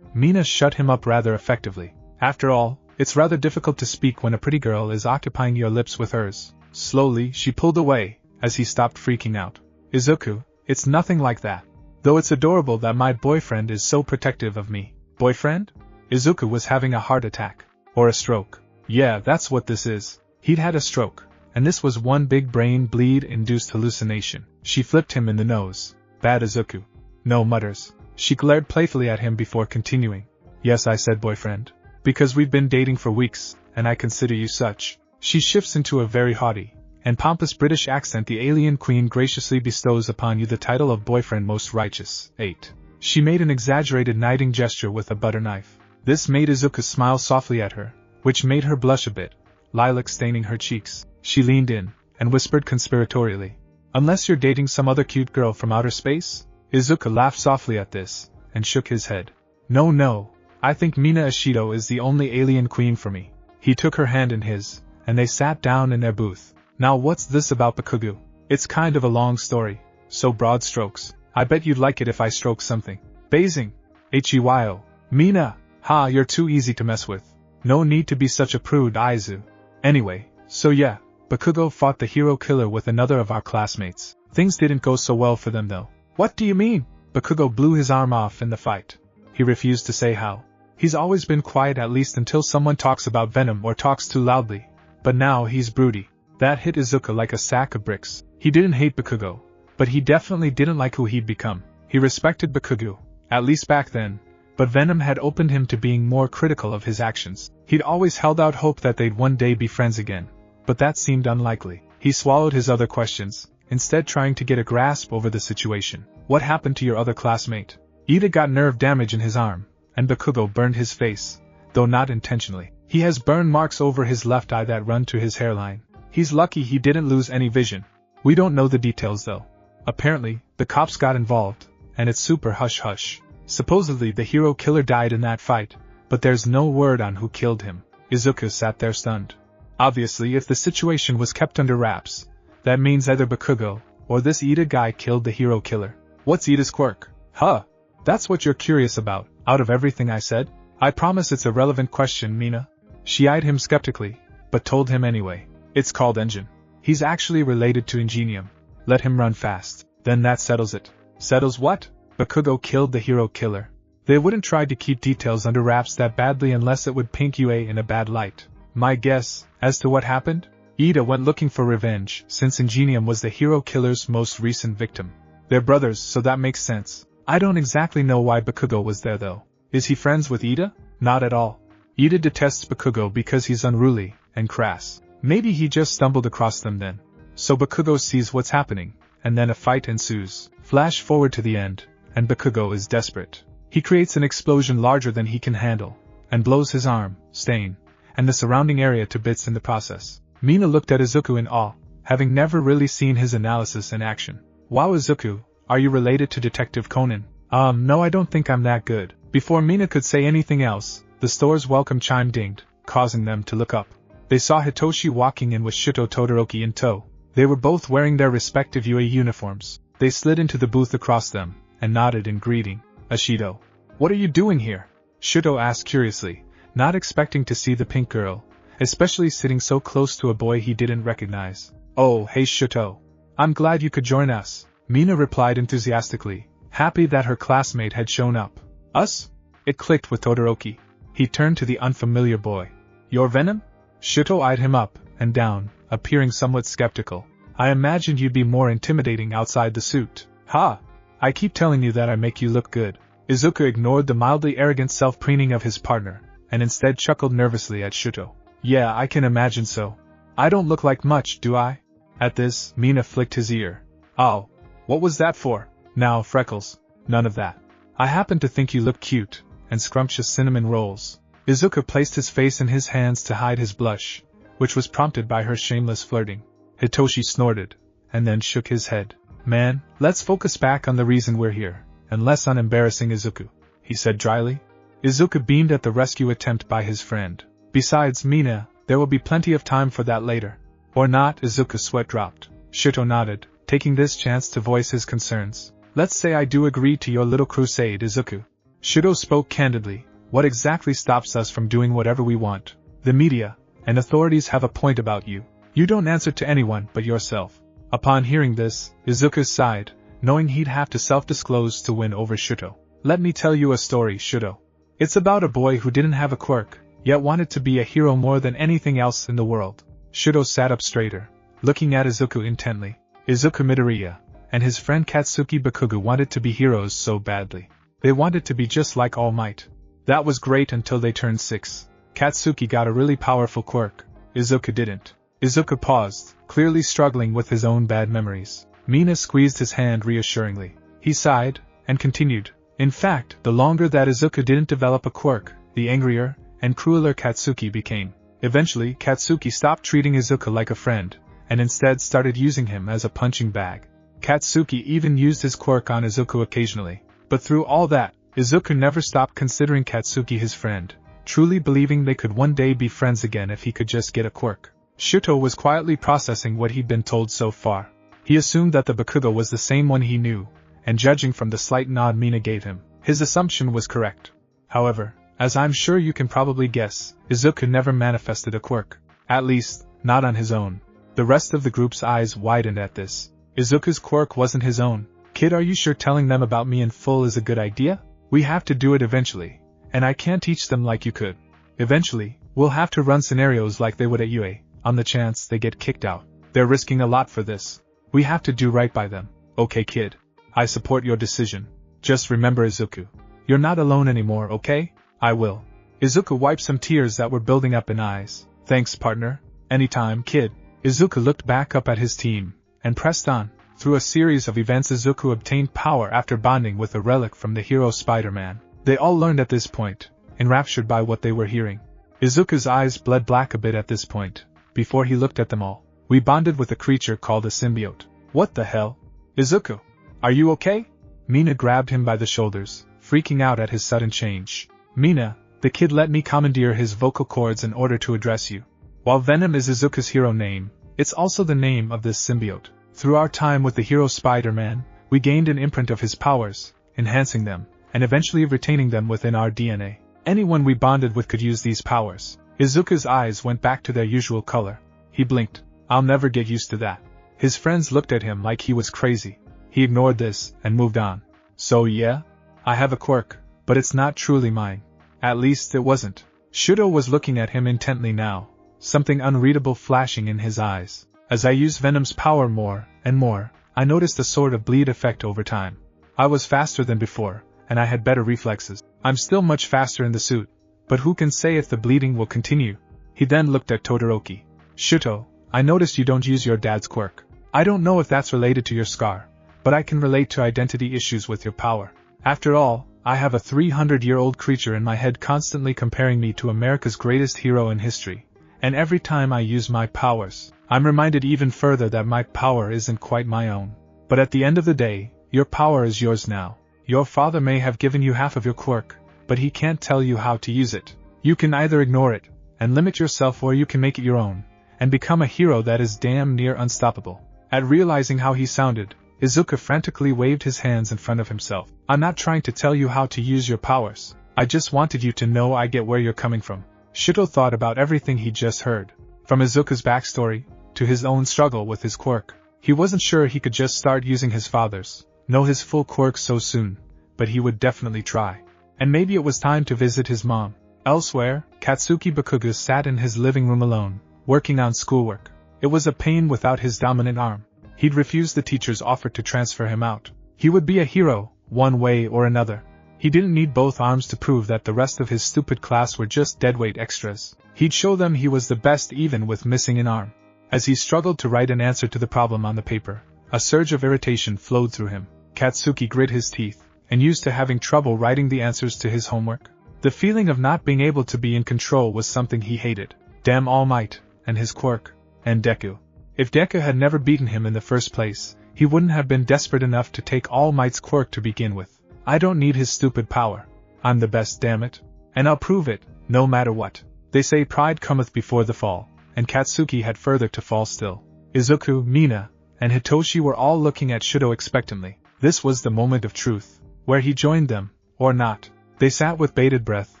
Mina shut him up rather effectively. After all, it's rather difficult to speak when a pretty girl is occupying your lips with hers. Slowly, she pulled away, as he stopped freaking out. Izuku, it's nothing like that. Though it's adorable that my boyfriend is so protective of me. Boyfriend? Izuku was having a heart attack. Or a stroke. Yeah, that's what this is. He'd had a stroke, and this was one big brain bleed-induced hallucination. She flipped him in the nose. Bad Izuku. No, mutters. She glared playfully at him before continuing. Yes, I said boyfriend. Because we've been dating for weeks, and I consider you such. She shifts into a very haughty and pompous British accent. The alien queen graciously bestows upon you the title of boyfriend most righteous. 8. She made an exaggerated knighting gesture with a butter knife. This made Izuku smile softly at her, which made her blush a bit, lilac staining her cheeks. She leaned in, and whispered conspiratorially. Unless you're dating some other cute girl from outer space? Izuku laughed softly at this, and shook his head. No, I think Mina Ashido is the only alien queen for me. He took her hand in his, and they sat down in their booth. Now what's this about Bakugo? It's kind of a long story, so broad strokes. I bet you'd like it if I stroke something. Basing. Heyo. Mina. Ha, you're too easy to mess with. No need to be such a prude, Aizu. Anyway, so yeah, Bakugo fought the hero killer with another of our classmates. Things didn't go so well for them though. What do you mean? Bakugo blew his arm off in the fight. He refused to say how. He's always been quiet, at least until someone talks about Venom or talks too loudly. But now he's broody. That hit Izuku like a sack of bricks. He didn't hate Bakugo, but he definitely didn't like who he'd become. He respected Bakugo, at least back then, but Venom had opened him to being more critical of his actions. He'd always held out hope that they'd one day be friends again, but that seemed unlikely. He swallowed his other questions, instead trying to get a grasp over the situation. What happened to your other classmate? Ida got nerve damage in his arm, and Bakugo burned his face, though not intentionally. He has burn marks over his left eye that run to his hairline. He's lucky he didn't lose any vision. We don't know the details though. Apparently, the cops got involved, and it's super hush-hush. Supposedly the hero killer died in that fight, but there's no word on who killed him. Izuku sat there stunned. Obviously, if the situation was kept under wraps, that means either Bakugo or this Ida guy killed the hero killer. What's Ida's quirk? Huh? That's what you're curious about, out of everything I said? I promise it's a relevant question, Mina. She eyed him skeptically, but told him anyway. It's called Engine. He's actually related to Ingenium. Let him run fast. Then that settles it. Settles what? Bakugo killed the hero killer. They wouldn't try to keep details under wraps that badly unless it would paint UA in a bad light. My guess, as to what happened? Ida went looking for revenge, since Ingenium was the hero killer's most recent victim. They're brothers, so that makes sense. I don't exactly know why Bakugo was there though. Is he friends with Ida? Not at all. Ida detests Bakugo because he's unruly and crass. Maybe he just stumbled across them then. So Bakugo sees what's happening, and then a fight ensues. Flash forward to the end, and Bakugo is desperate. He creates an explosion larger than he can handle, and blows his arm, stain, and the surrounding area to bits in the process. Mina looked at Izuku in awe, having never really seen his analysis in action. Wow, Izuku, are you related to Detective Conan? No, I don't think I'm that good. Before Mina could say anything else, the store's welcome chime dinged, causing them to look up. They saw Hitoshi walking in with Shuto Todoroki in tow. They were both wearing their respective UA uniforms. They slid into the booth across them, and nodded in greeting. Ashido. What are you doing here? Shuto asked curiously, not expecting to see the pink girl, especially sitting so close to a boy he didn't recognize. Oh, hey Shuto. I'm glad you could join us, Mina replied enthusiastically, happy that her classmate had shown up. Us? It clicked with Todoroki. He turned to the unfamiliar boy. You're Venom? Shuto eyed him up and down, appearing somewhat skeptical. I imagined you'd be more intimidating outside the suit. Ha! I keep telling you that I make you look good. Izuku ignored the mildly arrogant self-preening of his partner, and instead chuckled nervously at Shuto. Yeah, I can imagine so. I don't look like much, do I? At this, Mina flicked his ear. Oh, what was that for? Now, Freckles, none of that. I happen to think you look cute, and scrumptious cinnamon rolls. Izuku placed his face in his hands to hide his blush, which was prompted by her shameless flirting. Hitoshi snorted, and then shook his head. Man, let's focus back on the reason we're here, and less on embarrassing Izuku, he said dryly. Izuku beamed at the rescue attempt by his friend. Besides, Mina, there will be plenty of time for that later. Or not, Izuku's sweat dropped. Shuto nodded, taking this chance to voice his concerns. Let's say I do agree to your little crusade, Izuku. Shuto spoke candidly. What exactly stops us from doing whatever we want? The media and authorities have a point about you. You don't answer to anyone but yourself. Upon hearing this, Izuku sighed, knowing he'd have to self-disclose to win over Shuto. Let me tell you a story, Shuto. It's about a boy who didn't have a quirk, yet wanted to be a hero more than anything else in the world. Shuto sat up straighter, looking at Izuku intently. Izuku Midoriya and his friend Katsuki Bakugo wanted to be heroes so badly. They wanted to be just like All Might. That was great until they turned 6. Katsuki got a really powerful quirk. Izuku didn't. Izuku paused, clearly struggling with his own bad memories. Mina squeezed his hand reassuringly. He sighed, and continued. In fact, the longer that Izuku didn't develop a quirk, the angrier and crueler Katsuki became. Eventually, Katsuki stopped treating Izuku like a friend, and instead started using him as a punching bag. Katsuki even used his quirk on Izuku occasionally. But through all that, Izuku never stopped considering Katsuki his friend, truly believing they could one day be friends again if he could just get a quirk. Shuto was quietly processing what he'd been told so far. He assumed that the Bakugo was the same one he knew, and judging from the slight nod Mina gave him, his assumption was correct. However, as I'm sure you can probably guess, Izuku never manifested a quirk. At least, not on his own. The rest of the group's eyes widened at this. Izuku's quirk wasn't his own. Kid, are you sure telling them about me in full is a good idea? We have to do it eventually, and I can't teach them like you could. Eventually, we'll have to run scenarios like they would at UA, on the chance they get kicked out. They're risking a lot for this. We have to do right by them. Okay kid. I support your decision. Just remember Izuku. You're not alone anymore, okay? I will. Izuku wiped some tears that were building up in eyes. Thanks partner. Anytime, kid. Izuku looked back up at his team, and pressed on. Through a series of events Izuku obtained power after bonding with a relic from the hero Spider-Man. They all learned at this point, enraptured by what they were hearing. Izuku's eyes bled black a bit at this point, before he looked at them all. We bonded with a creature called a symbiote. What the hell? Izuku, are you okay? Mina grabbed him by the shoulders, freaking out at his sudden change. Mina, the kid let me commandeer his vocal cords in order to address you. While Venom is Izuku's hero name, it's also the name of this symbiote. Through our time with the hero Spider-Man, we gained an imprint of his powers, enhancing them, and eventually retaining them within our DNA. Anyone we bonded with could use these powers. Izuku's eyes went back to their usual color. He blinked. I'll never get used to that. His friends looked at him like he was crazy. He ignored this, and moved on. So yeah? I have a quirk, but it's not truly mine. At least it wasn't. Shuto was looking at him intently now, something unreadable flashing in his eyes. As I used Venom's power more and more, I noticed a sort of bleed effect over time. I was faster than before, and I had better reflexes. I'm still much faster in the suit, but who can say if the bleeding will continue? He then looked at Todoroki. Shuto, I noticed you don't use your dad's quirk. I don't know if that's related to your scar, but I can relate to identity issues with your power. After all, I have a 300-year-old creature in my head constantly comparing me to America's greatest hero in history, and every time I use my powers, I'm reminded even further that my power isn't quite my own. But at the end of the day, your power is yours now. Your father may have given you half of your quirk, but he can't tell you how to use it. You can either ignore it and limit yourself, or you can make it your own and become a hero that is damn near unstoppable. At realizing how he sounded, Izuku frantically waved his hands in front of himself. I'm not trying to tell you how to use your powers. I just wanted you to know I get where you're coming from. Shuto thought about everything he just heard. From Izuku's backstory, to his own struggle with his quirk. He wasn't sure he could just start using his father's, know his full quirk so soon, but he would definitely try. And maybe it was time to visit his mom. Elsewhere, Katsuki Bakugo sat in his living room alone, working on schoolwork. It was a pain without his dominant arm. He'd refused the teacher's offer to transfer him out. He would be a hero, one way or another. He didn't need both arms to prove that the rest of his stupid class were just deadweight extras. He'd show them he was the best even with missing an arm. As he struggled to write an answer to the problem on the paper, a surge of irritation flowed through him. Katsuki grit his teeth, and used to having trouble writing the answers to his homework. The feeling of not being able to be in control was something he hated. Damn All Might, and his quirk, and Deku. If Deku had never beaten him in the first place, he wouldn't have been desperate enough to take All Might's quirk to begin with. I don't need his stupid power. I'm the best, damn it. And I'll prove it, no matter what. They say pride cometh before the fall, and Katsuki had further to fall still. Izuku, Mina, and Hitoshi were all looking at Shuto expectantly. This was the moment of truth, where he joined them, or not. They sat with bated breath,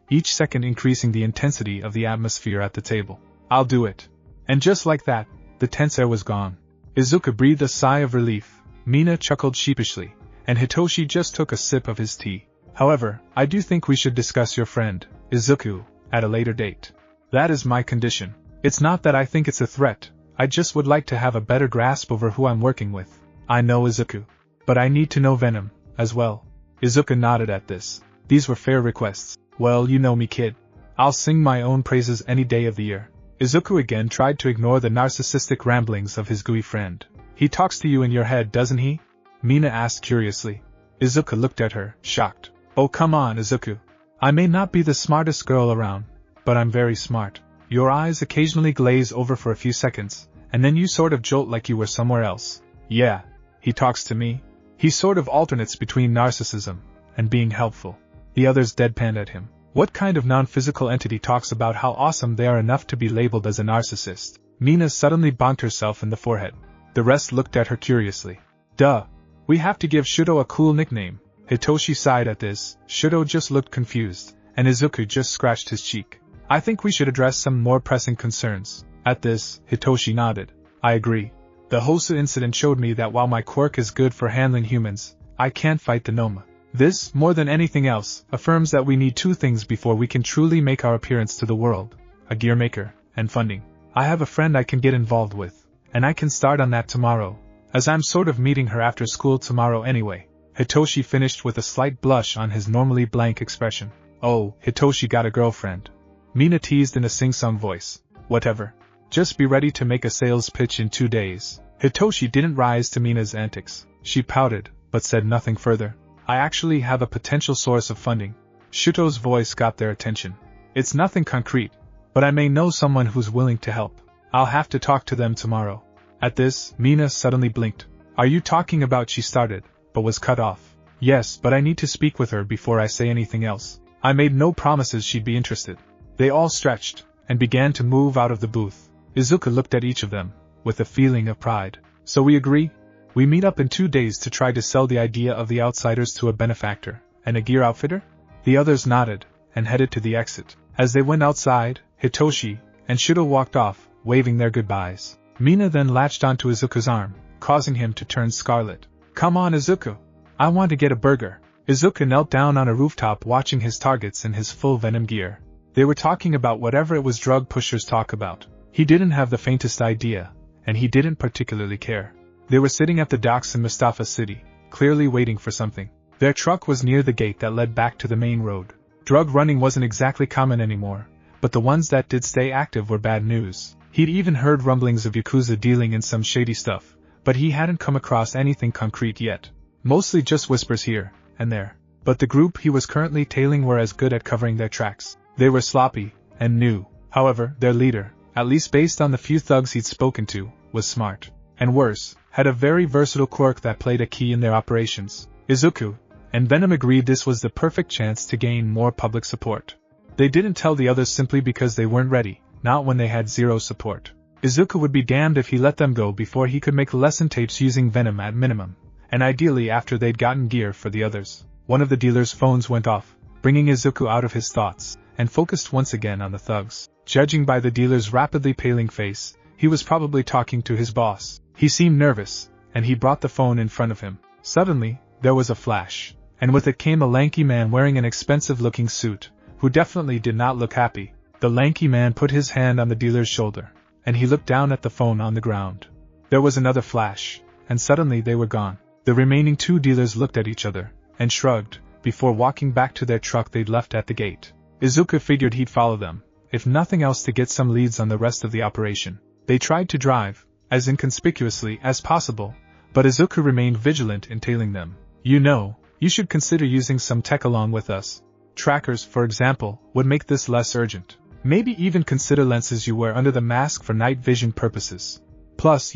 each second increasing the intensity of the atmosphere at the table. I'll do it. And just like that, the tense air was gone. Izuku breathed a sigh of relief, Mina chuckled sheepishly, and Hitoshi just took a sip of his tea. However, I do think we should discuss your friend, Izuku, at a later date. That is my condition. It's not that I think it's a threat, I just would like to have a better grasp over who I'm working with. I know Izuku. But I need to know Venom, as well. Izuku nodded at this. These were fair requests. Well, you know me, kid. I'll sing my own praises any day of the year. Izuku again tried to ignore the narcissistic ramblings of his gooey friend. He talks to you in your head, doesn't he? Mina asked curiously. Izuku looked at her, shocked. Oh, come on, Izuku. I may not be the smartest girl around, but I'm very smart. Your eyes occasionally glaze over for a few seconds, and then you sort of jolt like you were somewhere else. Yeah, he talks to me. He sort of alternates between narcissism and being helpful. The others deadpanned at him. What kind of non-physical entity talks about how awesome they are enough to be labeled as a narcissist? Mina suddenly bonked herself in the forehead. The rest looked at her curiously. Duh. We have to give Shuto a cool nickname. Hitoshi sighed at this. Shuto just looked confused, and Izuku just scratched his cheek. I think we should address some more pressing concerns. At this, Hitoshi nodded. I agree. The Hosu incident showed me that while my quirk is good for handling humans, I can't fight the Nomu. This, more than anything else, affirms that we need two things before we can truly make our appearance to the world: a gear maker, and funding. I have a friend I can get involved with, and I can start on that tomorrow, as I'm sort of meeting her after school tomorrow anyway. Hitoshi finished with a slight blush on his normally blank expression. Oh, Hitoshi got a girlfriend. Mina teased in a sing-song voice. Whatever. Just be ready to make a sales pitch in 2 days. Hitoshi didn't rise to Mina's antics. She pouted, but said nothing further. I actually have a potential source of funding. Shuto's voice got their attention. It's nothing concrete, but I may know someone who's willing to help. I'll have to talk to them tomorrow. At this, Mina suddenly blinked. Are you talking about? She started, but was cut off. Yes, but I need to speak with her before I say anything else. I made no promises she'd be interested. They all stretched, and began to move out of the booth. Izuku looked at each of them, with a feeling of pride. So we agree? We meet up in 2 days to try to sell the idea of the outsiders to a benefactor, and a gear outfitter? The others nodded, and headed to the exit. As they went outside, Hitoshi and Shuto walked off, waving their goodbyes. Mina then latched onto Izuku's arm, causing him to turn scarlet. Come on, Izuku. I want to get a burger. Izuku knelt down on a rooftop watching his targets in his full Venom gear. They were talking about whatever it was drug pushers talk about. He didn't have the faintest idea, and he didn't particularly care. They were sitting at the docks in Mustafa City, clearly waiting for something. Their truck was near the gate that led back to the main road. Drug running wasn't exactly common anymore, but the ones that did stay active were bad news. He'd even heard rumblings of Yakuza dealing in some shady stuff, but he hadn't come across anything concrete yet. Mostly just whispers here and there. but the group he was currently tailing were as good at covering their tracks. They were sloppy, and new. However, their leader, at least based on the few thugs he'd spoken to, was smart. And worse, had a very versatile quirk that played a key in their operations. Izuku and Venom agreed this was the perfect chance to gain more public support. They didn't tell the others simply because they weren't ready, not when they had zero support. Izuku would be damned if he let them go before he could make lesson tapes using Venom at minimum, and ideally after they'd gotten gear for the others. One of the dealer's phones went off, bringing Izuku out of his thoughts, and focused once again on the thugs. Judging by the dealer's rapidly paling face, he was probably talking to his boss. He seemed nervous, and he brought the phone in front of him. Suddenly, there was a flash, and with it came a lanky man wearing an expensive-looking suit, who definitely did not look happy. The lanky man put his hand on the dealer's shoulder, and he looked down at the phone on the ground. There was another flash, and suddenly they were gone. The remaining two dealers looked at each other, and shrugged, before walking back to their truck they'd left at the gate. Izuku figured he'd follow them, if nothing else to get some leads on the rest of the operation. They tried to drive, as inconspicuously as possible, but Izuku remained vigilant in tailing them. You should consider using some tech along with us. Trackers, for example, would make this less urgent. Maybe even consider lenses you wear under the mask for night vision purposes. Plus,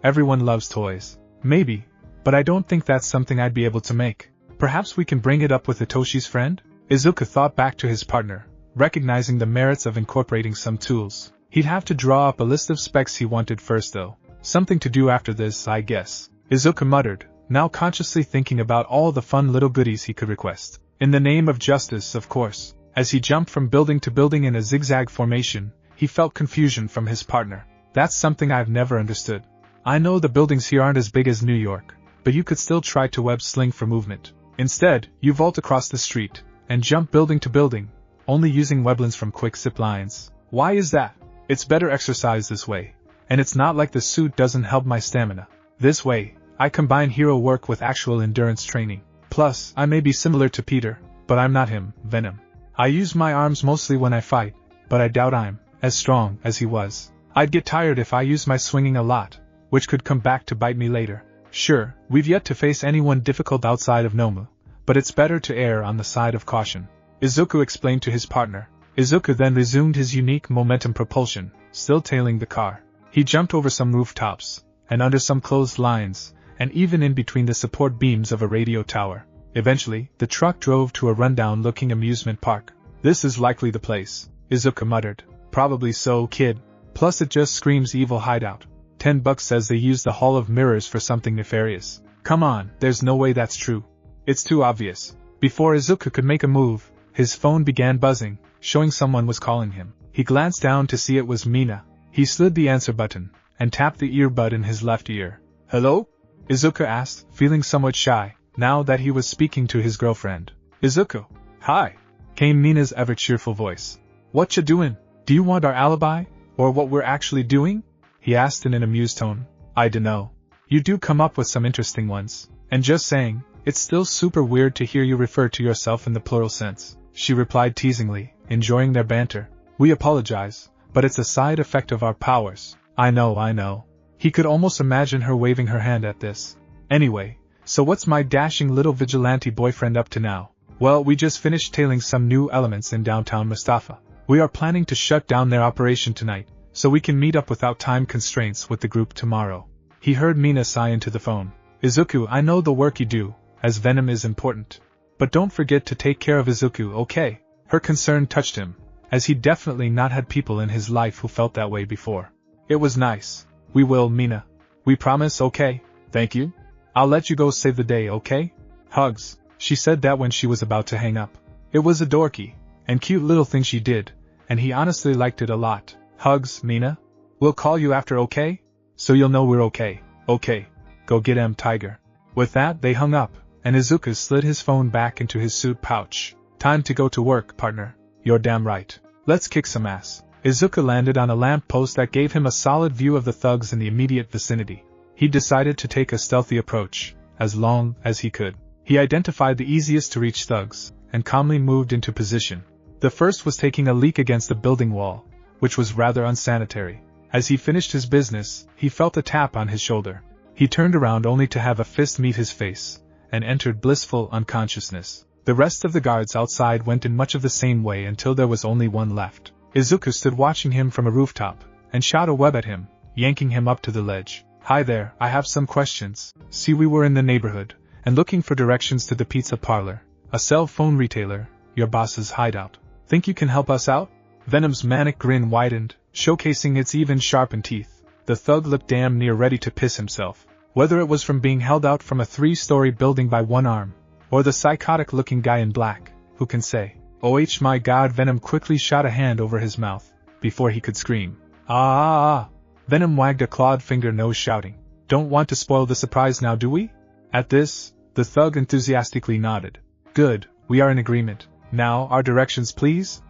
everyone loves toys. Maybe, but I don't think that's something I'd be able to make. Perhaps we can bring it up with Hitoshi's friend? Izuku thought back to his partner, recognizing the merits of incorporating some tools. He'd have to draw up a list of specs he wanted first though. Something to do after this, I guess. Izuku muttered, now consciously thinking about all the fun little goodies he could request. In the name of justice, of course. As he jumped from building to building in a zigzag formation, he felt confusion from his partner. That's something I've never understood. I know the buildings here aren't as big as New York, but you could still try to web sling for movement. Instead, you vault across the street, and jump building to building, only using weblins from quick zip lines. Why is that? It's better exercise this way, and it's not like the suit doesn't help my stamina. This way, I combine hero work with actual endurance training. Plus, I may be similar to Peter, but I'm not him, Venom. I use my arms mostly when I fight, but I doubt I'm as strong as he was. I'd get tired if I used my swinging a lot, which could come back to bite me later. Sure, we've yet to face anyone difficult outside of Nomu, but it's better to err on the side of caution. Izuku explained to his partner. Izuku then resumed his unique momentum propulsion, still tailing the car. He jumped over some rooftops, and under some closed lines, and even in between the support beams of a radio tower. Eventually, the truck drove to a rundown-looking amusement park. This is likely the place, Izuku muttered. Probably so, kid. Plus it just screams evil hideout. $10 says they used the Hall of Mirrors for something nefarious. Come on, there's no way that's true. It's too obvious. Before Izuku could make a move, his phone began buzzing, showing someone was calling him. He glanced down to see it was Mina. He slid the answer button, and tapped the earbud in his left ear. Hello? Izuku asked, feeling somewhat shy, now that he was speaking to his girlfriend. Izuku. Hi. Came Mina's ever-cheerful voice. What ya doing? Do you want our alibi, or what we're actually doing? He asked in an amused tone. I dunno. You do come up with some interesting ones. And just saying, it's still super weird to hear you refer to yourself in the plural sense, she replied teasingly, enjoying their banter. We apologize, but it's a side effect of our powers. I know. He could almost imagine her waving her hand at this. Anyway, so what's my dashing little vigilante boyfriend up to now? Well, we just finished tailing some new elements in downtown Mustafa. We are planning to shut down their operation tonight, so we can meet up without time constraints with the group tomorrow. He heard Mina sigh into the phone. Izuku, I know the work you do, as Venom is important. But don't forget to take care of Izuku, okay? Her concern touched him, as he'd definitely not had people in his life who felt that way before. It was nice. We will, Mina. We promise, okay? Thank you. I'll let you go save the day, okay? Hugs. She said that when she was about to hang up. It was a dorky and cute little thing she did, and he honestly liked it a lot. Hugs, Mina. We'll call you after, okay? So you'll know we're okay. Okay. Go get him, Tiger. With that, they hung up, and Izuku slid his phone back into his suit pouch. Time to go to work, partner. You're damn right. Let's kick some ass. Izuku landed on a lamppost that gave him a solid view of the thugs in the immediate vicinity. He decided to take a stealthy approach, as long as he could. He identified the easiest to reach thugs, and calmly moved into position. The first was taking a leak against the building wall, which was rather unsanitary. As he finished his business, he felt a tap on his shoulder. He turned around only to have a fist meet his face, and entered blissful unconsciousness. The rest of the guards outside went in much of the same way until there was only one left. Izuku stood watching him from a rooftop, and shot a web at him, yanking him up to the ledge. Hi there, I have some questions. See, we were in the neighborhood, and looking for directions to the pizza parlor, a cell phone retailer, your boss's hideout. Think you can help us out? Venom's manic grin widened, showcasing its even sharpened teeth. The thug looked damn near ready to piss himself. Whether it was from being held out from a 3-story building by one arm, or the psychotic-looking guy in black, who can say? Oh my god, Venom quickly shot a hand over his mouth, before he could scream. Ah! Venom wagged a clawed finger, nose shouting. Don't want to spoil the surprise now, do we? At this, the thug enthusiastically nodded. Good, we are in agreement. Now, our directions please?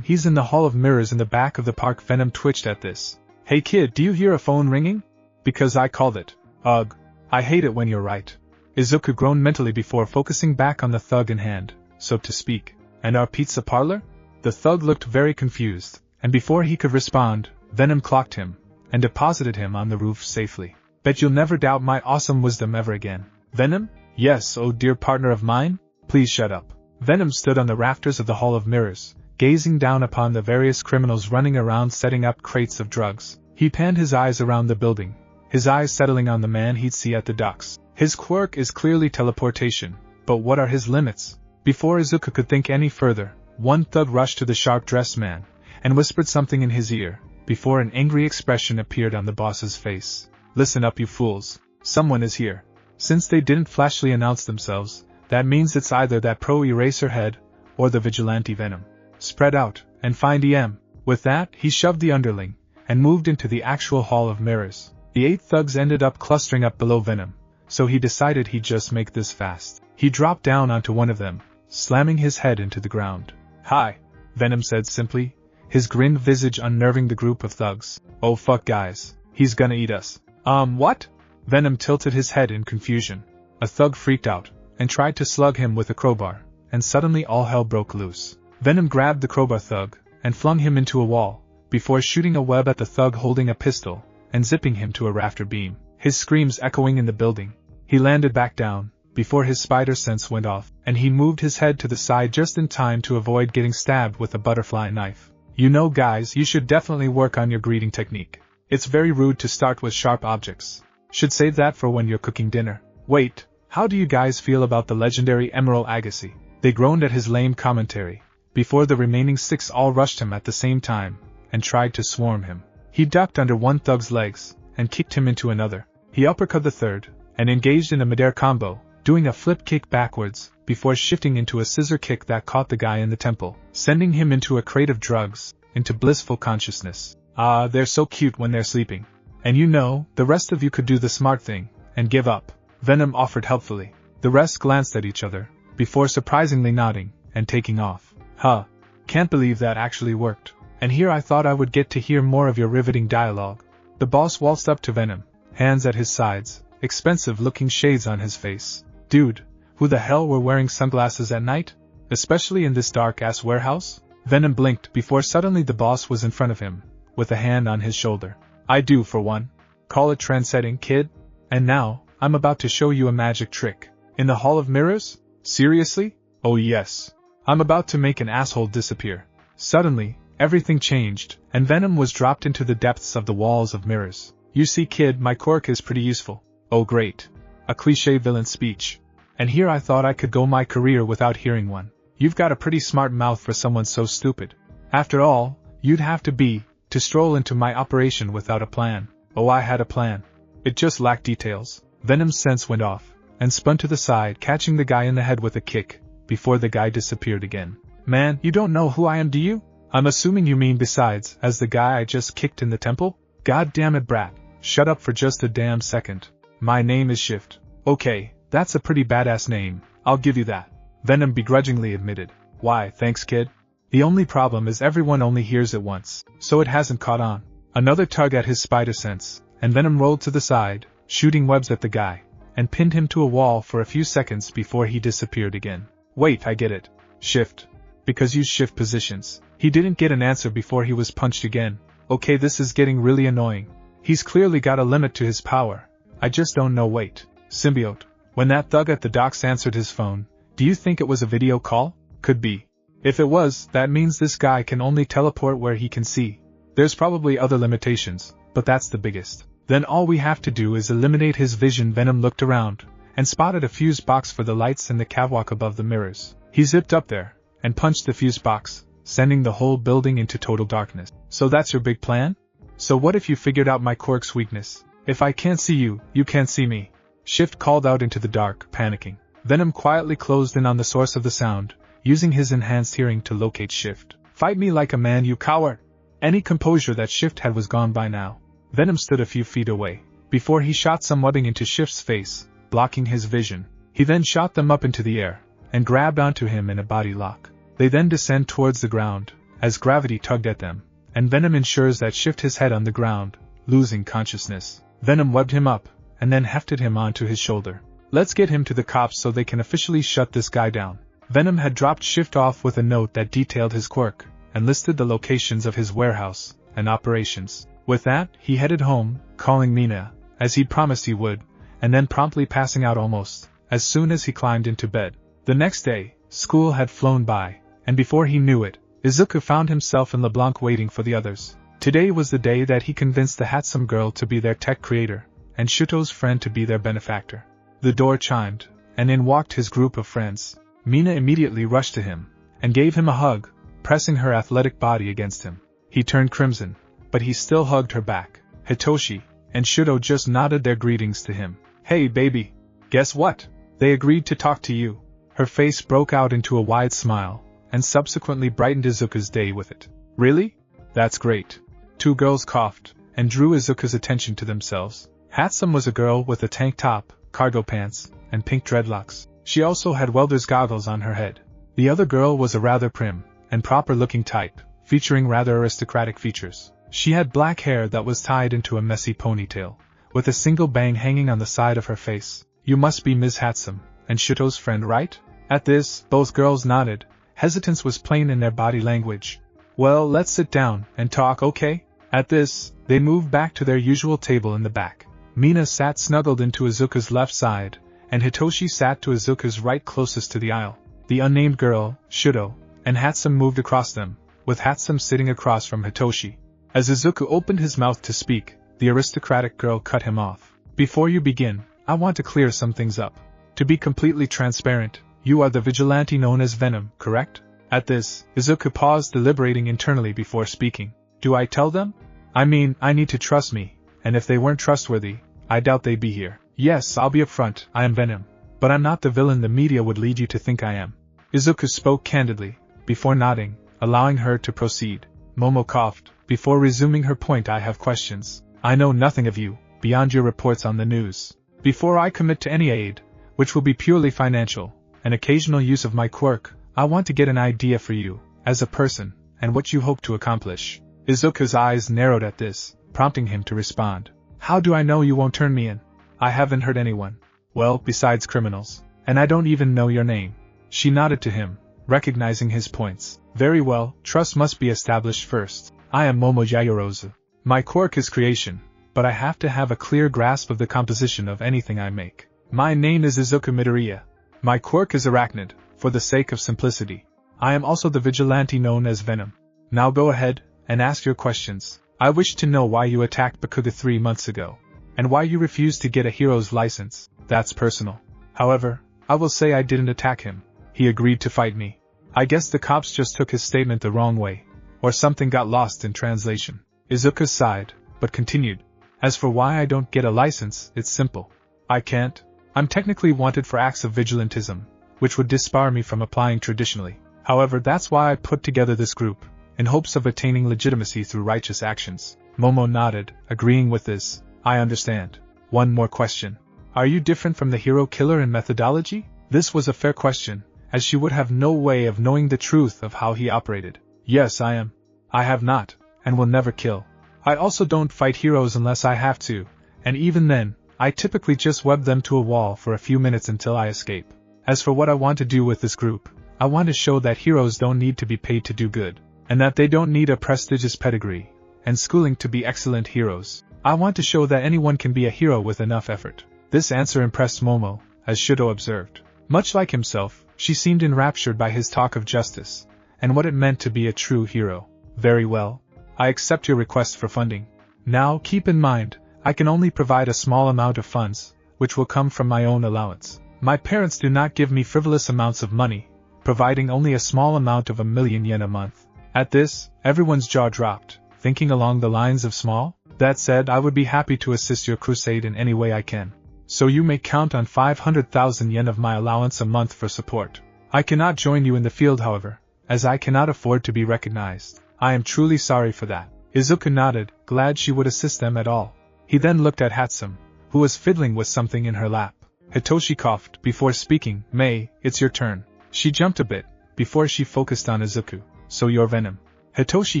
He's in the Hall of Mirrors in the back of the park. Venom twitched at this. Hey kid, do you hear a phone ringing? Because I called it. Ugh. I hate it when you're right. Izuku groaned mentally before focusing back on the thug in hand, so to speak. And our pizza parlor? The thug looked very confused, and before he could respond, Venom clocked him, and deposited him on the roof safely. Bet you'll never doubt my awesome wisdom ever again. Venom? Yes, oh dear partner of mine? Please shut up. Venom stood on the rafters of the Hall of Mirrors, gazing down upon the various criminals running around setting up crates of drugs. He panned his eyes around the building, his eyes settling on the man he'd see at the docks. His quirk is clearly teleportation, but what are his limits? Before Izuku could think any further, one thug rushed to the sharp-dressed man, and whispered something in his ear, before an angry expression appeared on the boss's face. Listen up, you fools. Someone is here. Since they didn't flashily announce themselves, that means it's either that pro-Eraserhead, or the vigilante Venom. Spread out, and find EM. With that, he shoved the underling, and moved into the actual Hall of Mirrors. The 8 thugs ended up clustering up below Venom, so he decided he'd just make this fast. He dropped down onto one of them, slamming his head into the ground. Hi, Venom said simply, his grinned visage unnerving the group of thugs. Oh fuck guys, he's gonna eat us. What? Venom tilted his head in confusion. A thug freaked out, and tried to slug him with a crowbar, and suddenly all hell broke loose. Venom grabbed the crowbar thug, and flung him into a wall, before shooting a web at the thug holding a pistol, and zipping him to a rafter beam. His screams echoing in the building. He landed back down, before his spider sense went off, and he moved his head to the side just in time to avoid getting stabbed with a butterfly knife. You know guys, you should definitely work on your greeting technique. It's very rude to start with sharp objects. Should save that for when you're cooking dinner. Wait, how do you guys feel about the legendary Emerald Agassi? They groaned at his lame commentary, before the remaining 6 all rushed him at the same time, and tried to swarm him. He ducked under one thug's legs, and kicked him into another. He uppercut the third, and engaged in a midair combo, doing a flip kick backwards, before shifting into a scissor kick that caught the guy in the temple, sending him into a crate of drugs, into blissful consciousness. Ah, they're so cute when they're sleeping. And you know, the rest of you could do the smart thing, and give up. Venom offered helpfully. The rest glanced at each other, before surprisingly nodding, and taking off. Huh. Can't believe that actually worked. And here I thought I would get to hear more of your riveting dialogue. The boss waltzed up to Venom, hands at his sides, expensive-looking shades on his face. Dude, who the hell were wearing sunglasses at night? Especially in this dark-ass warehouse? Venom blinked before suddenly the boss was in front of him, with a hand on his shoulder. I do for one. Call it trend-setting, kid. And now, I'm about to show you a magic trick. In the Hall of Mirrors? Seriously? Oh yes. I'm about to make an asshole disappear. Suddenly, everything changed, and Venom was dropped into the depths of the walls of mirrors. You see kid, my quirk is pretty useful. Oh great. A cliché villain speech. And here I thought I could go my career without hearing one. You've got a pretty smart mouth for someone so stupid. After all, you'd have to stroll into my operation without a plan. Oh, I had a plan. It just lacked details. Venom's sense went off, and spun to the side, catching the guy in the head with a kick, before the guy disappeared again. Man, you don't know who I am, do you? I'm assuming you mean besides, as the guy I just kicked in the temple? God damn it, brat. Shut up for just a damn second. My name is Shift. Okay, that's a pretty badass name, I'll give you that. Venom begrudgingly admitted. Why, thanks kid. The only problem is everyone only hears it once, so it hasn't caught on. Another tug at his spider sense, and Venom rolled to the side, shooting webs at the guy, and pinned him to a wall for a few seconds before he disappeared again. Wait, I get it. Shift. Because you shift positions. He didn't get an answer before he was punched again. Okay, this is getting really annoying. He's clearly got a limit to his power. I just don't know. Wait. Symbiote. When that thug at the docks answered his phone, Do you think it was a video call? Could be. If it was, that means this guy can only teleport where he can see. There's probably other limitations, but that's the biggest. Then all we have to do is eliminate his vision. Venom looked around, and spotted a fuse box for the lights in the catwalk above the mirrors. He zipped up there, and punched the fuse box, sending the whole building into total darkness. So that's your big plan? So what if you figured out my quirk's weakness? If I can't see you, you can't see me. Shift called out into the dark, panicking. Venom quietly closed in on the source of the sound, using his enhanced hearing to locate Shift. Fight me like a man, you coward! Any composure that Shift had was gone by now. Venom stood a few feet away, before he shot some webbing into Shift's face, blocking his vision. He then shot them up into the air, and grabbed onto him in a body lock. They then descend towards the ground, as gravity tugged at them, and Venom ensures that Shift his head on the ground, losing consciousness. Venom webbed him up, and then hefted him onto his shoulder. Let's get him to the cops so they can officially shut this guy down. Venom had dropped Shift off with a note that detailed his quirk, and listed the locations of his warehouse and operations. With that, he headed home, calling Mina, as he'd promised he would, and then promptly passing out almost as soon as he climbed into bed. The next day, school had flown by, and before he knew it, Izuku found himself in LeBlanc waiting for the others. Today was the day that he convinced the handsome girl to be their tech creator, and Shuto's friend to be their benefactor. The door chimed, and in walked his group of friends. Mina immediately rushed to him, and gave him a hug, pressing her athletic body against him. He turned crimson, but he still hugged her back. Hitoshi and Shuto just nodded their greetings to him. Hey baby! Guess what? They agreed to talk to you. Her face broke out into a wide smile, and subsequently brightened Izuku's day with it. Really? That's great. Two girls coughed, and drew Izuku's attention to themselves. Hatsum was a girl with a tank top, cargo pants, and pink dreadlocks. She also had welder's goggles on her head. The other girl was a rather prim and proper-looking type, featuring rather aristocratic features. She had black hair that was tied into a messy ponytail, with a single bang hanging on the side of her face. You must be Ms. Hatsum, and Shuto's friend, right? At this, both girls nodded. Hesitance was plain in their body language. Well, let's sit down and talk, okay? At this, they moved back to their usual table in the back. Mina sat snuggled into Izuku's left side, and Hitoshi sat to Izuku's right closest to the aisle. The unnamed girl, Shuto, and Hatsum moved across them, with Hatsum sitting across from Hitoshi. As Izuku opened his mouth to speak, the aristocratic girl cut him off. Before you begin, I want to clear some things up. To be completely transparent, you are the vigilante known as Venom, correct? At this, Izuku paused, deliberating internally before speaking. Do I tell them? I mean, I need to trust me, and if they weren't trustworthy, I doubt they'd be here. Yes, I'll be upfront, I am Venom. But I'm not the villain the media would lead you to think I am. Izuku spoke candidly, before nodding, allowing her to proceed. Momo coughed, before resuming her point. I have questions. I know nothing of you, beyond your reports on the news. Before I commit to any aid, which will be purely financial, and occasional use of my quirk, I want to get an idea for you, as a person, and what you hope to accomplish. Izuku's eyes narrowed at this, prompting him to respond. How do I know you won't turn me in? I haven't hurt anyone. Well, besides criminals. And I don't even know your name. She nodded to him, recognizing his points. Very well, trust must be established first. I am Momo Yaoyorozu. My quirk is creation, but I have to have a clear grasp of the composition of anything I make. My name is Izuku Midoriya. My quirk is arachnid, for the sake of simplicity. I am also the vigilante known as Venom. Now go ahead, and ask your questions. I wish to know why you attacked Bakuga 3 months ago, and why you refused to get a hero's license. That's personal. However, I will say I didn't attack him. He agreed to fight me. I guess the cops just took his statement the wrong way, or something got lost in translation. Izuku sighed, but continued. As for why I don't get a license, it's simple. I can't. I'm technically wanted for acts of vigilantism, which would disbar me from applying traditionally. However, that's why I put together this group, in hopes of attaining legitimacy through righteous actions. Momo nodded, agreeing with this. I understand. One more question. Are you different from the hero killer in methodology? This was a fair question, as she would have no way of knowing the truth of how he operated. Yes, I am. I have not, and will never kill. I also don't fight heroes unless I have to, and even then, I typically just web them to a wall for a few minutes until I escape. As for what I want to do with this group, I want to show that heroes don't need to be paid to do good, and that they don't need a prestigious pedigree and schooling to be excellent heroes. I want to show that anyone can be a hero with enough effort. This answer impressed Momo, as Shuto observed. Much like himself, She seemed enraptured by his talk of justice, and what it meant to be a true hero. Very well. I accept your request for funding. Now, keep in mind, I can only provide a small amount of funds, which will come from my own allowance. My parents do not give me frivolous amounts of money, providing only a small amount of 1,000,000 yen a month. At this, everyone's jaw dropped, thinking along the lines of small? That said, I would be happy to assist your crusade in any way I can. So you may count on 500,000 yen of my allowance a month for support. I cannot join you in the field, however, as I cannot afford to be recognized. I am truly sorry for that. Izuku nodded, glad she would assist them at all. He then looked at Hatsum, who was fiddling with something in her lap. Hitoshi coughed before speaking. Mei, it's your turn. She jumped a bit, before she focused on Izuku. So you're Venom. Hitoshi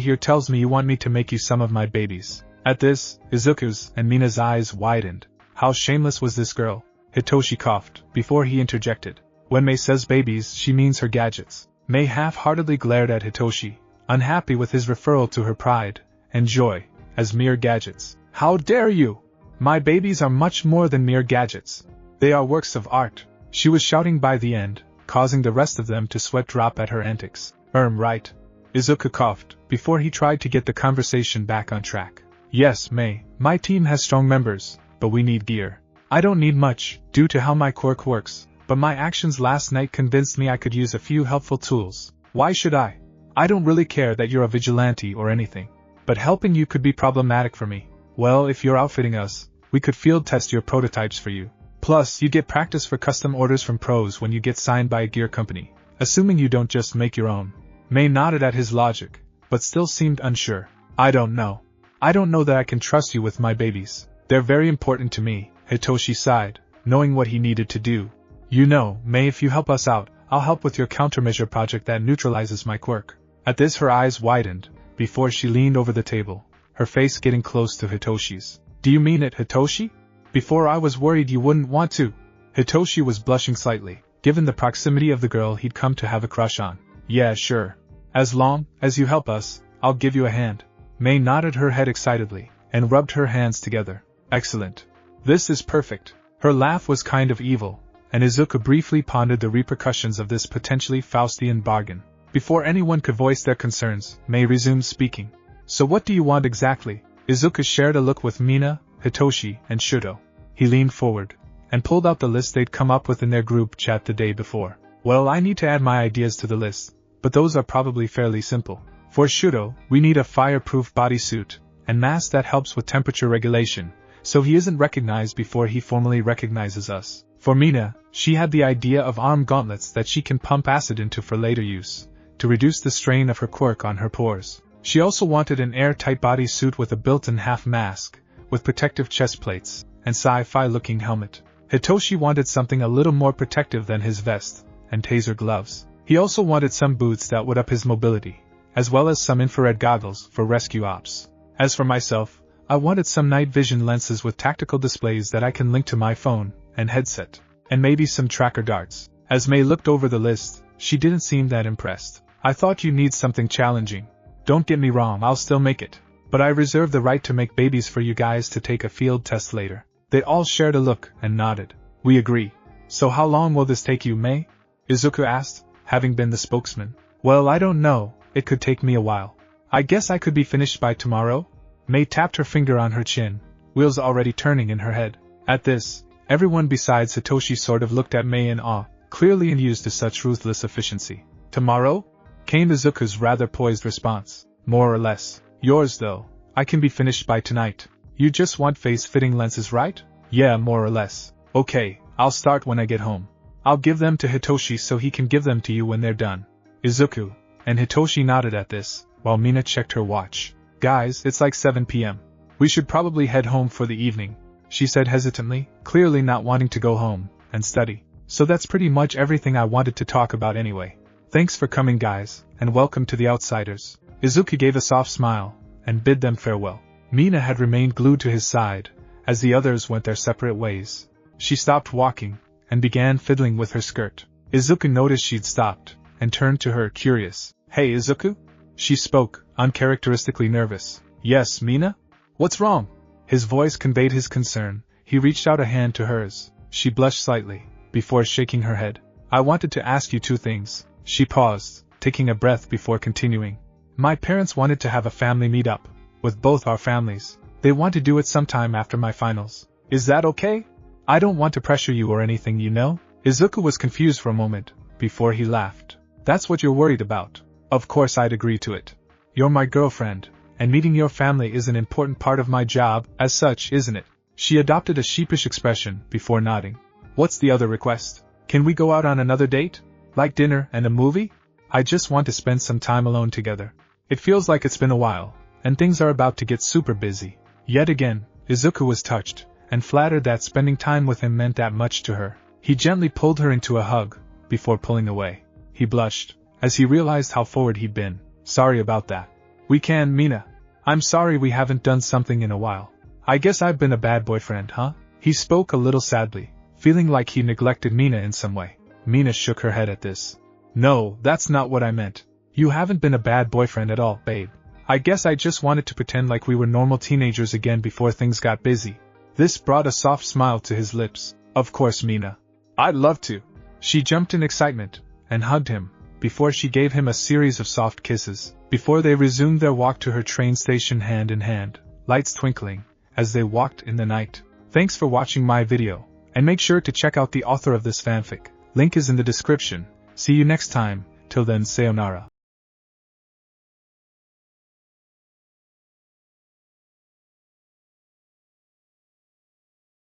here tells me you want me to make you some of my babies. At this, Izuku's and Mina's eyes widened. How shameless was this girl? Hitoshi coughed, before he interjected. When Mei says babies, she means her gadgets. Mei half-heartedly glared at Hitoshi, unhappy with his referral to her pride and joy as mere gadgets. How dare you! My babies are much more than mere gadgets. They are works of art. She was shouting by the end, causing the rest of them to sweat drop at her antics. Right. Izuku coughed, before he tried to get the conversation back on track. Yes, Mei, my team has strong members, but we need gear. I don't need much, due to how my quirk works, but my actions last night convinced me I could use a few helpful tools. Why should I? I don't really care that you're a vigilante or anything, but helping you could be problematic for me. Well, if you're outfitting us, we could field test your prototypes for you. Plus, you get practice for custom orders from pros when you get signed by a gear company, assuming you don't just make your own. Mei nodded at his logic, but still seemed unsure. I don't know. I don't know that I can trust you with my babies. They're very important to me, Hitoshi sighed, knowing what he needed to do. You know, Mei, if you help us out, I'll help with your countermeasure project that neutralizes my quirk. At this her eyes widened, before she leaned over the table, her face getting close to Hitoshi's. Do you mean it, Hitoshi? Before I was worried you wouldn't want to. Hitoshi was blushing slightly, given the proximity of the girl he'd come to have a crush on. Yeah, sure. As long as you help us, I'll give you a hand. Mei nodded her head excitedly, and rubbed her hands together. Excellent. This is perfect. Her laugh was kind of evil, and Izuku briefly pondered the repercussions of this potentially Faustian bargain. Before anyone could voice their concerns, Mei resumed speaking. So what do you want exactly? Izuku shared a look with Mina, Hitoshi, and Shudo. He leaned forward, and pulled out the list they'd come up with in their group chat the day before. Well, I need to add my ideas to the list, but those are probably fairly simple. For Shudo, we need a fireproof bodysuit, and mask that helps with temperature regulation, so he isn't recognized before he formally recognizes us. For Mina, she had the idea of arm gauntlets that she can pump acid into for later use, to reduce the strain of her quirk on her pores. She also wanted an airtight bodysuit with a built-in half mask, with protective chest plates, and sci-fi looking helmet. Hitoshi wanted something a little more protective than his vest, and taser gloves. He also wanted some boots that would up his mobility, as well as some infrared goggles for rescue ops. As for myself, I wanted some night vision lenses with tactical displays that I can link to my phone and headset, and maybe some tracker darts. As Mei looked over the list, she didn't seem that impressed. I thought you'd need something challenging. Don't get me wrong, I'll still make it. But I reserve the right to make babies for you guys to take a field test later. They all shared a look and nodded. We agree. So how long will this take you, Mei? Izuku asked, having been the spokesman. Well, I don't know. It could take me a while. I guess I could be finished by tomorrow? Mei tapped her finger on her chin, wheels already turning in her head. At this, everyone besides Hitoshi sort of looked at Mei in awe, clearly unused to such ruthless efficiency. Tomorrow? Came Izuku's rather poised response. More or less. Yours though, I can be finished by tonight. You just want face-fitting lenses, right? Yeah, more or less. Okay, I'll start when I get home. I'll give them to Hitoshi so he can give them to you when they're done. Izuku and Hitoshi nodded at this, while Mina checked her watch. Guys, it's like 7 p.m. We should probably head home for the evening, she said hesitantly, clearly not wanting to go home and study. So that's pretty much everything I wanted to talk about anyway. Thanks for coming, guys, and welcome to the outsiders. Izuku gave a soft smile, and bid them farewell. Mina had remained glued to his side, as the others went their separate ways. She stopped walking, and began fiddling with her skirt. Izuku noticed she'd stopped, and turned to her, curious. Hey, Izuku? She spoke, uncharacteristically nervous. Yes, Mina? What's wrong? His voice conveyed his concern. He reached out a hand to hers. She blushed slightly, before shaking her head. I wanted to ask you two things. She paused, taking a breath before continuing. My parents wanted to have a family meetup, with both our families. They want to do it sometime after my finals. Is that okay? I don't want to pressure you or anything, you know? Izuku was confused for a moment, before he laughed. That's what you're worried about. Of course I'd agree to it. You're my girlfriend, and meeting your family is an important part of my job, as such, isn't it? She adopted a sheepish expression, before nodding. What's the other request? Can we go out on another date? Like dinner and a movie? I just want to spend some time alone together. It feels like it's been a while, and things are about to get super busy. Yet again, Izuku was touched, and flattered that spending time with him meant that much to her. He gently pulled her into a hug, before pulling away. He blushed, as he realized how forward he'd been. Sorry about that. We can, Mina. I'm sorry we haven't done something in a while. I guess I've been a bad boyfriend, huh? He spoke a little sadly, feeling like he neglected Mina in some way. Mina shook her head at this. No, that's not what I meant. You haven't been a bad boyfriend at all, babe. I guess I just wanted to pretend like we were normal teenagers again before things got busy. This brought a soft smile to his lips. Of course, Mina. I'd love to. She jumped in excitement, and hugged him, before she gave him a series of soft kisses, before they resumed their walk to her train station hand in hand, lights twinkling, as they walked in the night. Thanks for watching my video, and make sure to check out the author of this fanfic. Link is in the description. See you next time. Till then, sayonara.